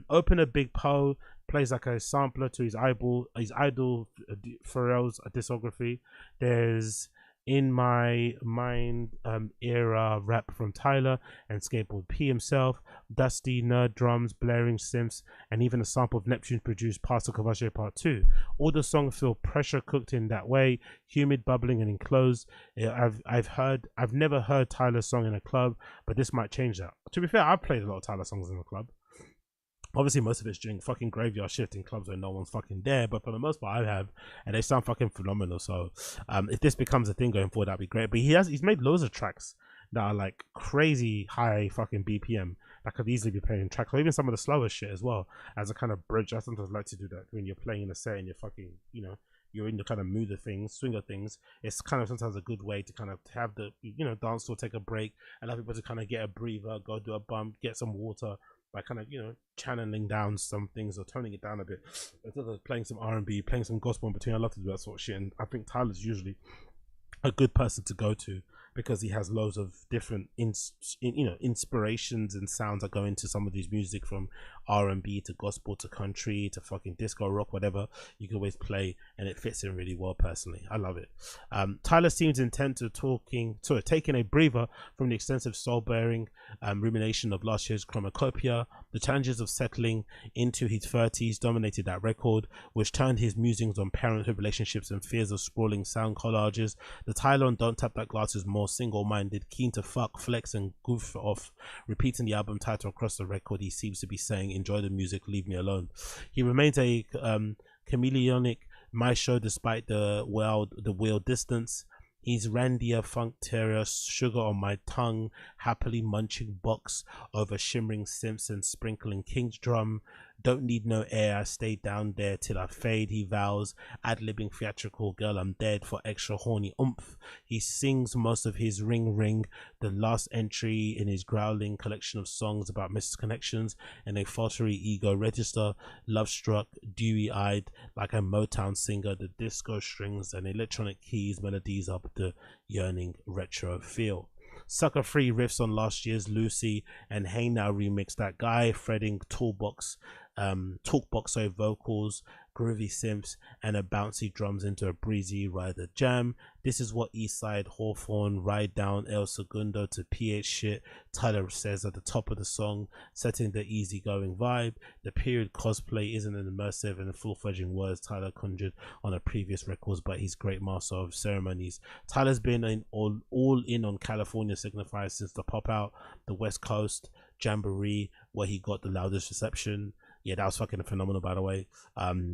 Opener Big Poe plays like a sampler to his idol Pharrell's discography. There's In My Mind era rap from Tyler and Skateboard P himself, dusty nerd drums, blaring synths, and even a sample of Neptune produced Pastor Cavache Part 2. All the songs feel pressure cooked in that way, humid, bubbling, and enclosed. I've never heard Tyler's song in a club, but this might change that. To be fair, I've played a lot of Tyler songs in the club. Obviously, most of it's during fucking graveyard shift in clubs where no one's fucking there, but for the most part, I have, and they sound fucking phenomenal. So, if this becomes a thing going forward, that'd be great. But he's made loads of tracks that are like crazy high fucking BPM that could easily be playing tracks, or even some of the slower shit as well as a kind of bridge. I sometimes like to do that when you're playing in a set and you're fucking, you know, you're in the kind of mood of things, swing of things. It's kind of sometimes a good way to kind of have the, you know, dance floor take a break, allow people to kind of get a breather, go do a bump, get some water, by kind of, you know, channeling down some things or toning it down a bit instead of playing some R&B, playing some gospel in between. I love to do that sort of shit, and I think Tyler's usually a good person to go to because he has loads of different inspirations and sounds that go into some of these music, from R&B to gospel to country to fucking disco rock, whatever you can always play, and it fits in really well. Personally, I love it. Tyler seems intent to taking a breather from the extensive soul-bearing rumination of last year's Chromacopia. The challenges of settling into his 30s dominated that record, which turned his musings on parenthood, relationships, and fears of sprawling sound collages. The Tyler on Don't Tap That Glass is more single-minded, keen to fuck, flex, and goof off. Repeating the album title across the record, he seems to be saying, enjoy the music, leave me alone. He remains a chameleonic maestro despite the wheel distance. He's Randia Funk Terrier, sugar on my tongue, happily munching box over shimmering synths and sprinkling King's drum. Don't need no air, I stay down there till I fade, he vows, ad-libbing theatrical, girl I'm dead for extra horny oomph. He sings most of his Ring Ring, the last entry in his growling collection of songs about missed connections and a faltery ego register, love-struck, dewy-eyed, like a Motown singer, the disco strings and electronic keys, melodies up the yearning retro feel. Sucker Free riffs on last year's Lucy and Hey Now remix, that guy threading talkbox vocals, groovy synths, and a bouncy drums into a breezy rider jam. This is what Eastside Hawthorne, Ride Down El Segundo to PH shit, Tyler says at the top of the song, setting the easygoing vibe. The period cosplay isn't an immersive and full-fledged words Tyler conjured on a previous records, but he's great master of ceremonies. Tyler's been all in on California signifiers since the pop out, the West Coast Jamboree, where he got the loudest reception. Yeah, that was fucking phenomenal, by the way.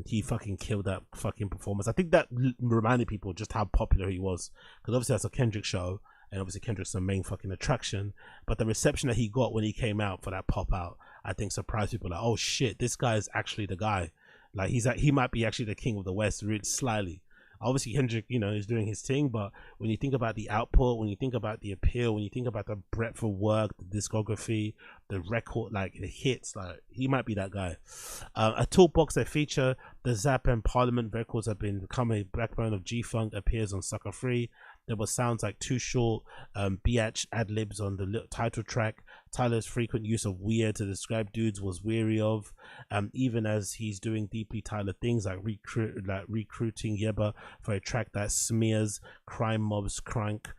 He fucking killed that fucking performance. I think that reminded people just how popular he was, because obviously that's a Kendrick show, and obviously Kendrick's the main fucking attraction, but the reception that he got when he came out for that pop out, I think surprised people. Like, oh shit, this guy is actually the guy. Like, he might be actually the king of the West, really slyly. Obviously Kendrick, you know, is doing his thing, but when you think about the output, when you think about the appeal, when you think about the breadth of work, the discography, the record, like the hits, like he might be that guy. A toolbox that feature the Zap and Parliament records have become a backbone of G-Funk, appears on Sucker Free. There were sounds like Too Short, Biatch ad-libs on the title track. Tyler's frequent use of weird to describe dudes was weary of, even as he's doing deeply Tyler things like recruiting Yeba for a track that smears Crime Mob's Crank,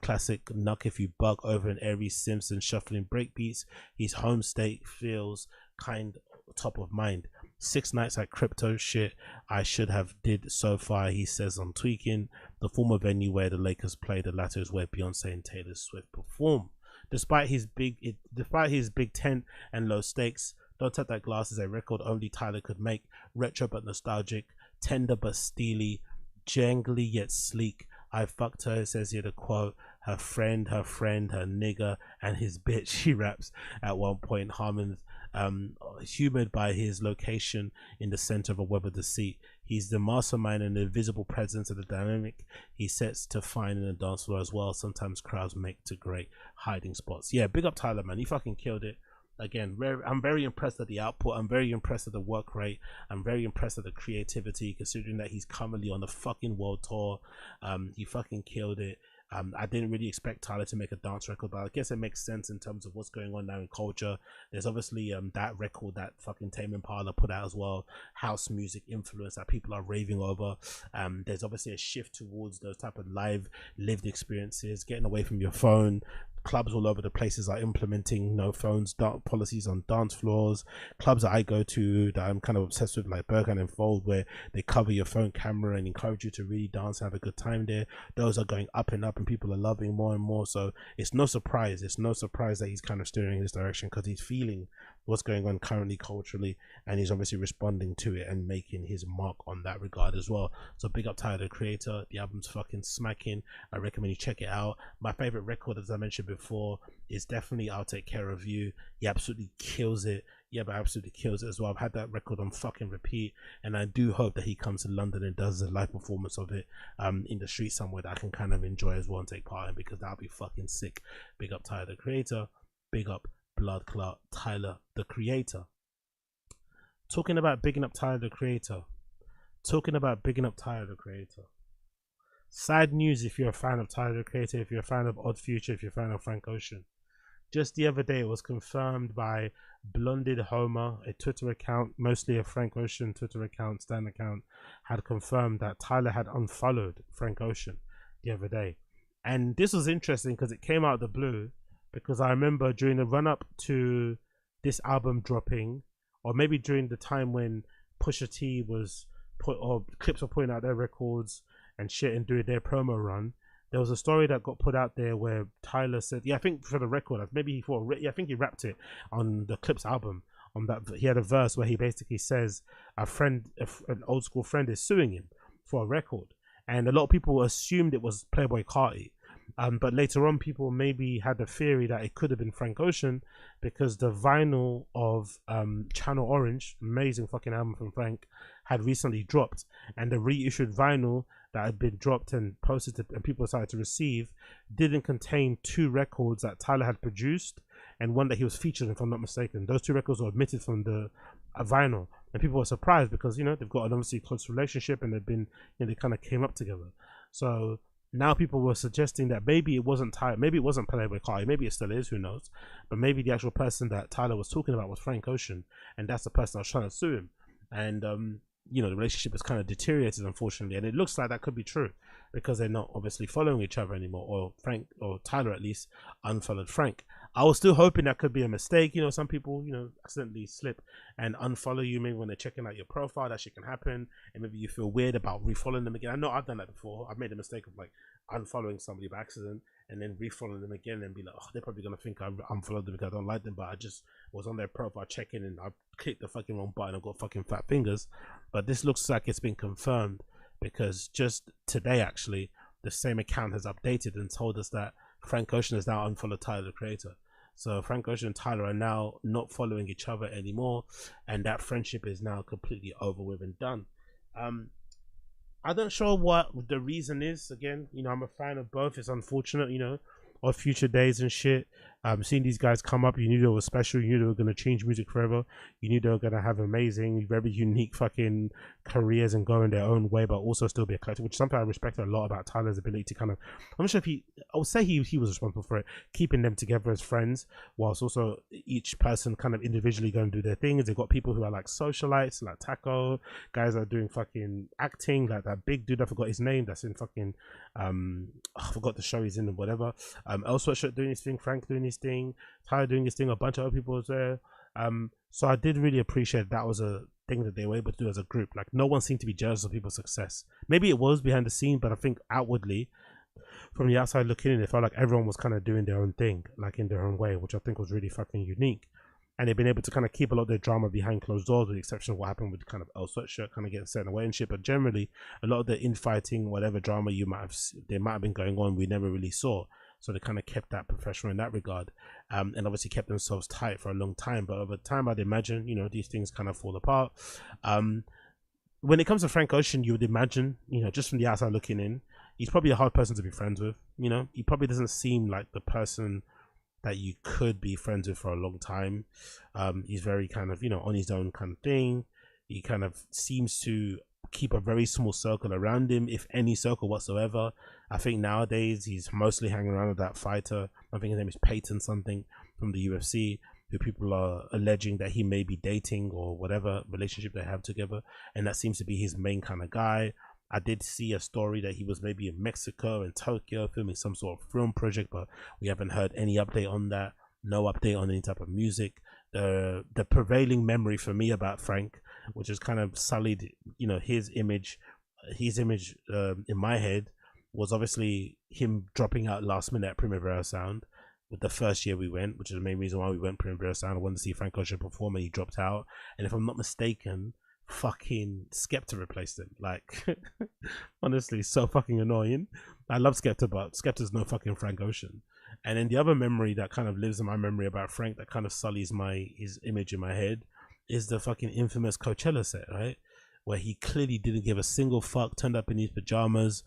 classic Knuck If You Buck over an airy Simpson shuffling breakbeats. His home state feels kind top of mind. 6 nights at crypto shit I should have did so far, he says on Tweaking, the former venue where the Lakers play, the latter is where Beyonce and Taylor Swift perform. Despite his big tent and low stakes, Don't Tap That Glass is a record only Tyler could make. Retro but nostalgic, tender but steely, jangly yet sleek. I fucked her, says here the quote, her friend, her nigger, and his bitch, she raps at one point. Harmon's humoured by his location in the center of a web of deceit. He's the mastermind and the invisible presence of the dynamic he sets to find in the dance floor as well. Sometimes crowds make to great hiding spots. Yeah, big up Tyler, man. He fucking killed it. again, I'm very impressed at the output. I'm very impressed at the work rate. I'm very impressed at the creativity, considering that he's currently on the fucking world tour. He fucking killed it. I didn't really expect Tyler to make a dance record, but I guess it makes sense in terms of what's going on now in culture. There's obviously that record that fucking Tame Impala put out as well, house music influence that people are raving over. There's obviously a shift towards those type of lived experiences, getting away from your phone. Clubs all over the places are implementing no phones policies on dance floors. Clubs that I go to that I'm kind of obsessed with, like Berghain and Fold, where they cover your phone camera and encourage you to really dance and have a good time there. Those are going up and up, and people are loving more and more. So it's no surprise that he's kind of steering in this direction, because he's feeling what's going on currently culturally, and he's obviously responding to it and making his mark on that regard as well. So big up Tyler, the Creator. The album's fucking smacking. I recommend you check it out. My favorite record, as I mentioned before, is definitely I'll Take Care of You. He absolutely kills it. Yeah, but absolutely kills it as well. I've had that record on fucking repeat, and I do hope that he comes to London and does a live performance of it in the street somewhere that I can kind of enjoy as well and take part in, because that'll be fucking sick. Big up Tyler, the Creator. Big up Blood Clot Tyler, the Creator. Talking about bigging up Tyler, the Creator. Sad news if you're a fan of Tyler, the Creator, if you're a fan of Odd Future, if you're a fan of Frank Ocean. Just the other day, it was confirmed by Blonded Homer, a Twitter account, mostly a Frank Ocean Twitter account, Stan account, had confirmed that Tyler had unfollowed Frank Ocean the other day. And this was interesting because it came out of the blue, because I remember during the run up to this album dropping, or maybe during the time when Pusha T was Clips were putting out their records and shit and doing their promo run, there was a story that got put out there where Tyler said, I think for the record, maybe I think he rapped it on the Clips album. On that, he had a verse where he basically says an old school friend is suing him for a record, and a lot of people assumed it was Playboi Carti. But later on, people maybe had the theory that it could have been Frank Ocean, because the vinyl of Channel Orange, amazing fucking album from Frank, had recently dropped, and the reissued vinyl that had been dropped and posted and people started to receive didn't contain 2 records that Tyler had produced and one that he was featured in, if I'm not mistaken. Those 2 records were omitted from the vinyl, and people were surprised because, they've got an obviously close relationship, and they've been, they kind of came up together. So now people were suggesting that maybe it wasn't Tyler, maybe it wasn't Playboi Carti, maybe it still is, who knows, but maybe the actual person that Tyler was talking about was Frank Ocean, and that's the person that was trying to sue him. And the relationship has kind of deteriorated, unfortunately, and it looks like that could be true, because they're not obviously following each other anymore, or Frank, or Tyler at least, unfollowed Frank. I was still hoping that could be a mistake. Some people accidentally slip and unfollow you, maybe when they're checking out your profile. That shit can happen, and maybe you feel weird about refollowing them again. I know I've done that before. I've made the mistake of like unfollowing somebody by accident and then refollowing them again and be like, oh, they're probably gonna think I unfollowed them because I don't like them, but I just was on their profile checking and I clicked the fucking wrong button and got fucking fat fingers. But this looks like it's been confirmed, because just today actually the same account has updated and told us that Frank Ocean has now unfollowed Tyler, the Creator. So Frank Ocean and Tyler are now not following each other anymore, and that friendship is now completely over with and done. I'm not sure what the reason is. Again, I'm a fan of both. It's unfortunate, or Future Days and shit. Seeing these guys come up, you knew they were special. You knew they were going to change music forever. You knew they were going to have amazing, very unique fucking careers and go in their own way, but also still be a collective, which is something I respect a lot about Tyler's ability to kind of, I'm not sure if I would say he was responsible for it, keeping them together as friends, whilst also each person kind of individually going to do their things. They've got people who are like socialites, like Taco, guys that are doing fucking acting, like that big dude, I forgot his name, that's in fucking, I forgot the show he's in and whatever. Elsewhere doing his thing, Frank doing his thing, Tyler doing his thing, a bunch of other people was there. So I did really appreciate that was a thing that they were able to do as a group. Like, no one seemed to be jealous of people's success. Maybe it was behind the scene, but I think outwardly, from the outside looking in, it felt like everyone was kind of doing their own thing, like in their own way, which I think was really fucking unique. And they've been able to kind of keep a lot of their drama behind closed doors, with the exception of what happened with kind of El Sweatshirt kind of getting sent away and shit. But generally, a lot of the infighting, whatever drama there might have been going on, we never really saw. So they kind of kept that professional in that regard, and obviously kept themselves tight for a long time. But over time, I'd imagine, these things kind of fall apart. When it comes to Frank Ocean, you would imagine, just from the outside looking in, he's probably a hard person to be friends with. He probably doesn't seem like the person that you could be friends with for a long time. He's very kind of, you know, on his own kind of thing. He kind of seems to keep a very small circle around him, if any circle whatsoever. I think nowadays he's mostly hanging around with that fighter. I think his name is Peyton something from the UFC, who people are alleging that he may be dating or whatever relationship they have together, and that seems to be his main kind of guy. I did see a story that he was maybe in Mexico and Tokyo filming some sort of film project, but we haven't heard any update on that. No update on any type of music. The prevailing memory for me about Frank, which has kind of sullied, you know, his image in my head, was obviously him dropping out last minute at Primavera Sound. With the first year we went, which is the main reason why we went Primavera Sound. I wanted to see Frank Ocean perform, and he dropped out. And if I'm not mistaken, fucking Skepta replaced him. Like, honestly, so fucking annoying. I love Skepta, but Skepta's no fucking Frank Ocean. And then the other memory that kind of lives in my memory about Frank, that kind of sullies his image in my head, is the fucking infamous Coachella set, right? Where he clearly didn't give a single fuck, turned up in his pajamas,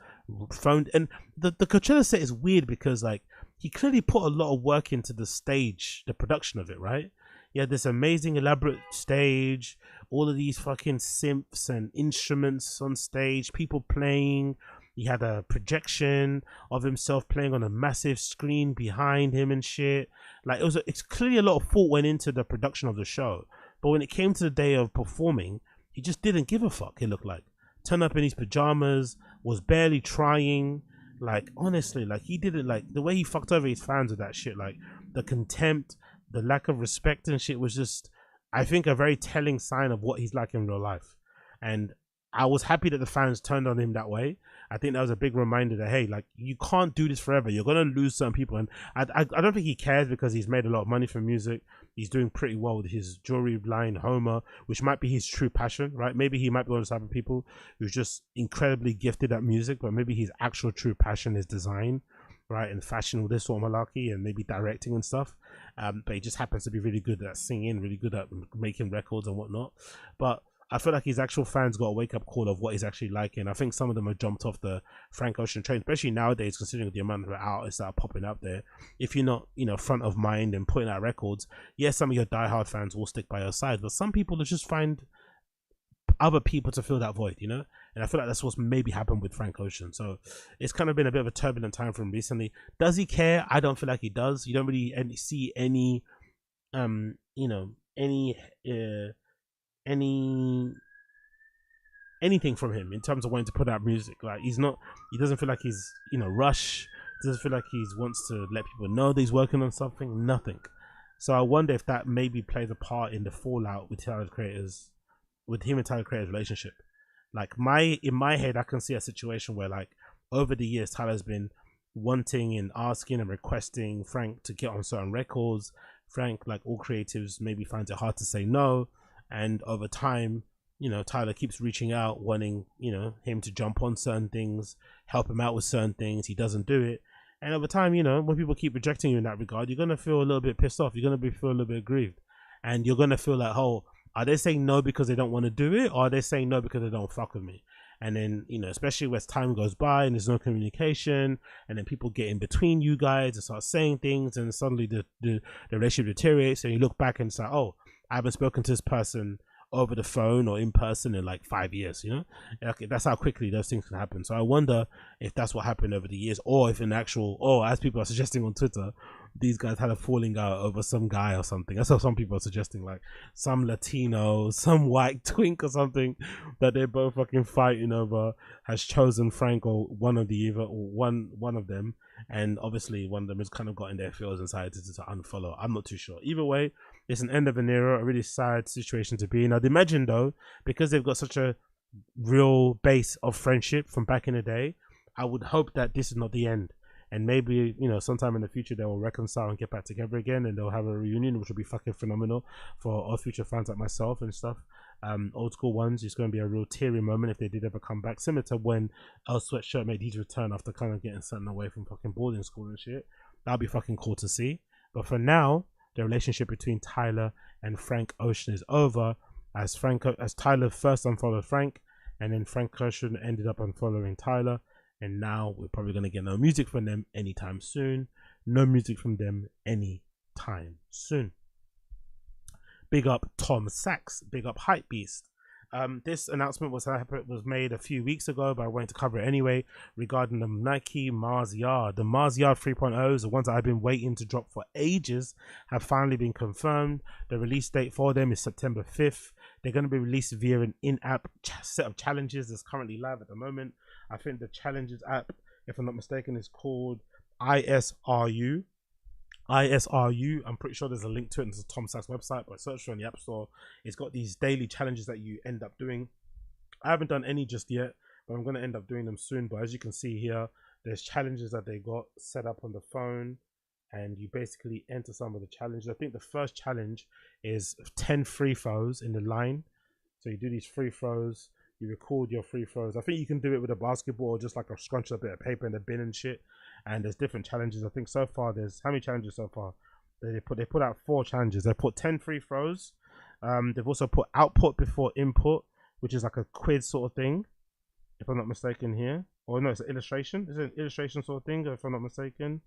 phoned. And the Coachella set is weird because, like, he clearly put a lot of work into the stage, the production of it, right? He had this amazing elaborate stage, all of these fucking synths and instruments on stage, people playing. He had a projection of himself playing on a massive screen behind him and shit. Like, it's clearly a lot of thought went into the production of the show. But when it came to the day of performing, he just didn't give a fuck, it looked like. Turned up in his pajamas, was barely trying. Like, honestly, like, he didn't, like, the way he fucked over his fans with that shit, like, the contempt, the lack of respect and shit was just, I think, a very telling sign of what he's like in real life. And I was happy that the fans turned on him that way. I think that was a big reminder that, hey, like, you can't do this forever. You're going to lose certain people. And I don't think he cares, because he's made a lot of money from music. He's doing pretty well with his jewelry line, Homer, which might be his true passion, right? Maybe he might be one of the type of people who's just incredibly gifted at music, but maybe his actual true passion is design, right? And fashion, with this sort of malarkey, and maybe directing and stuff. But he just happens to be really good at singing, really good at making records and whatnot. But I feel like his actual fans got a wake-up call of what he's actually like, and I think some of them have jumped off the Frank Ocean train, especially nowadays, considering the amount of artists that are popping up there. If you're not, you know, front of mind and putting out records, yes, some of your diehard fans will stick by your side, but some people just find other people to fill that void, you know? And I feel like that's what's maybe happened with Frank Ocean. So it's kind of been a bit of a turbulent time for him recently. Does he care? I don't feel like he does. You don't really see any, you know, anything from him in terms of wanting to put out music. Like, he doesn't feel like he's, you know, rush. Doesn't feel like he wants to let people know that he's working on something. Nothing. So I wonder if that maybe plays a part in the fallout with Tyler Creator's, with him and Tyler Creator's relationship. Like, in my head, I can see a situation where, like, over the years, Tyler's been wanting and asking and requesting Frank to get on certain records. Frank, like all creatives, maybe finds it hard to say no. And over time, you know, Tyler keeps reaching out, wanting, you know, him to jump on certain things, help him out with certain things. He doesn't do it. And over time, you know, when people keep rejecting you in that regard, you're going to feel a little bit pissed off. You're going to feel a little bit aggrieved. And you're going to feel like, oh, are they saying no because they don't want to do it? Or are they saying no because they don't fuck with me? And then, you know, especially as time goes by and there's no communication, and then people get in between you guys and start saying things, and suddenly the relationship deteriorates, and you look back and it's like, oh, I haven't spoken to this person over the phone or in person in like 5 years, you know? Okay, that's how quickly those things can happen. So I wonder if that's what happened over the years, or if as people are suggesting on Twitter, these guys had a falling out over some guy or something. That's how some people are suggesting, like some Latino, some white twink or something that they're both fucking fighting over has chosen Frank or one of them, and obviously one of them has kind of got in their feels and decided to unfollow. I'm not too sure. Either way, it's an end of an era, a really sad situation to be in. I'd imagine though, because they've got such a real base of friendship from back in the day, I would hope that this is not the end. And maybe, you know, sometime in the future they will reconcile and get back together again, and they'll have a reunion, which will be fucking phenomenal for all future fans like myself and stuff. Old school ones, it's going to be a real teary moment if they did ever come back, similar to when El Sweatshirt made his return after kind of getting sent away from fucking boarding school and shit. That'd be fucking cool to see. But for now, the relationship between Tyler and Frank Ocean is over, as Tyler first unfollowed Frank, and then Frank Ocean ended up unfollowing Tyler. And now we're probably going to get no music from them anytime soon. No music from them any time soon. Big up Tom Sachs, big up Hypebeast. This announcement was made a few weeks ago, but I wanted to cover it anyway, regarding the Nike Mars Yard. The Mars Yard 3.0s, the ones that I've been waiting to drop for ages, have finally been confirmed. The release date for them is September 5th. They're going to be released via an in-app set of challenges that's currently live at the moment. I think the challenges app, if I'm not mistaken, is called ISRU. I'm pretty sure there's a link to it in the Tom Sachs website, but search for it in the App Store. It's got these daily challenges that you end up doing. I haven't done any just yet, but I'm going to end up doing them soon. But as you can see here, there's challenges that they got set up on the phone, and you basically enter some of the challenges. I think the first challenge is 10 free throws in the line. So you do these free throws, you record your free throws. I think you can do it with a basketball or just like a scrunch up bit of paper in the bin and shit. And there's different challenges. I think so far there's how many challenges so far? They put out 4 challenges. They put 10 free throws. They've also put output before input, which is like a quiz sort of thing, if I'm not mistaken here. Or no, it's an illustration. It's an illustration sort of thing, if I'm not mistaken.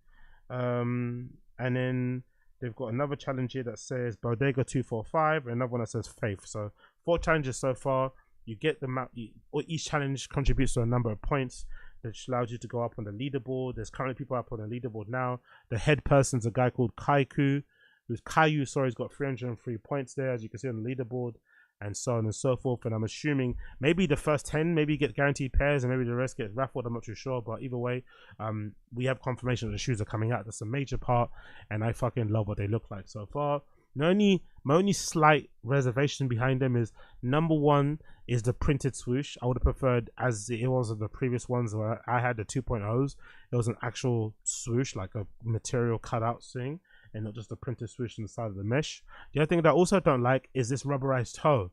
And then they've got another challenge here that says Bodega 245, and another one that says Faith. So 4 challenges so far. You get the map. Each challenge contributes to a number of points, which allows you to go up on the leaderboard. There's currently people up on the leaderboard now. The head person's a guy called Caillou. He's got 303 points there, as you can see on the leaderboard, and so on and so forth. And I'm assuming maybe the first 10 maybe get guaranteed pairs, and maybe the rest get raffled. I'm not too sure, but either way, we have confirmation that the shoes are coming out. That's a major part, and I fucking love what they look like so far. My only slight reservation behind them is, number one is the printed swoosh. I would have preferred, as it was of the previous ones where I had the 2.0s, it was an actual swoosh, like a material cutout thing, and not just a printed swoosh on the side of the mesh. The other thing that I also don't like is this rubberized toe.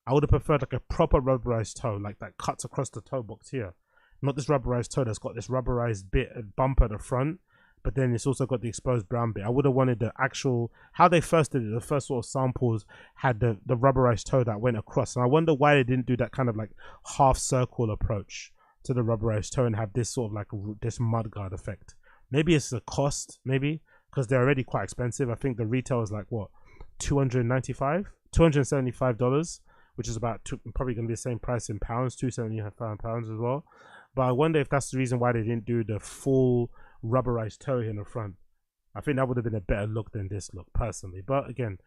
I would have preferred like a proper rubberized toe, like that cuts across the toe box here. Not this rubberized toe that's got this rubberized bump at the front, but then it's also got the exposed brown bit. I would have wanted the actual, how they first did it, the first sort of samples had the rubberized toe that went across. And I wonder why they didn't do that kind of like half circle approach to the rubberized toe and have this sort of like this mudguard effect. Maybe it's the cost, maybe, because they're already quite expensive. I think the retail is like what, $275, which is about probably going to be the same price in pounds, £275 as well. But I wonder if that's the reason why they didn't do the full rubberized toe here in the front. I think that would have been a better look than this look, personally. But again,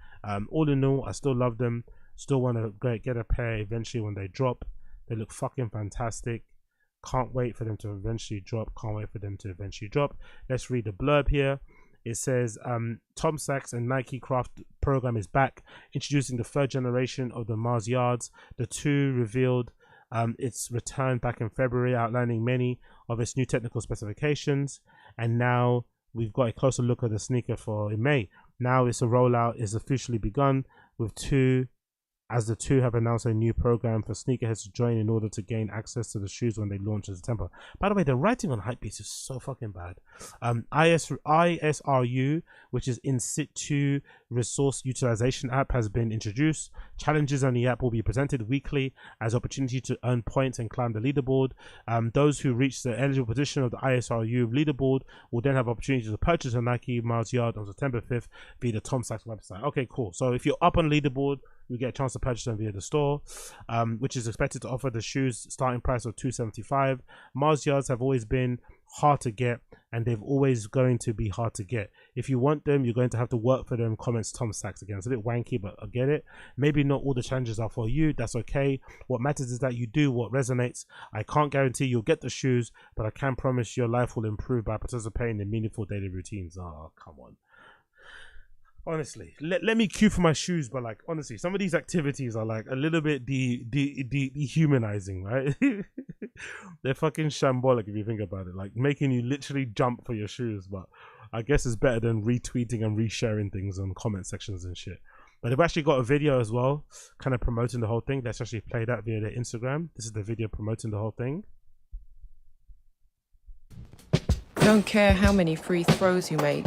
all in all, I still love them. Still want to get a pair eventually when they drop. They look fucking fantastic. Can't wait for them to eventually drop. Let's read the blurb here. It says, Tom Sachs and NikeCraft program is back, introducing the 3rd generation of the Mars Yards. The 2 revealed its return back in February, outlining many of its new technical specifications, and now we've got a closer look at the sneaker for in May. Now it's a rollout is officially begun with the 2 have announced a new program for sneakerheads to join in order to gain access to the shoes when they launch in September. By the way, the writing on Hypebeast is so fucking bad. ISRU, which is in situ resource utilization app, has been introduced. Challenges on the app will be presented weekly as opportunity to earn points and climb the leaderboard. Those who reach the eligible position of the ISRU leaderboard will then have opportunity to purchase a Nike Mars Yard on September 5th via the Tom Sachs website. Okay, cool. So if you're up on leaderboard, you get a chance to purchase them via the store, which is expected to offer the shoes starting price of $275. Mars Yards have always been hard to get, and they've always going to be hard to get. If you want them, you're going to have to work for them, comments Tom Sachs again. It's a bit wanky, but I get it. Maybe not all the challenges are for you. That's okay. What matters is that you do what resonates. I can't guarantee you'll get the shoes, but I can promise your life will improve by participating in meaningful daily routines. Oh, come on. Honestly, let me queue for my shoes, but like, honestly, some of these activities are like a little bit dehumanizing, right? They're fucking shambolic if you think about it, like making you literally jump for your shoes. But I guess it's better than retweeting and resharing things on comment sections and shit. But they've actually got a video as well, kind of promoting the whole thing. Let's actually play that via their Instagram. This is the video promoting the whole thing. Don't care how many free throws you make,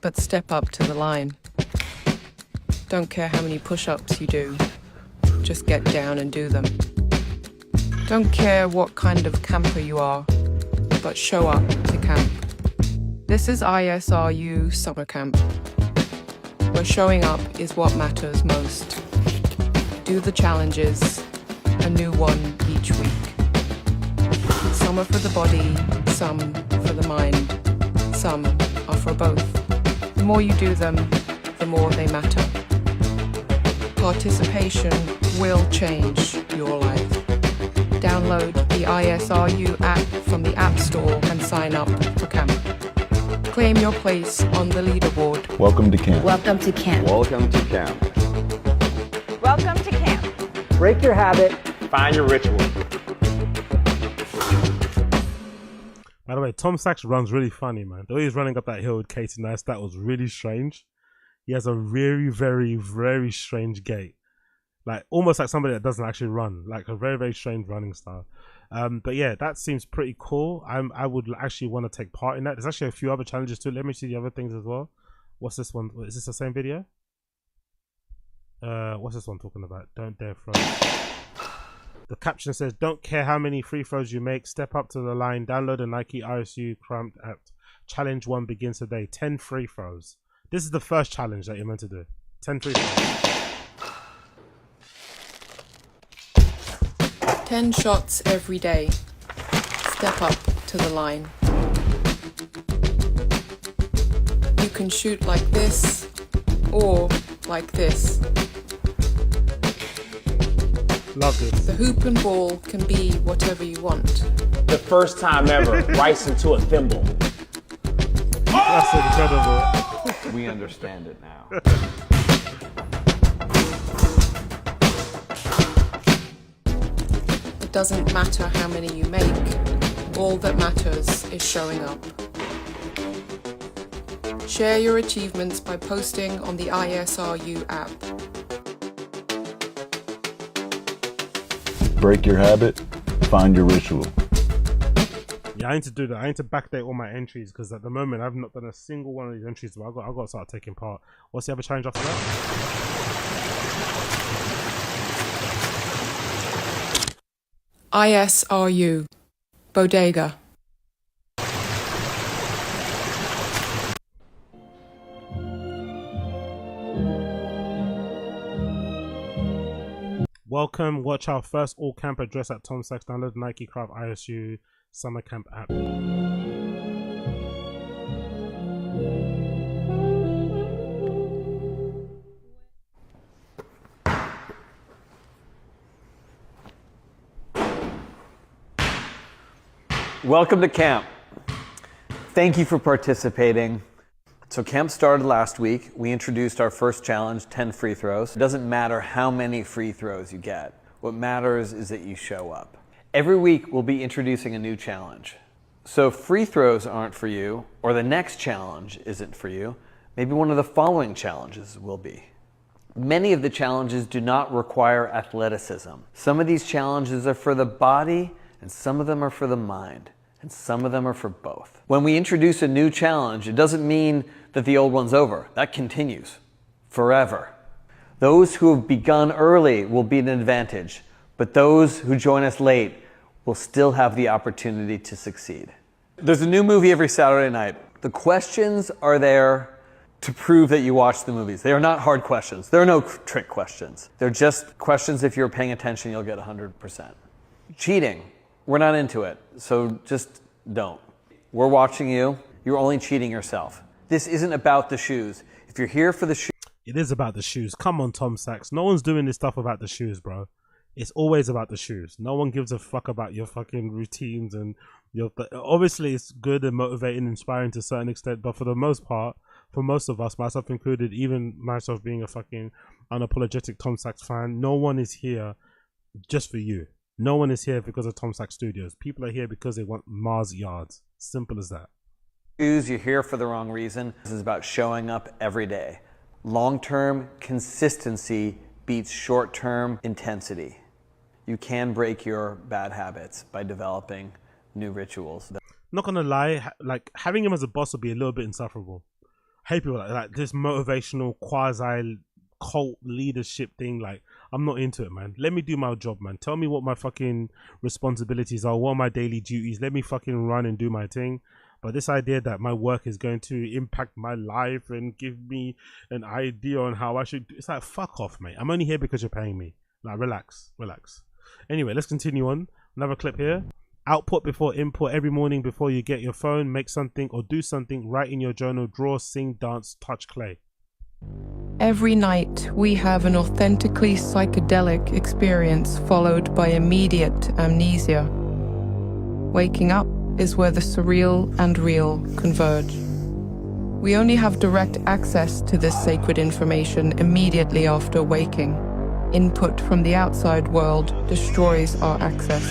but step up to the line. Don't care how many push-ups you do, just get down and do them. Don't care what kind of camper you are, but show up to camp. This is ISRU Summer Camp. where showing up is what matters most. Do the challenges, a new one each week. Some are for the body, some for the mind, some are for both. The more you do them, the more they matter. Participation will change your life. Download the ISRU app from the App Store and sign up for camp. Claim your place on the leaderboard. Welcome to camp. Welcome to camp. Welcome to camp. Welcome to camp. Break your habit. Find your ritual. By the way, Tom Sachs runs really funny, man. The way he's running up that hill with Katie Nice, that was really strange. He has a very, very, very strange gait. Like, almost like somebody that doesn't actually run. Like, a very, very strange running style. But yeah, that seems pretty cool. I would actually want to take part in that. There's actually a few other challenges too. Let me see the other things as well. What's this one? Is this the same video? What's this one talking about? Don't dare throw. The caption says, don't care how many free throws you make, step up to the line, download a Nike ARIatHOME app. Challenge 1 begins today. 10 free throws. This is the first challenge that you're meant to do. 10 free throws. 10 shots every day. Step up to the line. You can shoot like this or like this. Love this. The hoop and ball can be whatever you want. The first time ever, rice into a thimble. That's incredible. We understand it now. It doesn't matter how many you make. All that matters is showing up. Share your achievements by posting on the ISRU app. Break your habit, find your ritual. Yeah, I need to do that. I need to backdate all my entries because at the moment I've not done a single one of these entries. But I've got to start taking part. What's the other challenge after that? ISRU Bodega. Welcome. Watch our first all camp address at Tom Sachs. Download NikeCraft ISU Summer Camp app. Welcome to camp. Thank you for participating. So camp started last week. We introduced our first challenge, 10 free throws. It doesn't matter how many free throws you get. What matters is that you show up. Every week we'll be introducing a new challenge. So if free throws aren't for you, or the next challenge isn't for you, maybe one of the following challenges will be. Many of the challenges do not require athleticism. Some of these challenges are for the body, and some of them are for the mind, and some of them are for both. When we introduce a new challenge, it doesn't mean that the old one's over. That continues forever. Those who have begun early will be an advantage, but those who join us late will still have the opportunity to succeed. There's a new movie every Saturday night. The questions are there to prove that you watch the movies. They are not hard questions. There are no trick questions. They're just questions if you're paying attention, you'll get 100%. Cheating, we're not into it, so just don't. We're watching you. You're only cheating yourself. This isn't about the shoes. If you're here for the shoes... It is about the shoes. Come on, Tom Sachs. No one's doing this stuff about the shoes, bro. It's always about the shoes. No one gives a fuck about your fucking routines and your... Obviously, it's good and motivating, inspiring to a certain extent, but for the most part, for most of us, myself included, even myself being a fucking unapologetic Tom Sachs fan, no one is here just for you. No one is here because of Tom Sachs Studios. People are here because they want Mars yards. Simple as that. You're here for the wrong reason. This is about showing up every day. Long-term consistency beats short-term intensity. You can break your bad habits by developing new rituals. Not gonna lie, like having him as a boss would be a little bit insufferable. I hate people like this motivational quasi cult leadership thing. Like, I'm not into it, man. Let me do my job, man. Tell me what my fucking responsibilities are. What are my daily duties? Let me fucking run and do my thing. But this idea that my work is going to impact my life and give me an idea on how I should do, it's like, fuck off, mate. I'm only here because you're paying me. Like, relax. Anyway, let's continue on. Another clip here. Output before input. Every morning before you get your phone, make something or do something. Write in your journal, draw, sing, dance, touch clay. Every night, we have an authentically psychedelic experience followed by immediate amnesia. Waking up is where the surreal and real converge. We only have direct access to this sacred information immediately after waking. Input from the outside world destroys our access.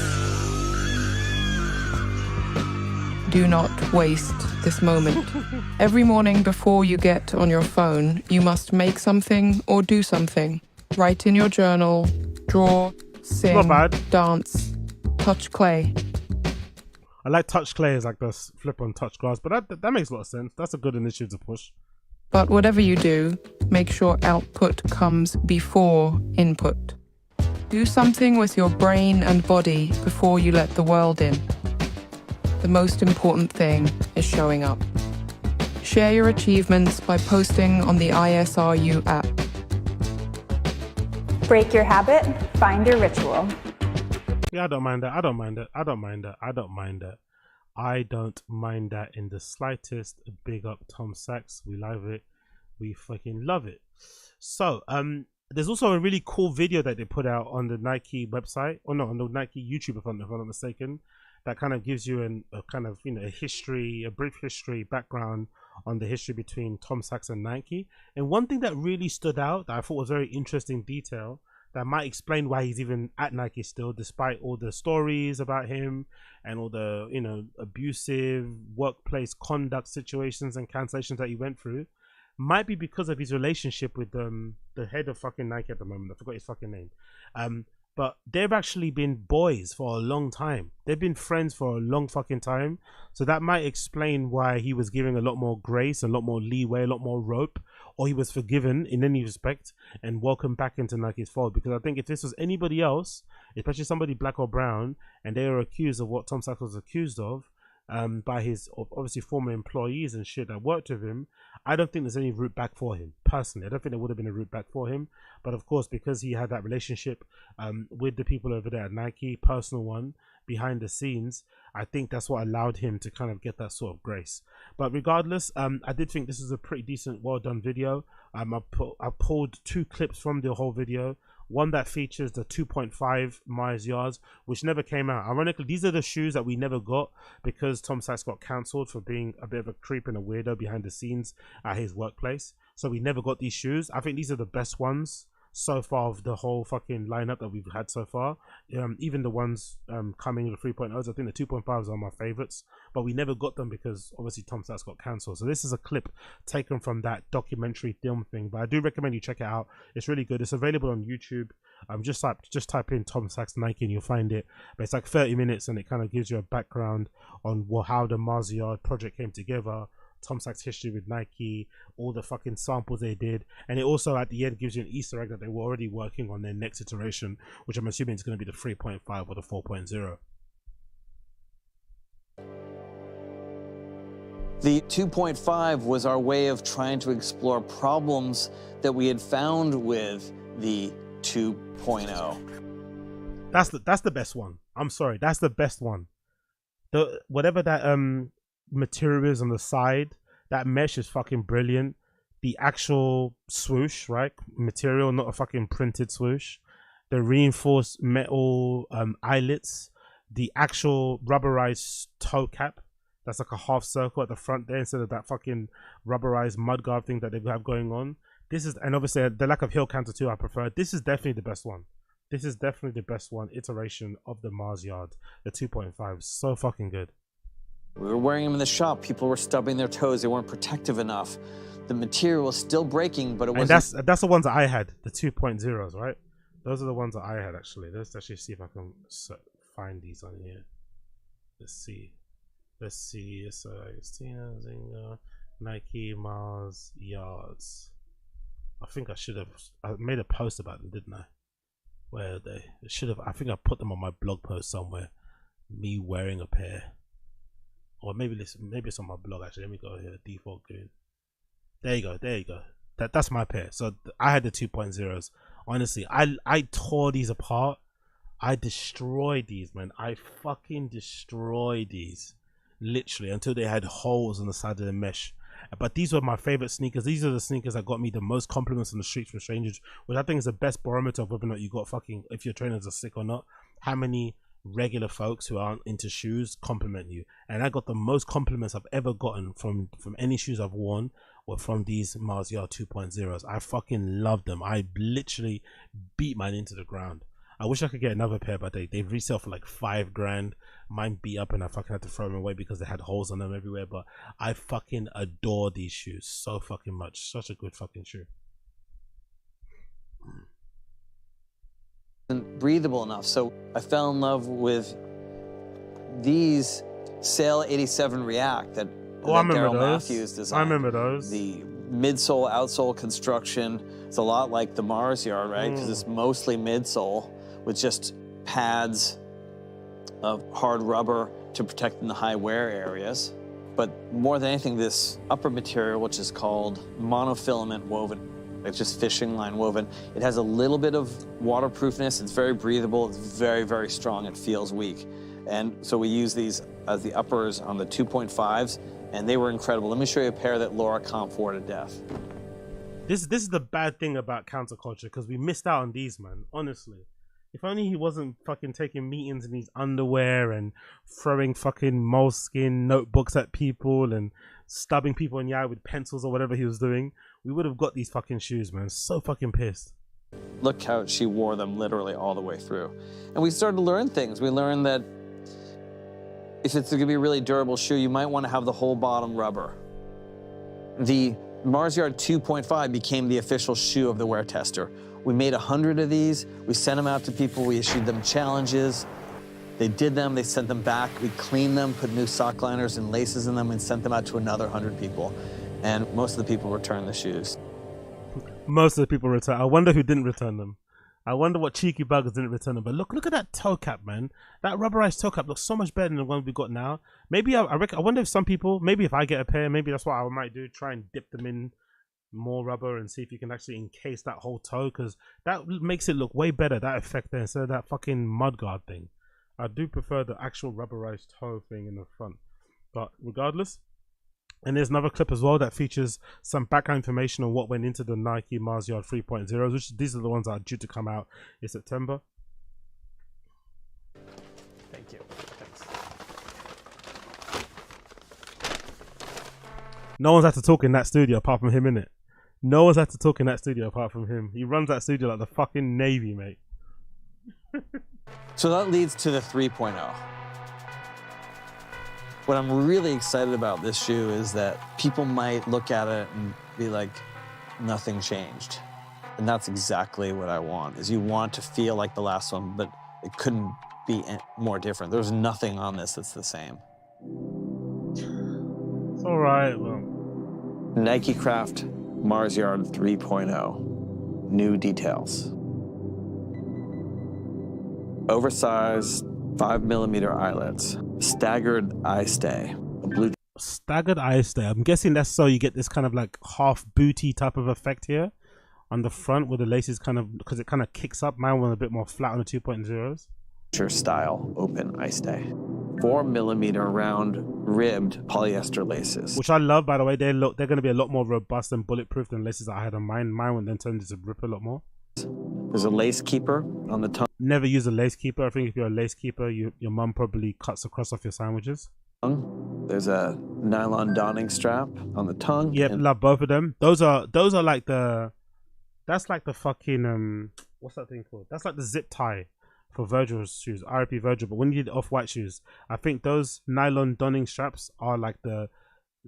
Do not waste this moment. Every morning before you get on your phone, you must make something or do something. Write in your journal, draw, sing, Not bad. dance, touch clay. I like touch clay as like this flip on touch grass, but that makes a lot of sense. That's a good initiative to push. But whatever you do, make sure output comes before input. Do something with your brain and body before you let the world in. The most important thing is showing up. Share your achievements by posting on the ISRU app. Break your habit, find your ritual. Yeah, I don't mind that. I don't mind that in the slightest. Big up Tom Sachs. We love it. We fucking love it. So, there's also a really cool video that they put out on the Nike website, or no, on the Nike YouTube, if I'm not mistaken, that kind of gives you a kind of, you know, a brief history background on the history between Tom Sachs and Nike. And one thing that really stood out that I thought was very interesting detail that might explain why he's even at Nike still, despite all the stories about him and all the, you know, abusive workplace conduct situations and cancellations that he went through, might be because of his relationship with the head of fucking Nike at the moment. I forgot his fucking name. But they've actually been boys for a long time. They've been friends for a long fucking time. So that might explain why he was giving a lot more grace, a lot more leeway, a lot more rope, or he was forgiven in any respect and welcomed back into Nike's fold. Because I think if this was anybody else, especially somebody black or brown, and they were accused of what Tom Sachs was accused of, by his obviously former employees and shit that worked with him, I don't think there's any route back for him. Personally, I don't think there would have been a route back for him. But of course, because he had that relationship with the people over there at Nike, personal one, behind the scenes, I think that's what allowed him to kind of get that sort of grace. But regardless, I did think this is a pretty decent, well done video. I pulled 2 clips from the whole video. One that features the 2.5 miles yards, which never came out. Ironically, these are the shoes that we never got because Tom Sachs got cancelled for being a bit of a creep and a weirdo behind the scenes at his workplace. So we never got these shoes. I think these are the best ones so far of the whole fucking lineup that we've had so far. Even the ones coming in the 3.0s, I think the 2.5s are my favorites, but we never got them because obviously Tom Sachs got cancelled. So this is a clip taken from that documentary film thing, but I do recommend you check it out. It's really good. It's available on YouTube. Just type in Tom Sachs Nike and you'll find it. But it's like 30 minutes and it kind of gives you a background on how the Mars Yard project came together, Tom Sachs' history with Nike, all the fucking samples they did, and it also at the end gives you an Easter egg that they were already working on their next iteration, which I'm assuming is going to be the 3.5 or the 4.0. The 2.5 was our way of trying to explore problems that we had found with the 2.0. That's the best one. I'm sorry, that's the best one. The whatever that material is on the side, that mesh is fucking brilliant. The actual swoosh, right, material, not a fucking printed swoosh. The reinforced metal eyelets, the actual rubberized toe cap that's like a half circle at the front there instead of that fucking rubberized mudguard thing that they have going on. This is, and obviously the lack of heel counter too, I prefer. This is definitely the best one. This is definitely the best one iteration of the Mars Yard. The 2.5 is so fucking good. We were wearing them in the shop. People were stubbing their toes. They weren't protective enough. The material was still breaking, but it wasn't. And that's the ones that I had, the 2.0s, right? Those are the ones that I had actually. Let's actually see if I can find these on here. Let's see. It's Nike Mars Yards. I think I made a post about them, didn't I? Where are they? I think I put them on my blog post somewhere. Me wearing a pair. Or maybe it's on my blog actually. Let me go here. Default green. There you go. That's my pair. So I had the 2.0s. Honestly, I tore these apart. I destroyed these, man. I fucking destroyed these. Literally, until they had holes on the side of the mesh. But these were my favorite sneakers. These are the sneakers that got me the most compliments on the streets from strangers, which I think is the best barometer of whether or not you got fucking, if your trainers are sick or not. How many regular folks who aren't into shoes compliment you? And I got the most compliments I've ever gotten from any shoes I've worn were from these Mars Yard 2.0s. I fucking love them. I literally beat mine into the ground. I wish I could get another pair, but they resell for like $5,000. Mine beat up and I fucking had to throw them away because they had holes on them everywhere. But I fucking adore these shoes so fucking much. Such a good fucking shoe. Breathable enough. So I fell in love with these Sail 87 React that Daryl Matthews designed. I remember those. The midsole, outsole construction. It's a lot like the Mars Yard, right? Because it's mostly midsole with just pads of hard rubber to protect in the high wear areas. But more than anything, this upper material, which is called monofilament woven, it's just fishing line woven. It has a little bit of waterproofness. It's very breathable. It's very, very strong. It feels weak. And so we use these as the uppers on the 2.5s, and they were incredible. Let me show you a pair that Laura comped for to death. This is the bad thing about counterculture, because we missed out on these, man. Honestly, if only he wasn't fucking taking meetings in his underwear and throwing fucking moleskin notebooks at people and stabbing people in the eye with pencils or whatever he was doing, we would have got these fucking shoes, man. So fucking pissed. Look how she wore them literally all the way through. And we started to learn things. We learned that if it's going to be a really durable shoe, you might want to have the whole bottom rubber. The Mars Yard 2.5 became the official shoe of the Wear Tester. We made 100 of these. We sent them out to people. We issued them challenges. They did them. They sent them back. We cleaned them, put new sock liners and laces in them, and sent them out to another 100 people. And most of the people returned the shoes. Most of the people returned. I wonder who didn't return them. I wonder what cheeky buggers didn't return them. But look at that toe cap, man. That rubberized toe cap looks so much better than the one we got now. Maybe I wonder if some people, maybe if I get a pair, maybe that's what I might do. Try and dip them in more rubber and see if you can actually encase that whole toe, because that makes it look way better, that effect there, instead of that fucking mudguard thing. I do prefer the actual rubberized toe thing in the front. But regardless, and there's another clip as well that features some background information on what went into the Nike Mars Yard 3.0s, which these are the ones that are due to come out in September. Thank you. Thanks. No one's had to talk in that studio apart from him, innit? No one's had to talk in that studio apart from him. He runs that studio like the fucking Navy, mate. So that leads to the 3.0. What I'm really excited about this shoe is that people might look at it and be like, nothing changed. And that's exactly what I want, is you want to feel like the last one, but it couldn't be more different. There's nothing on this that's the same. It's all right, well. NikeCraft Mars Yard 3.0. New details. Oversized 5mm eyelets. Staggered eye stay. A blue. Staggered eye stay. I'm guessing that's so you get this kind of like half booty type of effect here on the front where the laces kind of, because it kind of kicks up. Mine went a bit more flat on the 2.0s. Style open eye stay. 4mm round ribbed polyester laces. Which I love, by the way. They're going to be a lot more robust and bulletproof than laces that I had on mine. Mine went then turned into rip a lot more. There's a lace keeper on the tongue. Never use a lace keeper. I think if you're a lace keeper, your mum probably cuts the crust off your sandwiches. There's a nylon donning strap on the tongue. Yep, love both of them. Those are like the, that's like the fucking what's that thing called? That's like the zip tie for Virgil's shoes, RIP Virgil. But when you did off-white shoes, I think those nylon donning straps are like the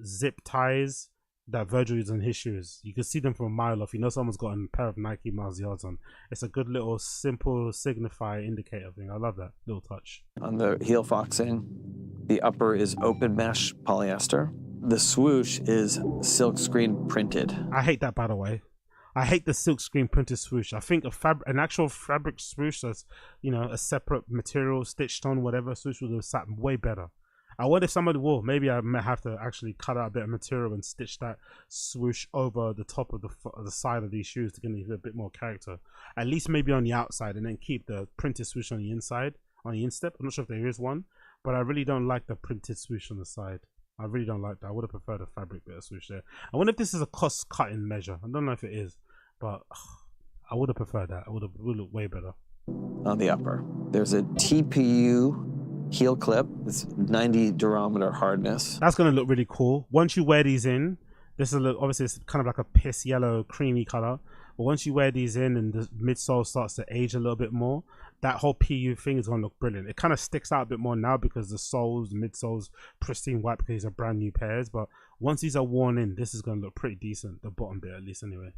zip ties that Virgil uses in his shoes. You can see them from a mile off. You know someone's got a pair of Nike Mars Yards on. It's a good little simple signifier indicator thing. I love that little touch. On the heel foxing, the upper is open mesh polyester. The swoosh is silk screen printed. I hate that, by the way. I hate the silk screen printed swoosh. I think an actual fabric swoosh that's, you know, a separate material stitched on whatever swoosh would have sat way better. I wonder if somebody will. Maybe I might have to actually cut out a bit of material and stitch that swoosh over the top of the side of these shoes to give it a bit more character. At least maybe on the outside, and then keep the printed swoosh on the inside, on the instep. I'm not sure if there is one, but I really don't like the printed swoosh on the side. I really don't like that. I would have preferred a fabric bit of swoosh there. I wonder if this is a cost cutting measure. I don't know if it is, but I would have preferred that. It would look way better. On the upper, there's a TPU heel clip. It's 90 durometer hardness. That's gonna look really cool. Once you wear these in, this is obviously it's kind of like a piss yellow creamy color. But once you wear these in and the midsole starts to age a little bit more, that whole PU thing is gonna look brilliant. It kind of sticks out a bit more now because the soles, midsoles, pristine white because these are brand new pairs. But once these are worn in, this is gonna look pretty decent. The bottom bit at least anyway.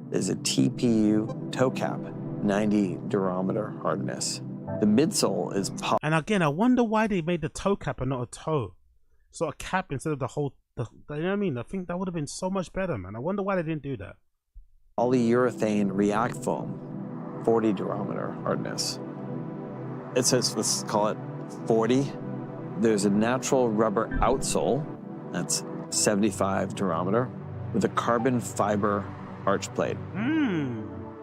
There's a TPU toe cap, 90 durometer hardness. The midsole is and again, I wonder why they made the toe cap and not a toe. So a cap instead of the whole, you know what I mean? I think that would have been so much better, man. I wonder why they didn't do that. Polyurethane React Foam, 40 durometer hardness. It says, let's call it 40. There's a natural rubber outsole, that's 75 durometer, with a carbon fiber arch plate.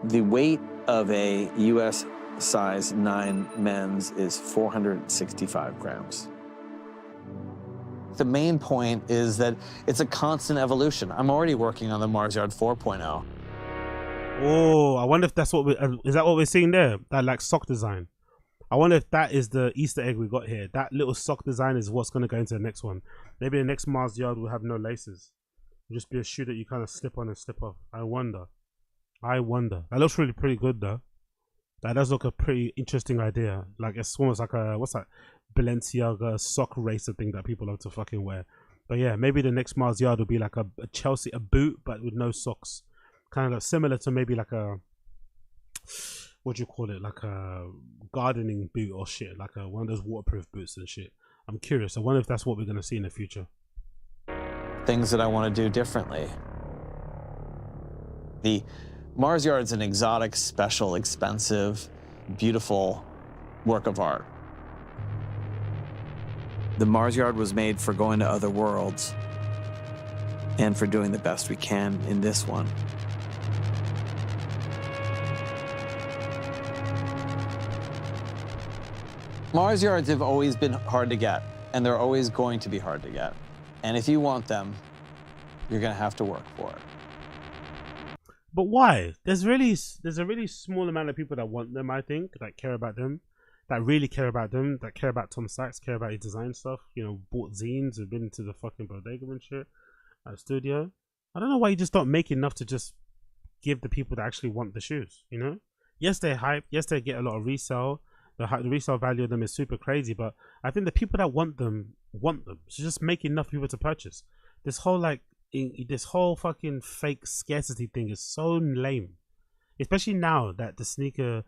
The weight of a US size 9 men's is 465 grams. The main point is that it's a constant evolution. I'm already working on the Mars Yard 4.0. Oh, I wonder if that's what is that what we're seeing there? That like sock design. I wonder if that is the Easter egg we got here. That little sock design is what's going to go into the next one. Maybe the next Mars Yard will have no laces. It'll just be a shoe that you kind of slip on and slip off. I wonder. That looks really pretty good though. That does look a pretty interesting idea. Like it's almost like a, what's that, Balenciaga sock racer thing that people love to fucking wear. But yeah, maybe the next Mars Yard will be like a Chelsea, a boot, but with no socks. Kind of similar to maybe like a, what do you call it? Like a gardening boot or shit. Like one of those waterproof boots and shit. I'm curious. I wonder if that's what we're going to see in the future. Things that I want to do differently. The Mars Yard's an exotic, special, expensive, beautiful work of art. The Mars Yard was made for going to other worlds and for doing the best we can in this one. Mars Yards have always been hard to get, and they're always going to be hard to get. And if you want them, you're going to have to work for it. But why? There's a really small amount of people that want them, I think, that care about them, that really care about them, that care about Tom Sachs, care about his design stuff, you know, bought zines, have been to the fucking bodega and shit at the studio. I don't know why you just don't make enough to just give the people that actually want the shoes, you know? Yes, they're hype. Yes, they get a lot of resale. The resale value of them is super crazy, but I think the people that want them. So just make enough people to purchase. This whole this whole fucking fake scarcity thing is so lame, especially now that the sneakerhead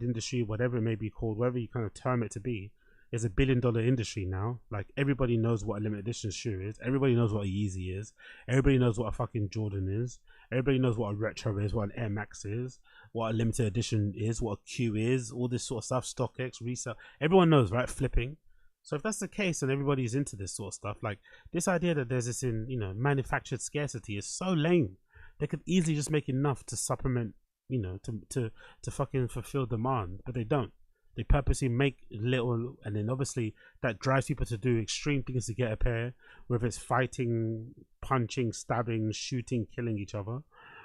industry, whatever it may be called, whatever you kind of term it to be, is $1 billion industry now. Like everybody knows what a limited edition shoe is. Everybody knows what a Yeezy is. Everybody knows what a fucking Jordan is. Everybody knows what a retro is, what an Air Max is, what a limited edition is, what a Q is, all this sort of stuff, StockX, resale. Everyone knows, right? Flipping. So if that's the case and everybody's into this sort of stuff, like this idea that there's this manufactured scarcity is so lame. They could easily just make enough to supplement, to fucking fulfill demand, but they don't. They purposely make little, and then obviously that drives people to do extreme things to get a pair, whether it's fighting, punching, stabbing, shooting, killing each other,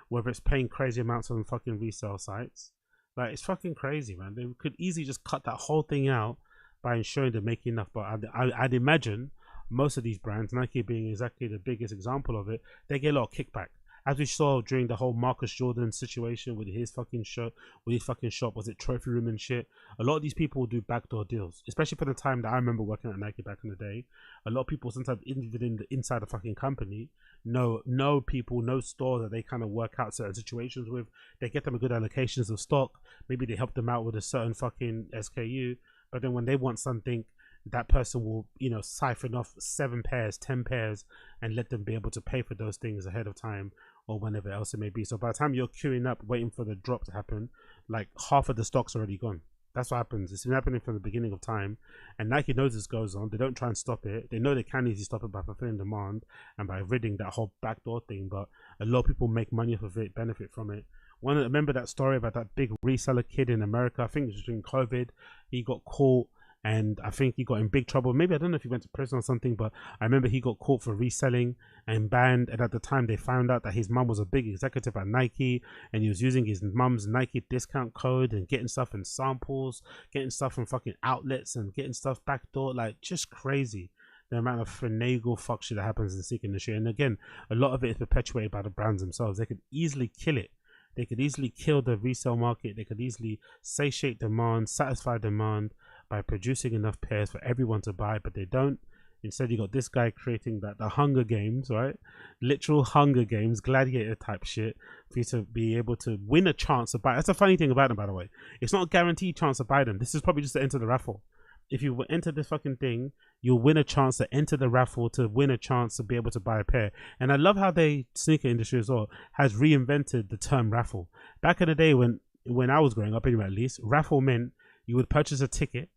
whether it's paying crazy amounts on fucking resale sites. Like, it's fucking crazy, man. They could easily just cut that whole thing out by ensuring they're making enough. But I'd imagine most of these brands, Nike being exactly the biggest example of it, they get a lot of kickback. As we saw during the whole Marcus Jordan situation with his fucking shop, was it Trophy Room and shit? A lot of these people do backdoor deals, especially for the time that I remember working at Nike back in the day. A lot of people, sometimes even inside the fucking company, know people, know stores that they kind of work out certain situations with. They get them a good allocations of stock. Maybe they help them out with a certain fucking SKU. But then when they want something, that person will, siphon off 7 pairs, 10 pairs, and let them be able to pay for those things ahead of time or whenever else it may be. So by the time you're queuing up, waiting for the drop to happen, like half of the stock's already gone. That's what happens. It's been happening from the beginning of time, and Nike knows this goes on. They don't try and stop it. They know they can easily stop it by fulfilling demand and by ridding that whole backdoor thing. But a lot of people make money off of it, benefit from it. Remember that story about that big reseller kid in America? I think it was during COVID. He got caught, and I think he got in big trouble. Maybe, I don't know if he went to prison or something, but I remember he got caught for reselling and banned. And at the time, they found out that his mum was a big executive at Nike, and he was using his mum's Nike discount code and getting stuff in samples, getting stuff from fucking outlets, and getting stuff backdoor. Like, just crazy the amount of finagle fuck shit that happens in the sneaker industry. And again, a lot of it is perpetuated by the brands themselves. They could easily kill it. They could easily kill the resale market. They could easily satiate demand, satisfy demand by producing enough pairs for everyone to buy, but they don't. Instead, you got this guy creating the Hunger Games, right? Literal Hunger Games, gladiator type shit for you to be able to win a chance to buy. That's the funny thing about them, by the way. It's not a guaranteed chance to buy them. This is probably just to enter the raffle. If you enter this fucking thing, you'll win a chance to enter the raffle, to win a chance to be able to buy a pair. And I love how the sneaker industry as well has reinvented the term raffle. Back in the day when I was growing up, anyway, at least, raffle meant you would purchase a ticket,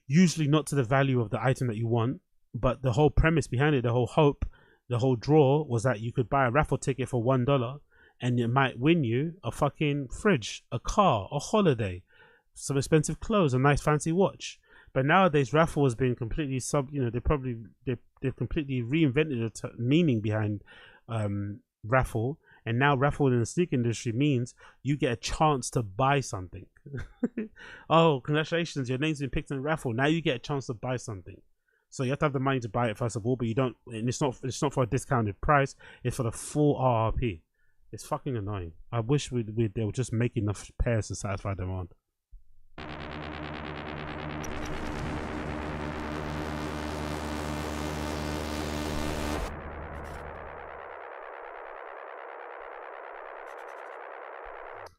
usually not to the value of the item that you want, but the whole premise behind it, the whole hope, the whole draw was that you could buy a raffle ticket for $1 and it might win you a fucking fridge, a car, a holiday, some expensive clothes, a nice fancy watch. But nowadays, raffle has been completely they've completely reinvented the meaning behind raffle, and now raffle in the sneaker industry means you get a chance to buy something. Oh, congratulations, your name's been picked in the raffle. Now you get a chance to buy something. So you have to have the money to buy it first of all, but you don't. And it's not for a discounted price. It's for the full RRP. It's fucking annoying. I wish they would just make enough pairs to satisfy demand.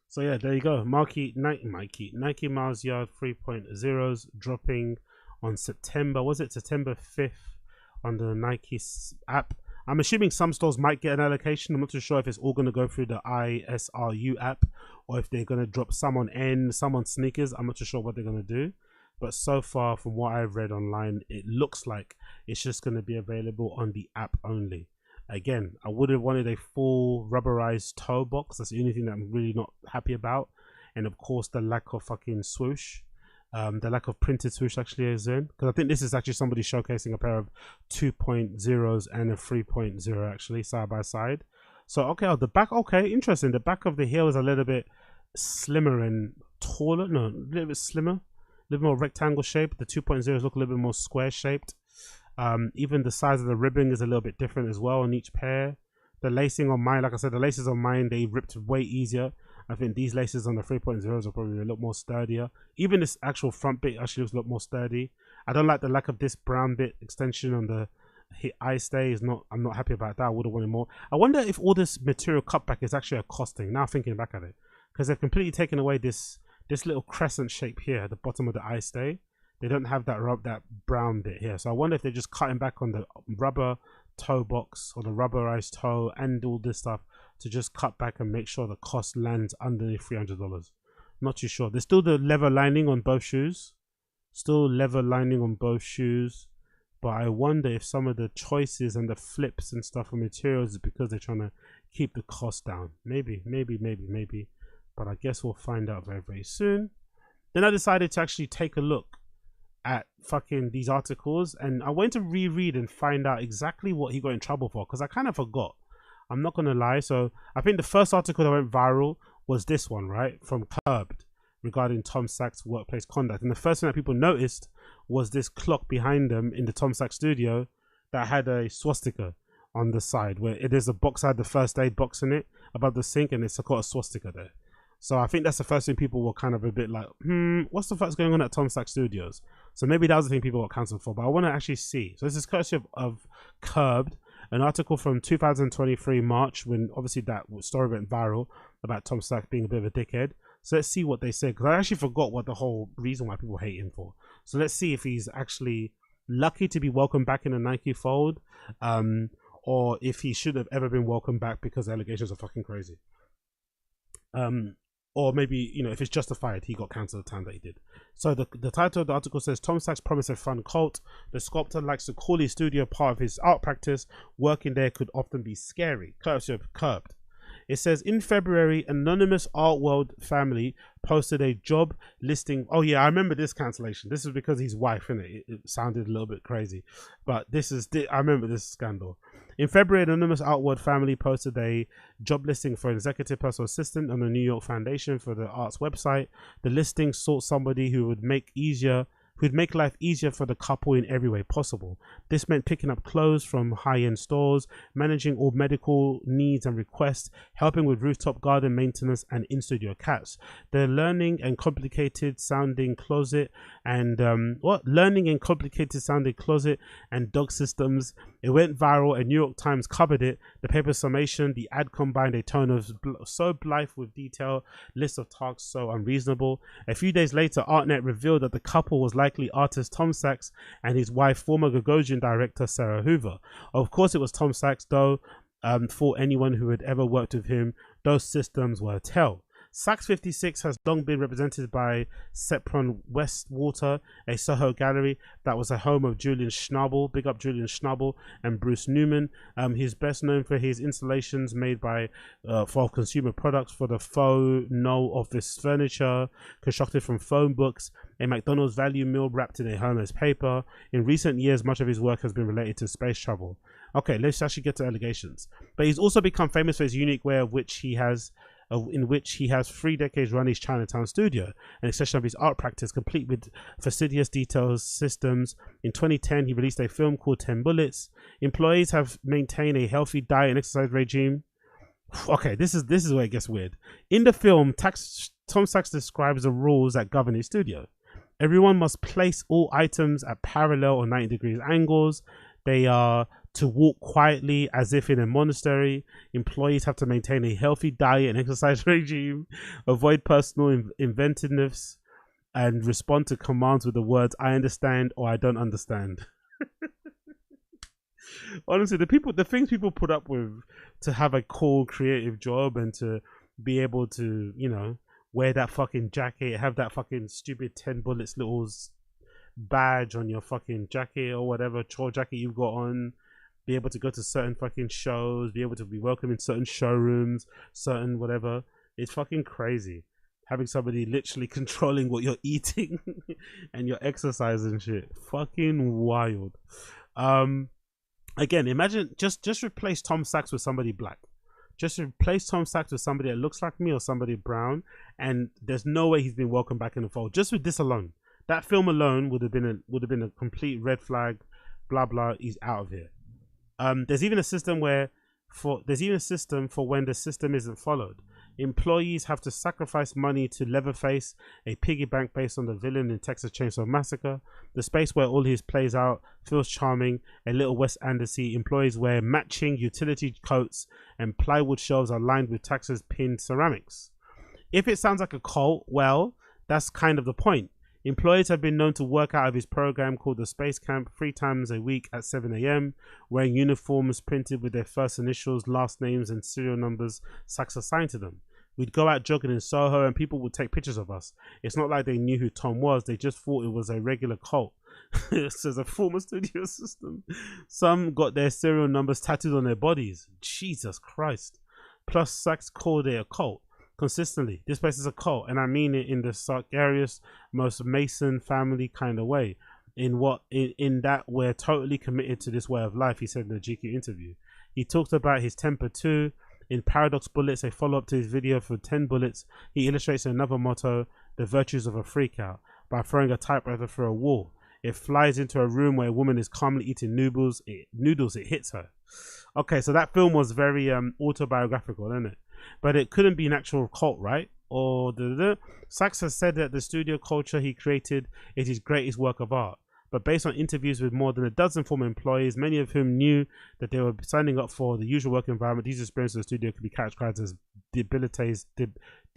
So yeah, there you go. Nike Mars Yard 3.0s dropping on September 5th on the Nike app. I'm assuming some stores might get an allocation. I'm not too sure if it's all going to go through the ISRU app or if they're going to drop some on N, some on sneakers. I'm not too sure what they're going to do. But so far, from what I've read online, it looks like it's just going to be available on the app only. Again, I would have wanted a full rubberized toe box. That's the only thing that I'm really not happy about. And of course, the lack of fucking swoosh. The lack of printed swoosh actually is in. Because I think this is actually somebody showcasing a pair of 2.0s and a 3.0 actually, side by side. So, okay, the back, okay, interesting. The back of the heel is a little bit slimmer and taller. No, a little bit slimmer. A little more rectangle shape. The 2.0s look a little bit more square shaped. Even the size of the ribbing is a little bit different as well on each pair. The lacing on mine, like I said, the laces on mine, they ripped way easier. I think these laces on the 3.0s are probably a lot more sturdier. Even this actual front bit actually looks a lot more sturdy. I don't like the lack of this brown bit extension on the eye stay. I'm not happy about that. I would have wanted more. I wonder if all this material cutback is actually a cost thing. Now thinking back at it, because they've completely taken away this little crescent shape here at the bottom of the eye stay. They don't have that brown bit here. So I wonder if they're just cutting back on the rubber toe box or the rubberized toe and all this stuff to just cut back and make sure the cost lands underneath $300. Not too sure. There's still the leather lining on both shoes. But I wonder if some of the choices and the flips and stuff for materials is because they're trying to keep the cost down. Maybe. But I guess we'll find out very, very soon. Then I decided to actually take a look at fucking these articles, and I went to reread and find out exactly what he got in trouble for, because I kind of forgot. I'm not gonna lie. So I think the first article that went viral was this one, right, from Curbed, regarding Tom Sachs' workplace conduct. And the first thing that people noticed was this clock behind them in the Tom Sachs studio that had a swastika on the side, where it is a box had the first aid box in it above the sink, and it's got a swastika there. So I think that's the first thing people were kind of a bit like, what's the fuck's going on at Tom Sachs Studios? So maybe that was the thing people got cancelled for, but I want to actually see. So this is courtesy of Curbed, an article from 2023 March, when obviously that story went viral about Tom Sachs being a bit of a dickhead. So let's see what they said, because I actually forgot what the whole reason why people hate him for. So let's see if he's actually lucky to be welcomed back in the Nike fold, or if he should have ever been welcomed back because the allegations are fucking crazy. or maybe, you know, if it's justified, he got cancelled the time that he did. So the title of the article says, Tom Sachs promised a fun cult. The sculptor likes to call his studio part of his art practice. Working there could often be scary. Curbed. It says, in February, anonymous art world family posted a job listing. Oh yeah, I remember this cancellation. This is because his wife, innit? It sounded a little bit crazy, but I remember this scandal. In February, an anonymous art world family posted a job listing for an executive personal assistant on the New York Foundation for the Arts website. The listing sought somebody who would make life easier for the couple in every way possible. This meant picking up clothes from high-end stores, managing all medical needs and requests, helping with rooftop garden maintenance and in-studio cats. The learning and complicated sounding closet and dog systems. It went viral and New York Times covered it. The paper's summation, the ad combined a tone of so blithe with detail, list of tasks so unreasonable. A few days later, ArtNet revealed that the couple was likely artist Tom Sachs and his wife, former Gagosian director Sarah Hoover. Of course, it was Tom Sachs, though. For anyone who had ever worked with him, those systems were a tell. Saks 56 has long been represented by Sepron Westwater, a Soho gallery that was a home of Julian Schnabel, big up Julian Schnabel, and Bruce Newman. He's best known for his installations made by for consumer products for the faux no office furniture, constructed from phone books, a McDonald's value meal wrapped in a Hermes paper. In recent years, much of his work has been related to space travel. Okay, let's actually get to allegations. But he's also become famous for his unique way in which he has 3 decades run his Chinatown studio, an extension of his art practice, complete with fastidious details systems. In 2010, he released a film called 10 Bullets. Employees have maintained a healthy diet and exercise regime. Okay, this is where it gets weird. In the film, Tom Sachs describes the rules that govern his studio. Everyone must place all items at parallel or 90 degrees angles. They are to walk quietly as if in a monastery. Employees have to maintain a healthy diet and exercise regime, avoid personal inventiveness, and respond to commands with the words "I understand" or "I don't understand." Honestly, the things people put up with to have a cool creative job and to be able to, you know, wear that fucking jacket, have that fucking stupid 10 bullets little badge on your fucking jacket or whatever chore jacket you've got on, be able to go to certain fucking shows, be able to be welcome in certain showrooms, certain whatever. It's fucking crazy having somebody literally controlling what you're eating and your exercise and shit. Fucking wild. Again, imagine just replace Tom Sachs with somebody black. Just replace Tom Sachs with somebody that looks like me or somebody brown, and there's no way he's been welcomed back in the fold. Just with this alone, that film alone would have been a complete red flag. Blah blah. He's out of here. There's even a system for when the system isn't followed. Employees have to sacrifice money to Leatherface, a piggy bank based on the villain in Texas Chainsaw Massacre. The space where all his plays out feels charming, a little Wes Anderson. Employees wear matching utility coats and plywood shelves are lined with Texas pinned ceramics. If it sounds like a cult, well, that's kind of the point. Employees have been known to work out of his program called the Space Camp 3 times a week at 7 a.m, wearing uniforms printed with their first initials, last names, and serial numbers Sachs assigned to them. We'd go out jogging in Soho and people would take pictures of us. It's not like they knew who Tom was, they just thought it was a regular cult. Says a former studio assistant. Some got their serial numbers tattooed on their bodies. Jesus Christ. Plus, Sachs called it a cult. Consistently, this place is a cult, and I mean it in the scariest, most Mason family kind of way. In that we're totally committed to this way of life, he said in the GQ interview. He talked about his temper too. In Paradox Bullets, a follow-up to his video for 10 Bullets, he illustrates another motto, the virtues of a freakout, by throwing a typewriter through a wall. It flies into a room where a woman is calmly eating noodles. It hits her. Okay, so that film was very autobiographical, isn't it? But it couldn't be an actual cult, right? Or Sachs has said that the studio culture he created is his greatest work of art. But based on interviews with more than a dozen former employees, many of whom knew that they were signing up for the usual work environment, these experiences in the studio could be categorized as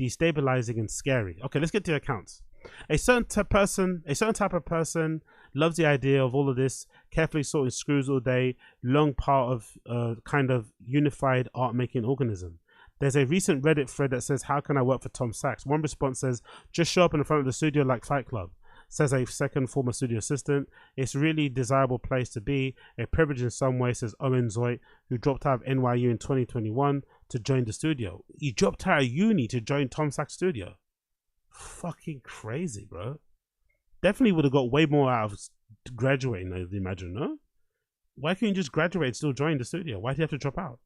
destabilizing and scary. Okay, let's get to the accounts. A certain type of person loves the idea of all of this, carefully sorting screws all day, long part of a kind of unified art-making organism. There's a recent Reddit thread that says, how can I work for Tom Sachs? One response says, just show up in the front of the studio like Fight Club. Says a second former studio assistant. It's really desirable place to be. A privilege in some way, says Owen Zoit, who dropped out of NYU in 2021 to join the studio. He dropped out of uni to join Tom Sachs studio. Fucking crazy, bro. Definitely would have got way more out of graduating, I'd imagine, no? Why can't you just graduate and still join the studio? Why do you have to drop out?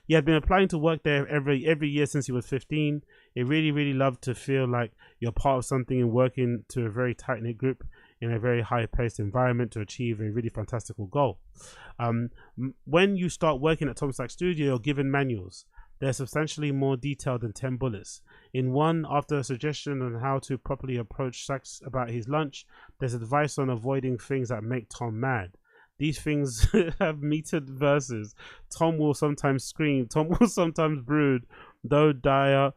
He had been applying to work there every year since he was 15. He really loved to feel like you're part of something and working to a very tight-knit group in a very high-paced environment to achieve a really fantastical goal. When you start working at Tom Sachs Studio, you're given manuals. They're substantially more detailed than 10 bullets. In one, after a suggestion on how to properly approach Sachs about his lunch, there's advice on avoiding things that make Tom mad. These things have metered verses. Tom will sometimes scream. Tom will sometimes brood. Though dire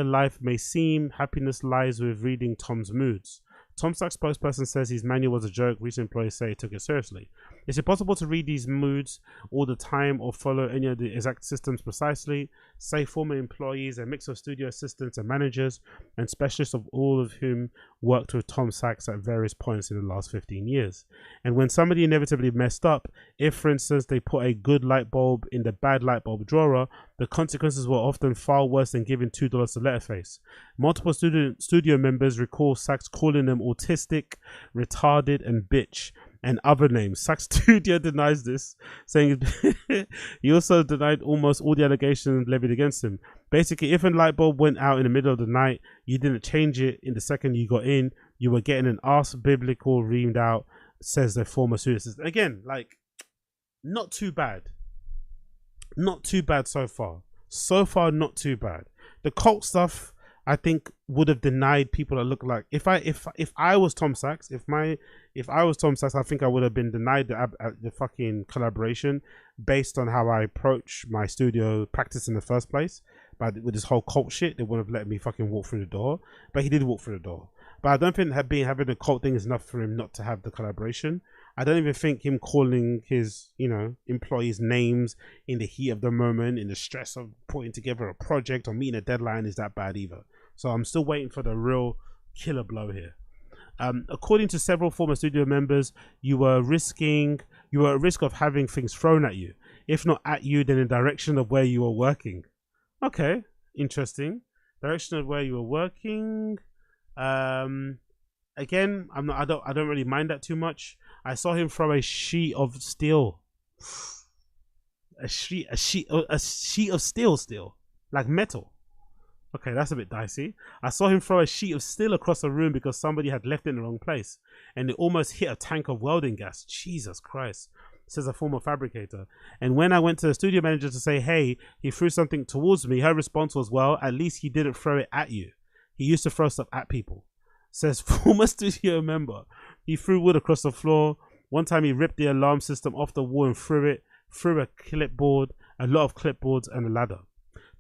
life may seem, happiness lies with reading Tom's moods. Tom Sachs spokesperson says his manual was a joke. Recent employees say he took it seriously. It's impossible to read these moods all the time or follow any of the exact systems precisely. Say former employees, a mix of studio assistants and managers and specialists, of all of whom worked with Tom Sachs at various points in the last 15 years. And when somebody inevitably messed up, if for instance they put a good light bulb in the bad light bulb drawer, the consequences were often far worse than giving $2 to Letterface. Multiple studio members recall Sachs calling them autistic, retarded, and bitch, and other names. Sachs Studio denies this, saying he also denied almost all the allegations levied against him. Basically, if a light bulb went out in the middle of the night, you didn't change it in the second you got in, you were getting an arse biblical reamed out, says the former studio assistant. Again, like, not too bad. Not too bad so far. So far, not too bad. The cult stuff, I think, would have denied people that look like, if I was Tom Sachs, if I was Tom Sachs, I think I would have been denied the fucking collaboration based on how I approach my studio practice in the first place. But with this whole cult shit, they wouldn't have let me fucking walk through the door. But he did walk through the door. But I don't think having a cult thing is enough for him not to have the collaboration. I don't even think him calling his, employees names in the heat of the moment, in the stress of putting together a project or meeting a deadline is that bad either. So I'm still waiting for the real killer blow here. According to several former studio members, you were at risk of having things thrown at you. If not at you, then in the direction of where you were working. Okay, interesting. Direction of where you were working. Again, I don't really mind that too much. I saw him throw a sheet of steel. A sheet of steel, like metal. Okay, that's a bit dicey. I saw him throw a sheet of steel across the room because somebody had left it in the wrong place, and it almost hit a tank of welding gas. Jesus Christ, says a former fabricator. And when I went to the studio manager to say, hey, he threw something towards me, her response was, well, at least he didn't throw it at you. He used to throw stuff at people. Says former studio member. He threw wood across the floor. One time he ripped the alarm system off the wall and threw a clipboard, a lot of clipboards, and a ladder.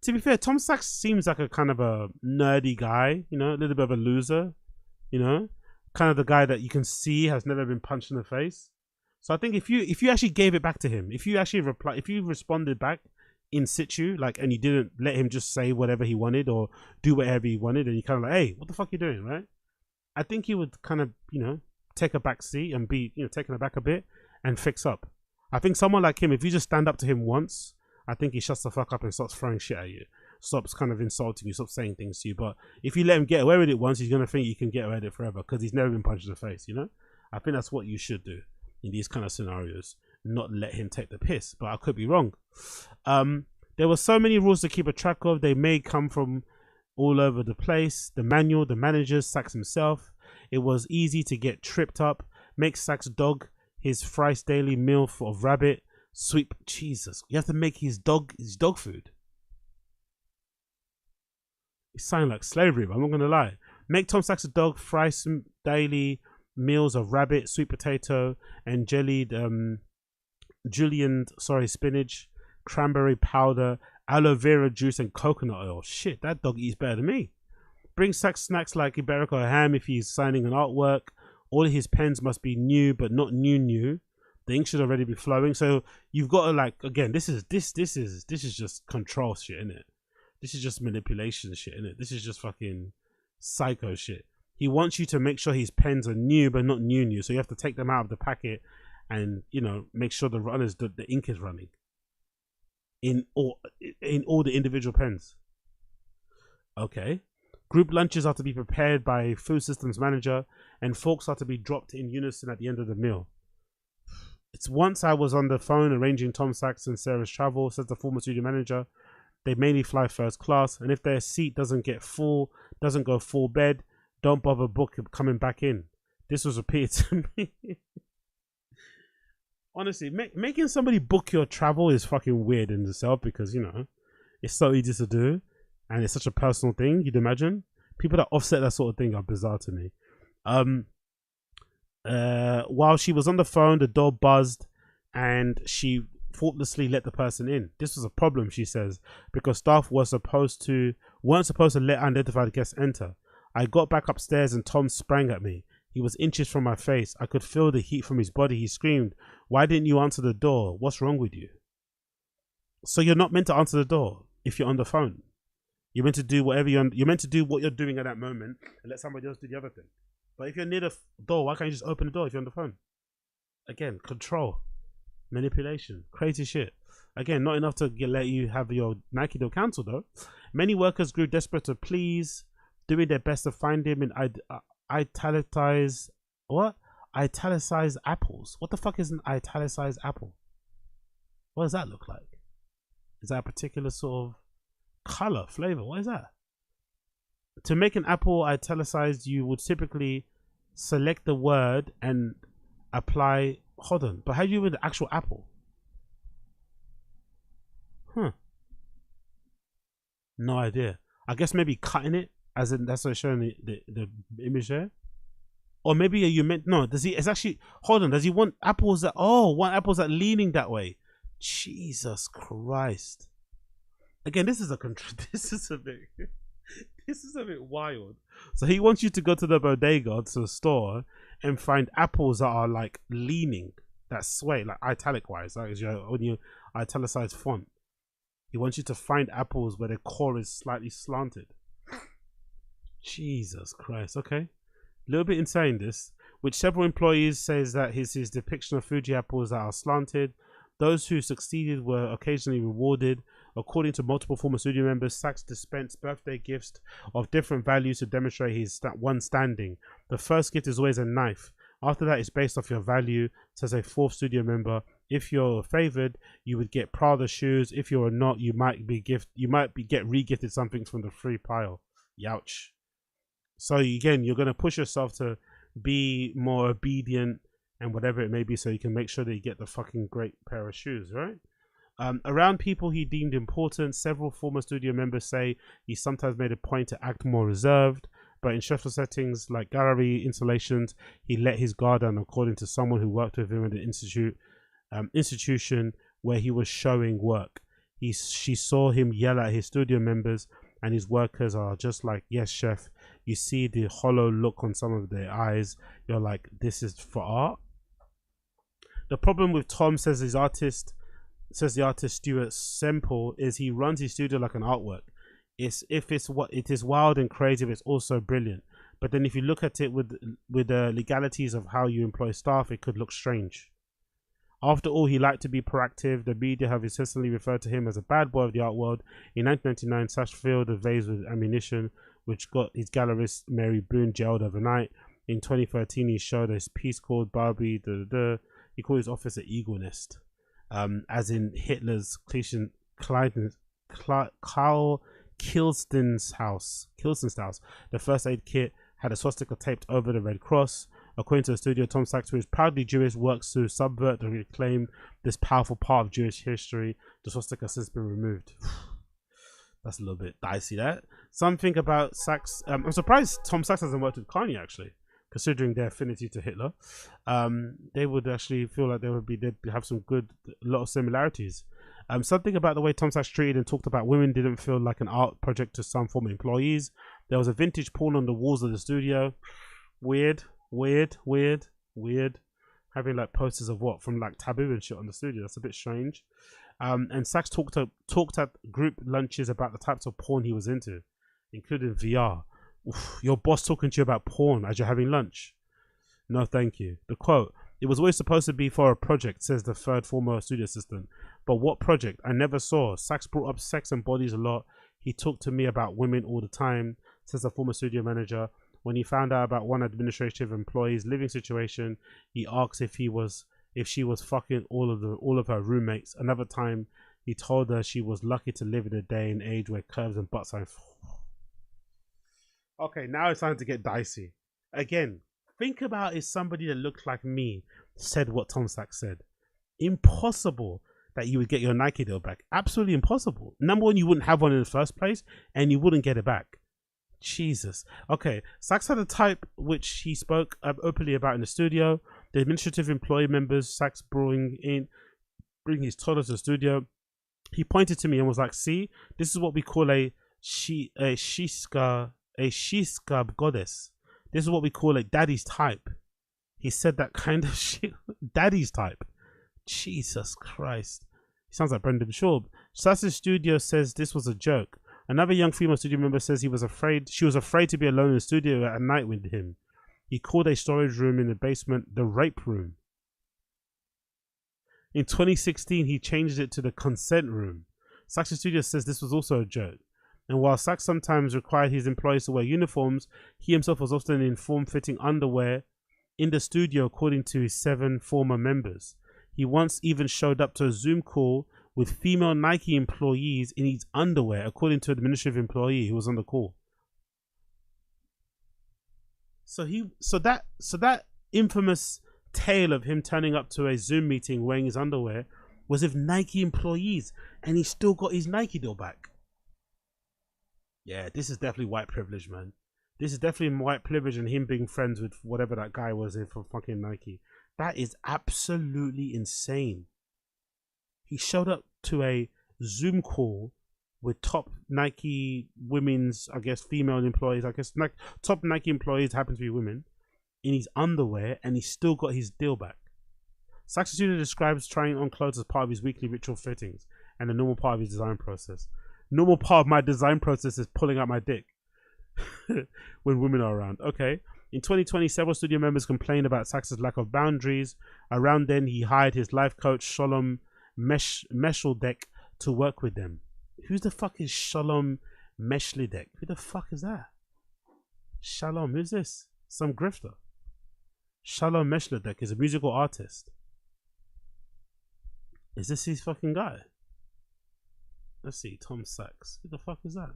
To be fair, Tom Sachs seems like a kind of a nerdy guy, a little bit of a loser, kind of the guy that you can see has never been punched in the face. So I think if you actually gave it back to him, if you responded back in situ, and you didn't let him just say whatever he wanted or do whatever he wanted, and you kind of like, hey, what the fuck are you doing, right? I think he would kind of, take a back seat and be, taken aback a bit and fix up. I think someone like him, if you just stand up to him once, I think he shuts the fuck up and starts throwing shit at you. Stops kind of insulting you, stops saying things to you. But if you let him get away with it once, he's going to think you can get away with it forever because he's never been punched in the face, I think that's what you should do in these kind of scenarios. Not let him take the piss, but I could be wrong. There were so many rules to keep a track of. They may come from all over the place. The manual, the managers, Sachs himself. It was easy to get tripped up. Make Sachs dog his thrice daily meal of rabbit. Sweep. Jesus, you have to make his dog food. It sounds like slavery, but I'm not gonna lie. Make Tom Sachs a dog thrice daily meals of rabbit, sweet potato, and jellied julienne spinach, cranberry powder, aloe vera juice, and coconut oil. Shit, that dog eats better than me. Bring Sachs snacks like Iberico ham if he's signing an artwork. All his pens must be new, but not new. The ink should already be flowing. So you've got to like, again, this is just control shit, innit? This is just manipulation shit, innit? This is just fucking psycho shit. He wants you to make sure his pens are new, but not new. So you have to take them out of the packet and, you know, make sure the ink is running in all the individual pens. Okay. Group lunches are to be prepared by food systems manager, and forks are to be dropped in unison at the end of the meal. It's once I was on the phone arranging Tom Sachs and Sarah's travel, says the former studio manager. They mainly fly first class, and if their seat doesn't go full bed, don't bother coming back in. This was repeated to me. Honestly, making somebody book your travel is fucking weird in itself, because, you know, it's so easy to do and it's such a personal thing. You'd imagine people that offset that sort of thing are bizarre to me. While she was on the phone, the door buzzed and she thoughtlessly let the person in. This was a problem, she says, because staff weren't supposed to let unidentified guests enter. I got back upstairs and Tom sprang at me. He was inches from my face. I could feel the heat from his body. He screamed, "Why didn't you answer the door? What's wrong with you?" So you're not meant to answer the door if you're on the phone. You're meant to do whatever you're meant to do what you're doing at that moment and let somebody else do the other thing. But if you're near the door, why can't you just open the door if you're on the phone? Again, control, manipulation, crazy shit. Again, not enough to let you have your Nike deal cancelled though. Many workers grew desperate to please, doing their best to find him in italicized apples. What the fuck is an italicized apple? What does that look like? Is that a particular sort of color, flavor? What is that? To make an apple italicized, you would typically select the word and apply. Hold on, but how do you do with the actual apple? No idea. I guess maybe cutting it, as in that's what it's showing the image there. Or maybe you meant no. Does he? It's actually. Hold on. Does he want apples that? Oh, want apples that leaning that way? Jesus Christ! Again, this is a bit wild. So he wants you to go to the bodega, to the store, and find apples that are like leaning, that sway, like italic wise, like when you italicize font. He wants you to find apples where the core is slightly slanted. Jesus Christ. Okay, a little bit insane this. Which several employees says that his depiction of Fuji apples that are slanted. Those who succeeded were occasionally rewarded. According to multiple former studio members, Sachs dispensed birthday gifts of different values to demonstrate his standing. The first gift is always a knife. After that, it's based off your value, says a fourth studio member. If you're favored, you would get Prada shoes. If you're not, you might get re-gifted something from the free pile. Youch. So again, you're gonna push yourself to be more obedient and whatever it may be, so you can make sure that you get the fucking great pair of shoes, right? Around people he deemed important, several former studio members say he sometimes made a point to act more reserved, but in stressful settings like gallery installations, he let his guard down, according to someone who worked with him at the institution where he was showing work. She saw him yell at his studio members, and his workers are just like, "Yes, chef." You see the hollow look on some of their eyes. You're like, this is for art. The problem with Tom, says the artist Stuart Semple, is he runs his studio like an artwork. It is wild and crazy, but it's also brilliant. But then if you look at it with the legalities of how you employ staff, it could look strange. After all, he liked to be proactive. The media have incessantly referred to him as a bad boy of the art world. In 1999, Sachs filled a vase with ammunition, which got his gallerist Mary Boone jailed overnight. In 2013, he showed a piece called Barbie. He called his office an eagle nest, as in Hitler's Karl Kilsten's house. The first aid kit had a swastika taped over the Red Cross. According to the studio, Tom Sachs, who is proudly Jewish, works to subvert and reclaim this powerful part of Jewish history. The swastika has since been removed. That's a little bit dicey, that. Something about Sachs. I'm surprised Tom Sachs hasn't worked with Kanye, actually, considering their affinity to Hitler. They would actually feel like they'd have some lot of similarities. Something about the way Tom Sachs treated and talked about women didn't feel like an art project to some former employees. There was a vintage porn on the walls of the studio. Weird. having like posters of what from like Taboo and shit on the studio. That's a bit strange. And Sachs talked at group lunches about the types of porn he was into, including VR. Oof, your boss talking to you about porn as you're having lunch? No, thank you. The quote: "It was always supposed to be for a project," says the third former studio assistant. "But what project? I never saw." Sachs brought up sex and bodies a lot. "He talked to me about women all the time," says the former studio manager. When he found out about one administrative employee's living situation, he asked if she was fucking all of her roommates. Another time, he told her she was lucky to live in a day and age where curves and butts are. Okay, now it's time to get dicey. Again, think about if somebody that looked like me said what Tom Sachs said. Impossible that you would get your Nike deal back. Absolutely impossible. Number one, you wouldn't have one in the first place, and you wouldn't get it back. Jesus. Okay, Sachs had a type which he spoke openly about in the studio. The administrative employee members Sachs bring his toddler to the studio. He pointed to me and was like, "See, this is what we call a shishka goddess. This is what we call a daddy's type." He said that kind of shit. Daddy's type. Jesus Christ. He sounds like Brendan Schaub. Sachs' studio says this was a joke. Another young female studio member says she was afraid to be alone in the studio at night with him. He called a storage room in the basement the rape room. In 2016, he changed it to the consent room. Sachs' studio says this was also a joke. And while Sachs sometimes required his employees to wear uniforms, he himself was often in form-fitting underwear in the studio, according to his 7 former members. He once even showed up to a Zoom call with female Nike employees in his underwear, according to an administrative employee who was on the call. So that infamous tale of him turning up to a Zoom meeting wearing his underwear was with Nike employees, and he still got his Nike deal back. Yeah, this is definitely white privilege, man. This is definitely white privilege and him being friends with whatever that guy was in from fucking Nike. That is absolutely insane. He showed up to a Zoom call with top Nike women's, I guess, female employees. I guess top Nike employees happen to be women in his underwear, and he still got his deal back. Sachs Studio describes trying on clothes as part of his weekly ritual fittings and a normal part of his design process. Normal part of my design process is pulling out my dick when women are around. Okay. In 2020, several studio members complained about Sachs' lack of boundaries. Around then, he hired his life coach, Shalom Mesheldek, to work with them. Who's the fuck is Shalom Mesheldek? Who the fuck is that? Shalom, who's this? Some grifter. Shalom Mesheldek is a musical artist. Is this his fucking guy? Let's see, Tom Sachs. Who the fuck is that?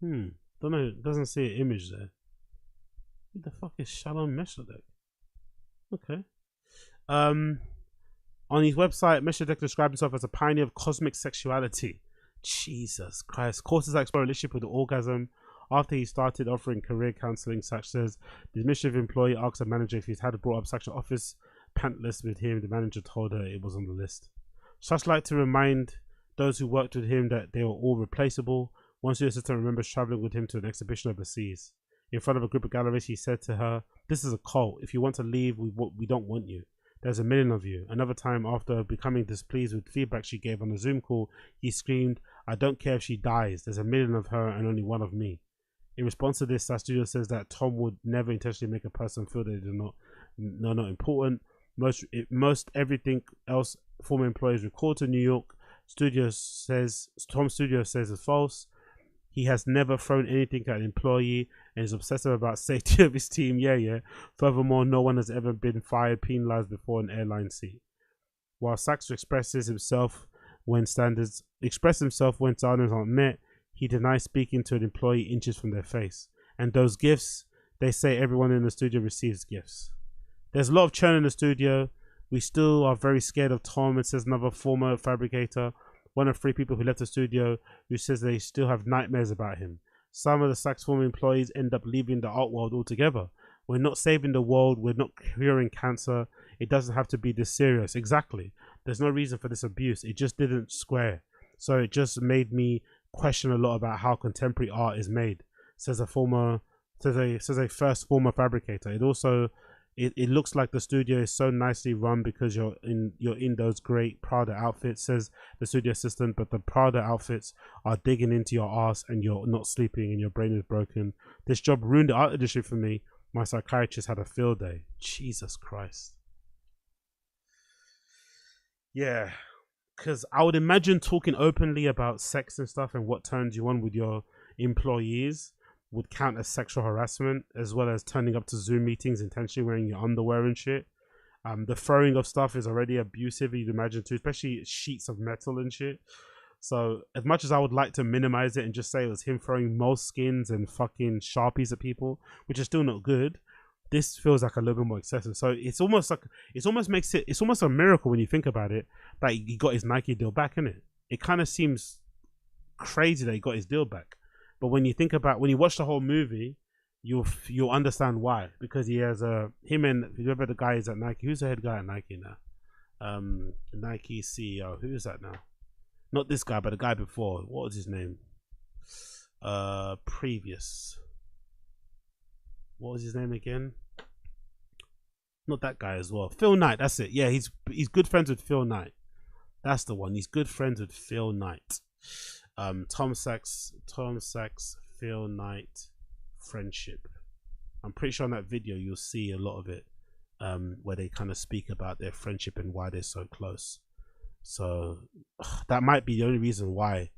Don't know. Doesn't see an image there. Who the fuck is Shalom Mesheldek? Okay. On his website, Mesheldek described himself as a pioneer of cosmic sexuality. Jesus Christ. Courses that explore a relationship with the orgasm. After he started offering career counseling, Sachs says the administrative employee asked the manager if he's had brought up Sachs' office pant list with him. The manager told her it was on the list. Sachs liked to remind those who worked with him that they were all replaceable. One studio assistant remembers traveling with him to an exhibition overseas. In front of a group of galleries, he said to her, "This is a cult. If you want to leave, we don't want you. There's a million of you." Another time, after becoming displeased with feedback she gave on the Zoom call, he screamed, "I don't care if she dies. There's a million of her and only one of me." In response to this, Studio says that Tom would never intentionally make a person feel that they're not important. Most everything else former employees record to New York Tom Studio says is false. He has never thrown anything at an employee and is obsessive about safety of his team. Yeah. Furthermore, no one has ever been fired, penalized before an airline seat. While Sachs expresses himself when standards aren't met, he denies speaking to an employee inches from their face. And those gifts, they say everyone in the studio receives gifts. There's a lot of churn in the studio. We still are very scared of Tom, it says another former fabricator, one of 3 people who left the studio, who says they still have nightmares about him. Some of the Sachs former employees end up leaving the art world altogether. We're not saving the world. We're not curing cancer. It doesn't have to be this serious. Exactly. There's no reason for this abuse. It just didn't square. So it just made me question a lot about how contemporary art is made, says a former says a first former fabricator. It also it looks like the studio is so nicely run because you're in those great Prada outfits, says the studio assistant, but the Prada outfits are digging into your ass and you're not sleeping and your brain is broken. This job ruined the art industry for me. My psychiatrist had a field day. Jesus Christ. Yeah, because I would imagine talking openly about sex and stuff and what turns you on with your employees would count as sexual harassment, as well as turning up to Zoom meetings intentionally wearing your underwear and shit. The throwing of stuff is already abusive, you'd imagine too, especially sheets of metal and shit. So as much as I would like to minimize it and just say it was him throwing moleskins and fucking Sharpies at people, which is still not good, this feels like a little bit more excessive. So it's almost a miracle when you think about it that he got his Nike deal back, innit? It kind of seems crazy that he got his deal back. But when you watch the whole movie, you'll understand why. Because he has him and whoever the guy is at Nike. Who's the head guy at Nike now? Nike CEO. Who is that now? Not this guy, but the guy before. What was his name? Previous. What was his name again? Not that guy as well. Phil Knight. That's it. Yeah, he's good friends with Phil Knight. That's the one. He's good friends with Phil Knight. Tom Sachs, Phil Knight friendship. I'm pretty sure in that video you'll see a lot of it, where they kind of speak about their friendship and why they're so close. So that might be the only reason why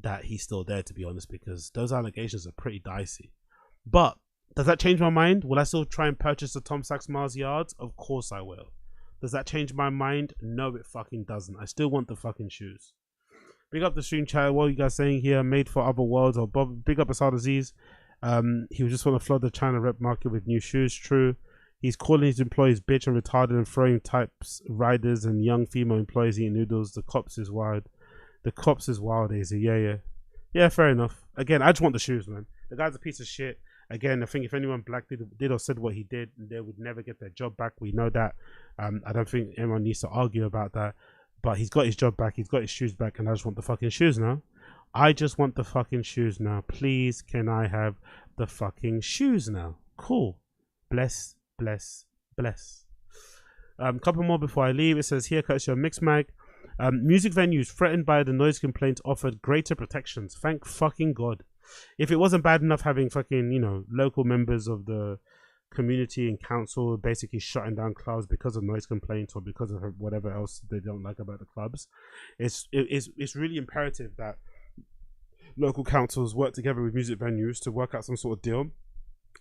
that he's still there, to be honest, because those allegations are pretty dicey. But does that change my mind? Will I still try and purchase the Tom Sachs Mars yards? Of course I will. Does that change my mind? No, it fucking doesn't. I still want the fucking shoes. Big up the stream chat. What are you guys saying here? Made for other worlds. Or Bob, big up Asad Aziz. He just want to flood the China rep market with new shoes. True. He's calling his employees bitch and retarded and throwing types riders and young female employees eating noodles. The cops is wild. The cops is wild, Daisy. Yeah, fair enough. Again, I just want the shoes, man. The guy's a piece of shit. Again, I think if anyone black did or said what he did, they would never get their job back. We know that. I don't think anyone needs to argue about that. But he's got his job back, he's got his shoes back, and I just want the fucking shoes now. I just want the fucking shoes now. Please, can I have the fucking shoes now? Cool. Bless, bless, bless. Couple more before I leave. It says here, courtesy of Mixmag. Music venues threatened by the noise complaints offered greater protections. Thank fucking God. If it wasn't bad enough having fucking, local members of the community and council basically shutting down clubs because of noise complaints or because of whatever else they don't like about the clubs, it's really imperative that local councils work together with music venues to work out some sort of deal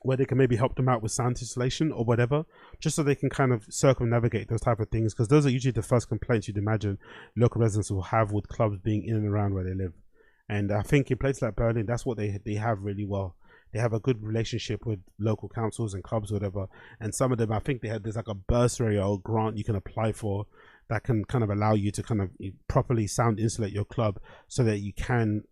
where they can maybe help them out with sound installation or whatever, just so they can kind of circumnavigate those type of things, because those are usually the first complaints you'd imagine local residents will have with clubs being in and around where they live. And I think in places like Berlin, that's what they have really well. They have a good relationship with local councils and clubs, whatever. And some of them, I think there's like a bursary or a grant you can apply for that can kind of allow you to kind of properly sound insulate your club so that you can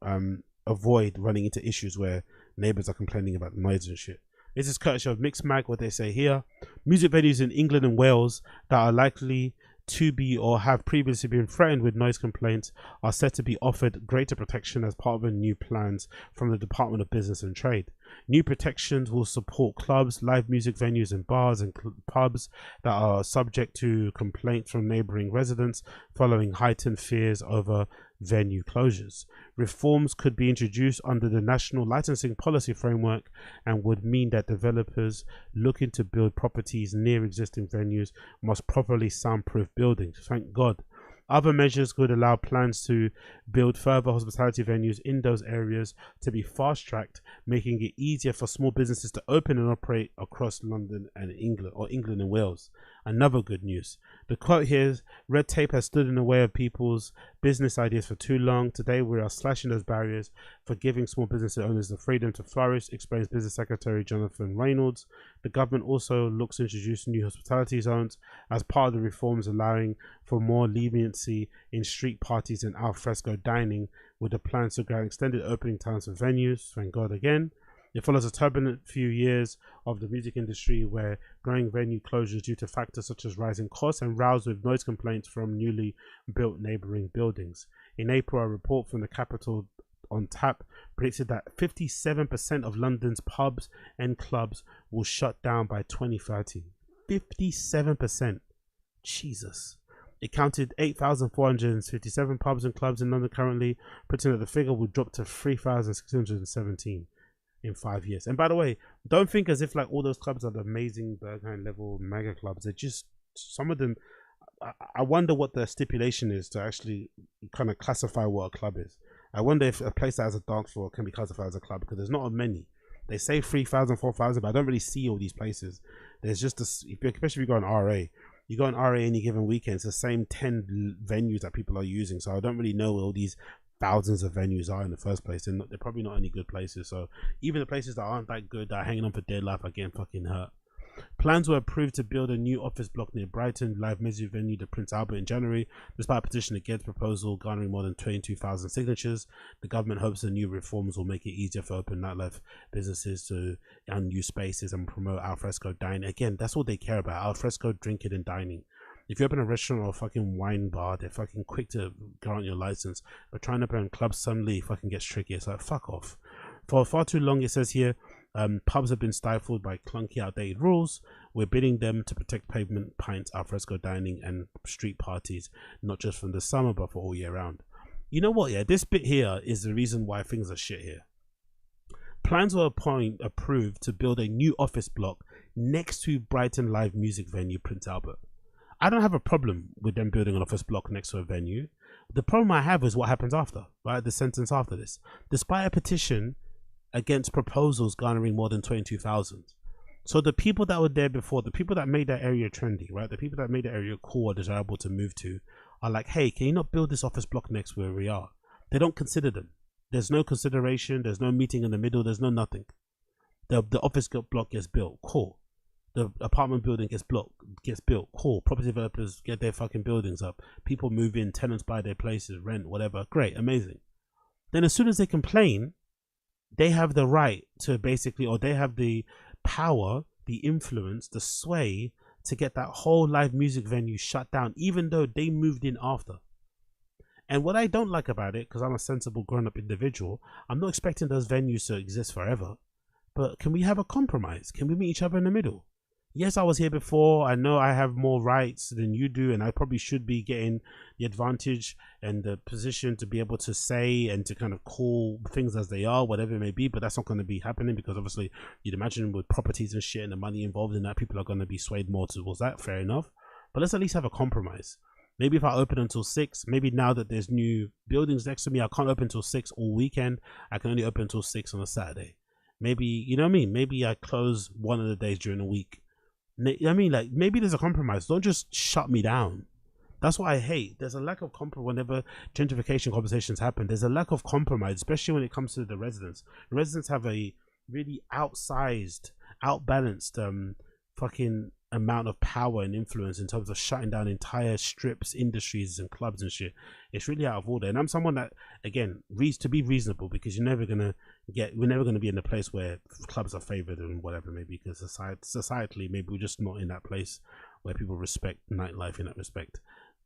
avoid running into issues where neighbors are complaining about noise and shit. This is courtesy of Mixmag, what they say here. Music venues in England and Wales that are likely to be or have previously been threatened with noise complaints are said to be offered greater protection as part of the new plans from the Department of Business and Trade. New protections will support clubs, live music venues and bars and pubs that are subject to complaints from neighbouring residents following heightened fears over venue closures. Reforms could be introduced under the National Licensing Policy Framework and would mean that developers looking to build properties near existing venues must properly soundproof buildings. Thank God. Other measures could allow plans to build further hospitality venues in those areas to be fast-tracked, making it easier for small businesses to open and operate across London and England, or England and Wales. Another good news. The quote here is, red tape has stood in the way of people's business ideas for too long. Today we are slashing those barriers for giving small business owners the freedom to flourish, explains Business Secretary Jonathan Reynolds. The government also looks to introduce new hospitality zones as part of the reforms, allowing for more leniency in street parties and al fresco dining, with the plans to grant extended opening times for venues. Thank God again. It follows a turbulent few years of the music industry where growing venue closures due to factors such as rising costs and roused with noise complaints from newly built neighbouring buildings. In April, a report from the Capital on Tap predicted that 57% of London's pubs and clubs will shut down by 2030. 57%. Jesus. It counted 8,457 pubs and clubs in London currently, predicting that the figure will drop to 3,617 in 5 years. And by the way, don't think as if like all those clubs are the amazing Berghain level mega clubs. They're just, some of them, I wonder what the stipulation is to actually kind of classify what a club is. I wonder if a place that has a dance floor can be classified as a club, because there's not many. They say 3,000, 4,000, but I don't really see all these places. There's just this, especially if you go on RA, you go on RA any given weekend, it's the same 10 venues that people are using. So I don't really know all these thousands of venues are in the first place. They're probably not any good places. So even the places that aren't that good, that are hanging on for dear life, are getting fucking hurt. Plans were approved to build a new office block near Brighton live music venue, the Prince Albert, in January. Despite a petition against proposal garnering more than 22,000 signatures, the government hopes the new reforms will make it easier for open nightlife businesses to unused spaces and promote alfresco dining. Again, that's all they care about, alfresco drinking and dining. If you open a restaurant or a fucking wine bar, they're fucking quick to grant your license. But trying to open clubs suddenly fucking gets tricky. It's like, fuck off. For far too long, it says here, pubs have been stifled by clunky, outdated rules. We're bidding them to protect pavement, pints, alfresco dining, and street parties, not just from the summer, but for all year round. You know what? Yeah, this bit here is the reason why things are shit here. Plans were approved to build a new office block next to Brighton live music venue, Prince Albert. I don't have a problem with them building an office block next to a venue. The problem I have is what happens after, right? The sentence after this. Despite a petition against proposals garnering more than 22,000. So the people that were there before, the people that made that area trendy, right? The people that made the area cool or desirable to move to are like, hey, can you not build this office block next where we are? They don't consider them. There's no consideration. There's no meeting in the middle. There's no nothing. The office block gets built. Cool. The apartment building gets built. Cool. Property developers get their fucking buildings up. People move in. Tenants buy their places. Rent. Whatever. Great. Amazing. Then as soon as they complain, they have the right to basically, or they have the power, the influence, the sway to get that whole live music venue shut down, even though they moved in after. And what I don't like about it, because I'm a sensible grown-up individual, I'm not expecting those venues to exist forever. But can we have a compromise? Can we meet each other in the middle? Yes, I was here before. I know I have more rights than you do, and I probably should be getting the advantage and the position to be able to say and to kind of call things as they are, whatever it may be. But that's not going to be happening, because obviously you'd imagine with properties and shit and the money involved in that, people are going to be swayed more towards that. Fair enough. But let's at least have a compromise. Maybe if I open until 6, maybe now that there's new buildings next to me, I can't open until 6 all weekend. I can only open until 6 on a Saturday. Maybe, you know what I mean? Maybe I close one of the days during the week. I mean, like, maybe there's a compromise. Don't just shut me down. That's what I hate. There's a lack of compromise whenever gentrification conversations happen. There's a lack of compromise, especially when it comes to the residents. The residents have a really outsized, outbalanced fucking amount of power and influence in terms of shutting down entire strips, industries and clubs and shit. It's really out of order. And I'm someone that, again, to be reasonable, because we're never going to be in a place where clubs are favored and whatever, maybe because societally, maybe we're just not in that place where people respect nightlife in that respect.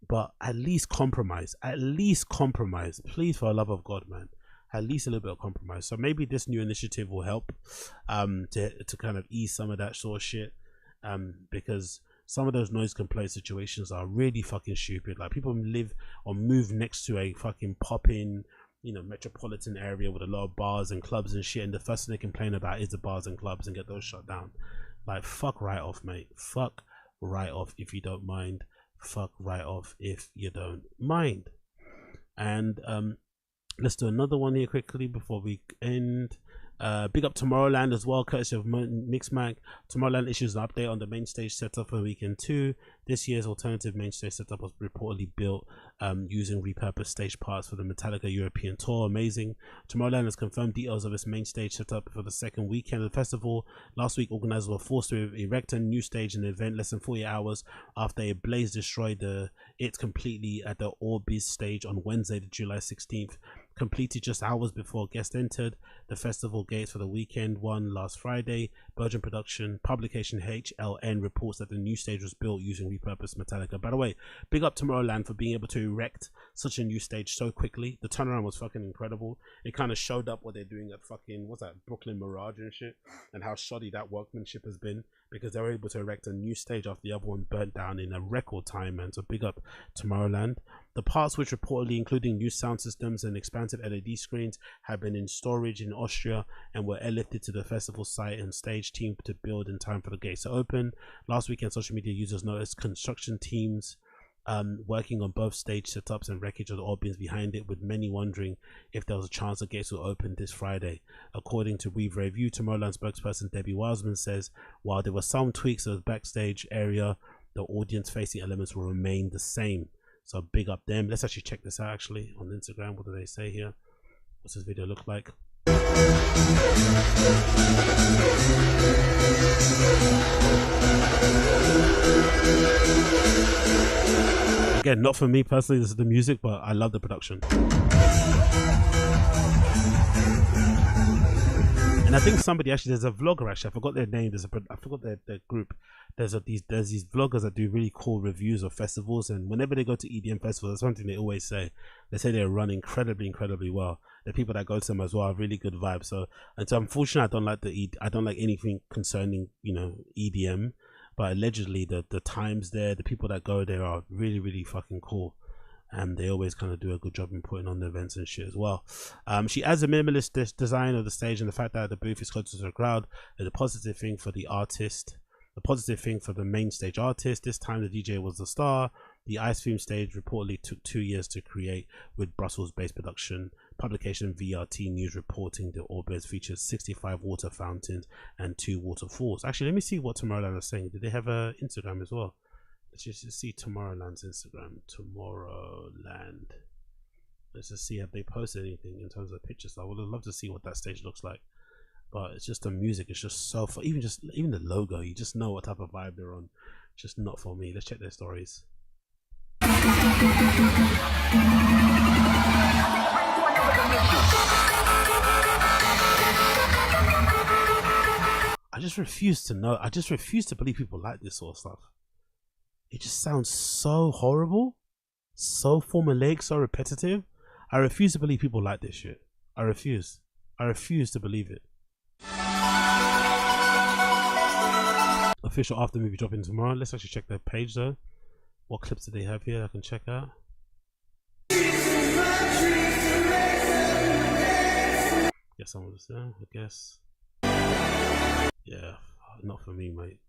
But at least compromise, please, for the love of God, man. At least a little bit of compromise. So maybe this new initiative will help to kind of ease some of that sort of shit. Because some of those noise complaint situations are really fucking stupid. Like, people live or move next to a fucking popping, metropolitan area with a lot of bars and clubs and shit, and the first thing they complain about is the bars and clubs and get those shut down. Like, fuck right off, mate. Fuck right off if you don't mind. Fuck right off if you don't mind. And let's do another one here quickly before we end. Big up Tomorrowland as well, courtesy of NikeCraft. Tomorrowland issues an update on the main stage setup for weekend 2. This year's alternative main stage setup was reportedly built using repurposed stage parts for the Metallica European tour. Amazing. Tomorrowland has confirmed details of its main stage setup for the second weekend of the festival. Last week, organizers were forced to erect a new stage in the event less than 48 hours after a blaze destroyed it completely at the Orbis stage on Wednesday, July 16th. completed just hours before guests entered the festival gates for the weekend one last Friday. Belgian production publication HLN reports that the new stage was built using repurposed Metallica. By the way, big up Tomorrowland for being able to erect such a new stage so quickly. The turnaround was fucking incredible. It kind of showed up what they're doing at fucking, what's that, Brooklyn Mirage and shit, and how shoddy that workmanship has been, because they were able to erect a new stage after the other one burnt down in a record time, man. So big up Tomorrowland. The parts, which reportedly including new sound systems and expansive LED screens, have been in storage in Austria and were airlifted to the festival site and stage team to build in time for the gates to open. Last weekend, social media users noticed construction teams working on both stage setups and wreckage of the audience behind it, with many wondering if there was a chance the gates will open this Friday. According to Weave Review, Tomorrowland spokesperson Debbie Wiseman says while there were some tweaks to the backstage area, the audience facing elements will remain the same. So big up them. Let's actually check this out actually on Instagram. What do they say here? What's this video look like? Again, not for me personally, this is the music, but I love the production. And I think somebody actually, there's a vlogger actually, I forgot their name, I forgot their group. There's these vloggers that do really cool reviews of festivals, and whenever they go to EDM festivals, that's one thing they always say. They say they run incredibly well. The people that go to them as well have really good vibes. So unfortunately, I don't like anything concerning, you know, EDM, but allegedly the times there, the people that go there are really fucking cool. And they always kind of do a good job in putting on the events and shit as well. She adds a minimalist design of the stage and the fact that the booth is closer to the crowd is a positive thing for the artist. The positive thing for the main stage artist. This time the DJ was the star. The Ice Cream stage reportedly took 2 years to create, with Brussels-based production. Publication VRT News reporting the Orbez features 65 water fountains and 2 waterfalls. Actually, let me see what Tomorrowland is saying. Did they have a Instagram as well? Let's just see Tomorrowland's Instagram. Tomorrowland. Let's just see if they posted anything in terms of pictures. I would love to see what that stage looks like. But it's just the music. It's just so fun. Even the logo, you just know what type of vibe they're on. Just not for me. Let's check their stories. I just refuse to know. I just refuse to believe people like this sort of stuff. It just sounds so horrible, so formulaic, so repetitive. I refuse to believe people like this shit. I refuse to believe it. Official after movie dropping tomorrow. Let's actually check their page though. What clips do they have here I can check out? Guess someone was there, I guess. Yeah, not for me, mate.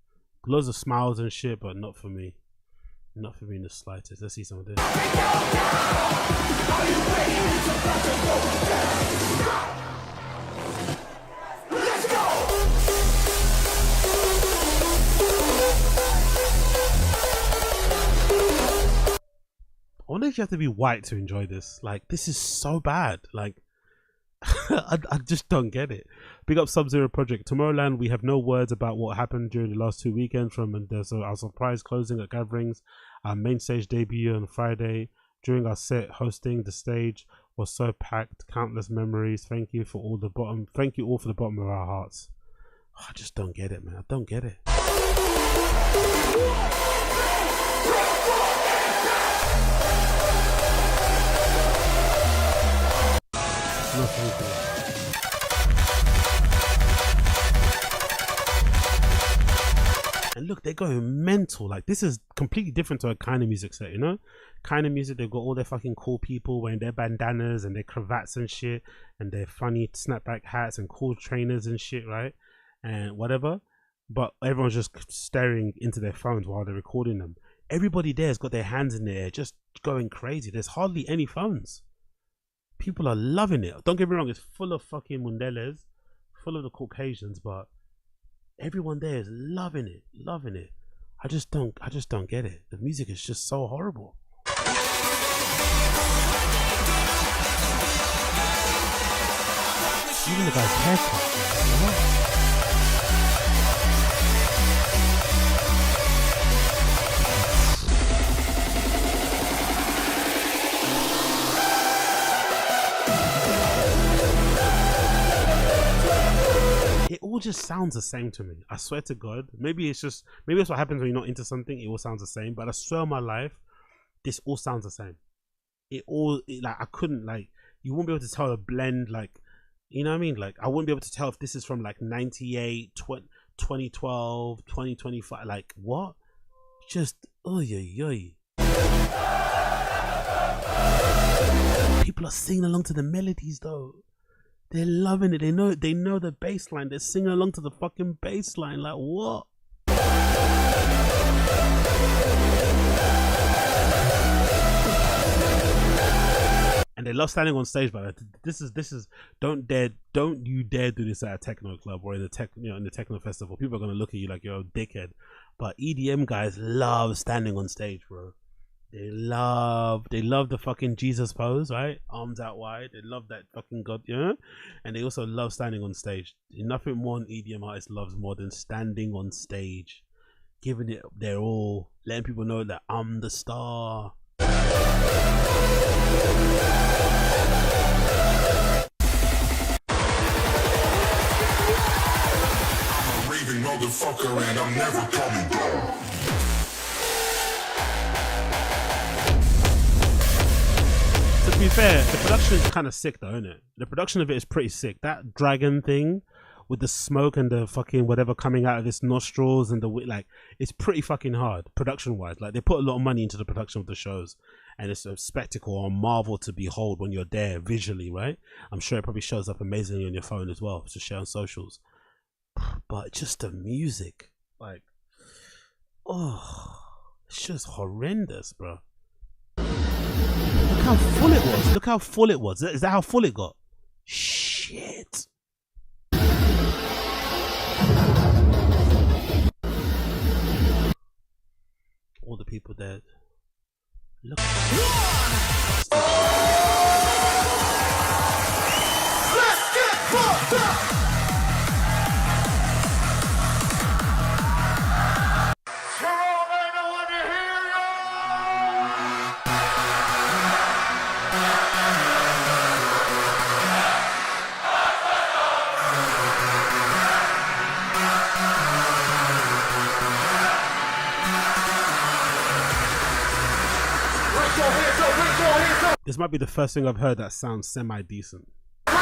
Loads of smiles and shit, but not for me. Not for me in the slightest. Let's see some of this. Let's go! I wonder if you have to be white to enjoy this. Like, this is so bad. Like, I just don't get it. Big up Sub-Zero Project. Tomorrowland, we have no words about what happened during the last 2 weekends from our surprise closing at gatherings, our main stage debut on Friday. During our set hosting, the stage was so packed, countless memories. Thank you all for the bottom of our hearts. I just don't get it, man. I don't get it. No, thank you. And look, they're going mental. Like, this is completely different to a kind of music set, you know? Kind of music, they've got all their fucking cool people wearing their bandanas and their cravats and shit, and their funny snapback hats and cool trainers and shit, right? And whatever. But everyone's just staring into their phones while they're recording them. Everybody there has got their hands in the air, just going crazy. There's hardly any phones. People are loving it. Don't get me wrong, it's full of fucking Mundeles, full of the Caucasians, but everyone there is loving it. I just don't get it. The music is just so horrible. Even the guy's haircut. all just sounds the same to me. I swear to God. Maybe it's what happens when you're not into something. It all sounds the same. But I swear on my life, this all sounds the same. Like I couldn't, like, you won't be able to tell a blend, like, you know what I mean? Like I wouldn't be able to tell if this is from like 98, 2012, 2025. Like what? Just people are singing along to the melodies though. They're loving it. They know the bass line. They're singing along to the fucking bass line. Like what? And they love standing on stage, but this is don't you dare do this at a techno club or in a in the techno festival. People are gonna look at you like you're a dickhead. But EDM guys love standing on stage, bro. They love the fucking Jesus pose, right? Arms out wide. They love that fucking God, you know? And they also love standing on stage. Nothing more an EDM artist loves more than standing on stage, giving it their all, letting people know that I'm the star. I'm a raving motherfucker and I'm never coming down. To be fair, the production is kind of sick though, isn't it? The production of it is pretty sick. That dragon thing with the smoke and the fucking whatever coming out of its nostrils and the like, it's pretty fucking hard production wise. Like they put a lot of money into the production of the shows, and it's a spectacle or a marvel to behold when you're there visually, right? I'm sure it probably shows up amazingly on your phone as well to share on socials. But just the music, like, oh, it's just horrendous, bro. Look how full it was. Look how full it was. Is that how full it got? Shit. All the people dead. Look. Let's get fucked up. This might be the first thing I've heard that sounds semi-decent. I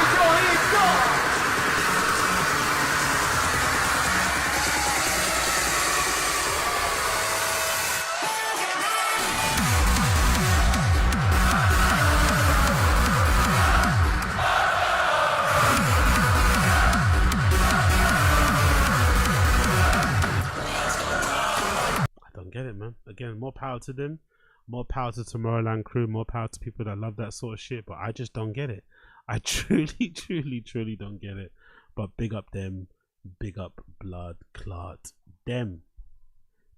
don't get it, man. Again, more power to them. More power to Tomorrowland crew, more power to people that love that sort of shit, but I just don't get it. I truly don't get it. But big up them, big up Blood Clot them.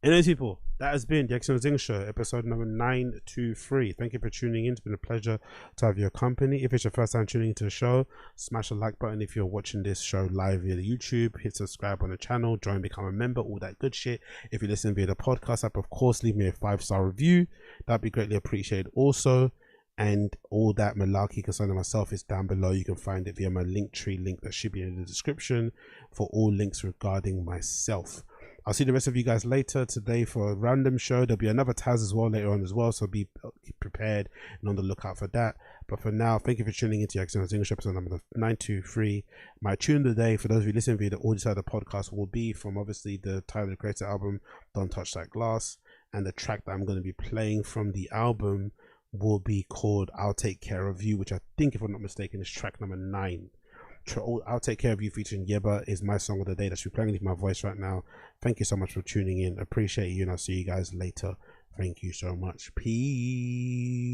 Anyways, people, that has been the Analysing Show, episode number 923. Thank you for tuning in. It's been a pleasure to have your company. If it's your first time tuning into the show, smash the like button. If you're watching this show live via the YouTube, hit subscribe on the channel, join, become a member, all that good shit. If you listen via the podcast app, of course, leave me a 5-star review. That'd be greatly appreciated also. And all that malarkey concerning myself is down below. You can find it via my Linktree link that should be in the description for all links regarding myself. I'll see the rest of you guys later today for a random show. There'll be another Tazs as well later on as well, so be prepared and on the lookout for that. But for now, thank you for tuning into the Analysing Show episode number 923. My tune of the day, for those of you listening via the audio side of the podcast, will be from obviously the Tyler the Creator album, Don't Touch That Glass. And the track that I'm going to be playing from the album will be called I'll Take Care of You, which I think, if I'm not mistaken, is track number 9. I'll Take Care of You featuring Yeba is my song of the day that should be playing with my voice right now. Thank you so much for tuning in. Appreciate you, and I'll see you guys later. Thank you so much. Peace.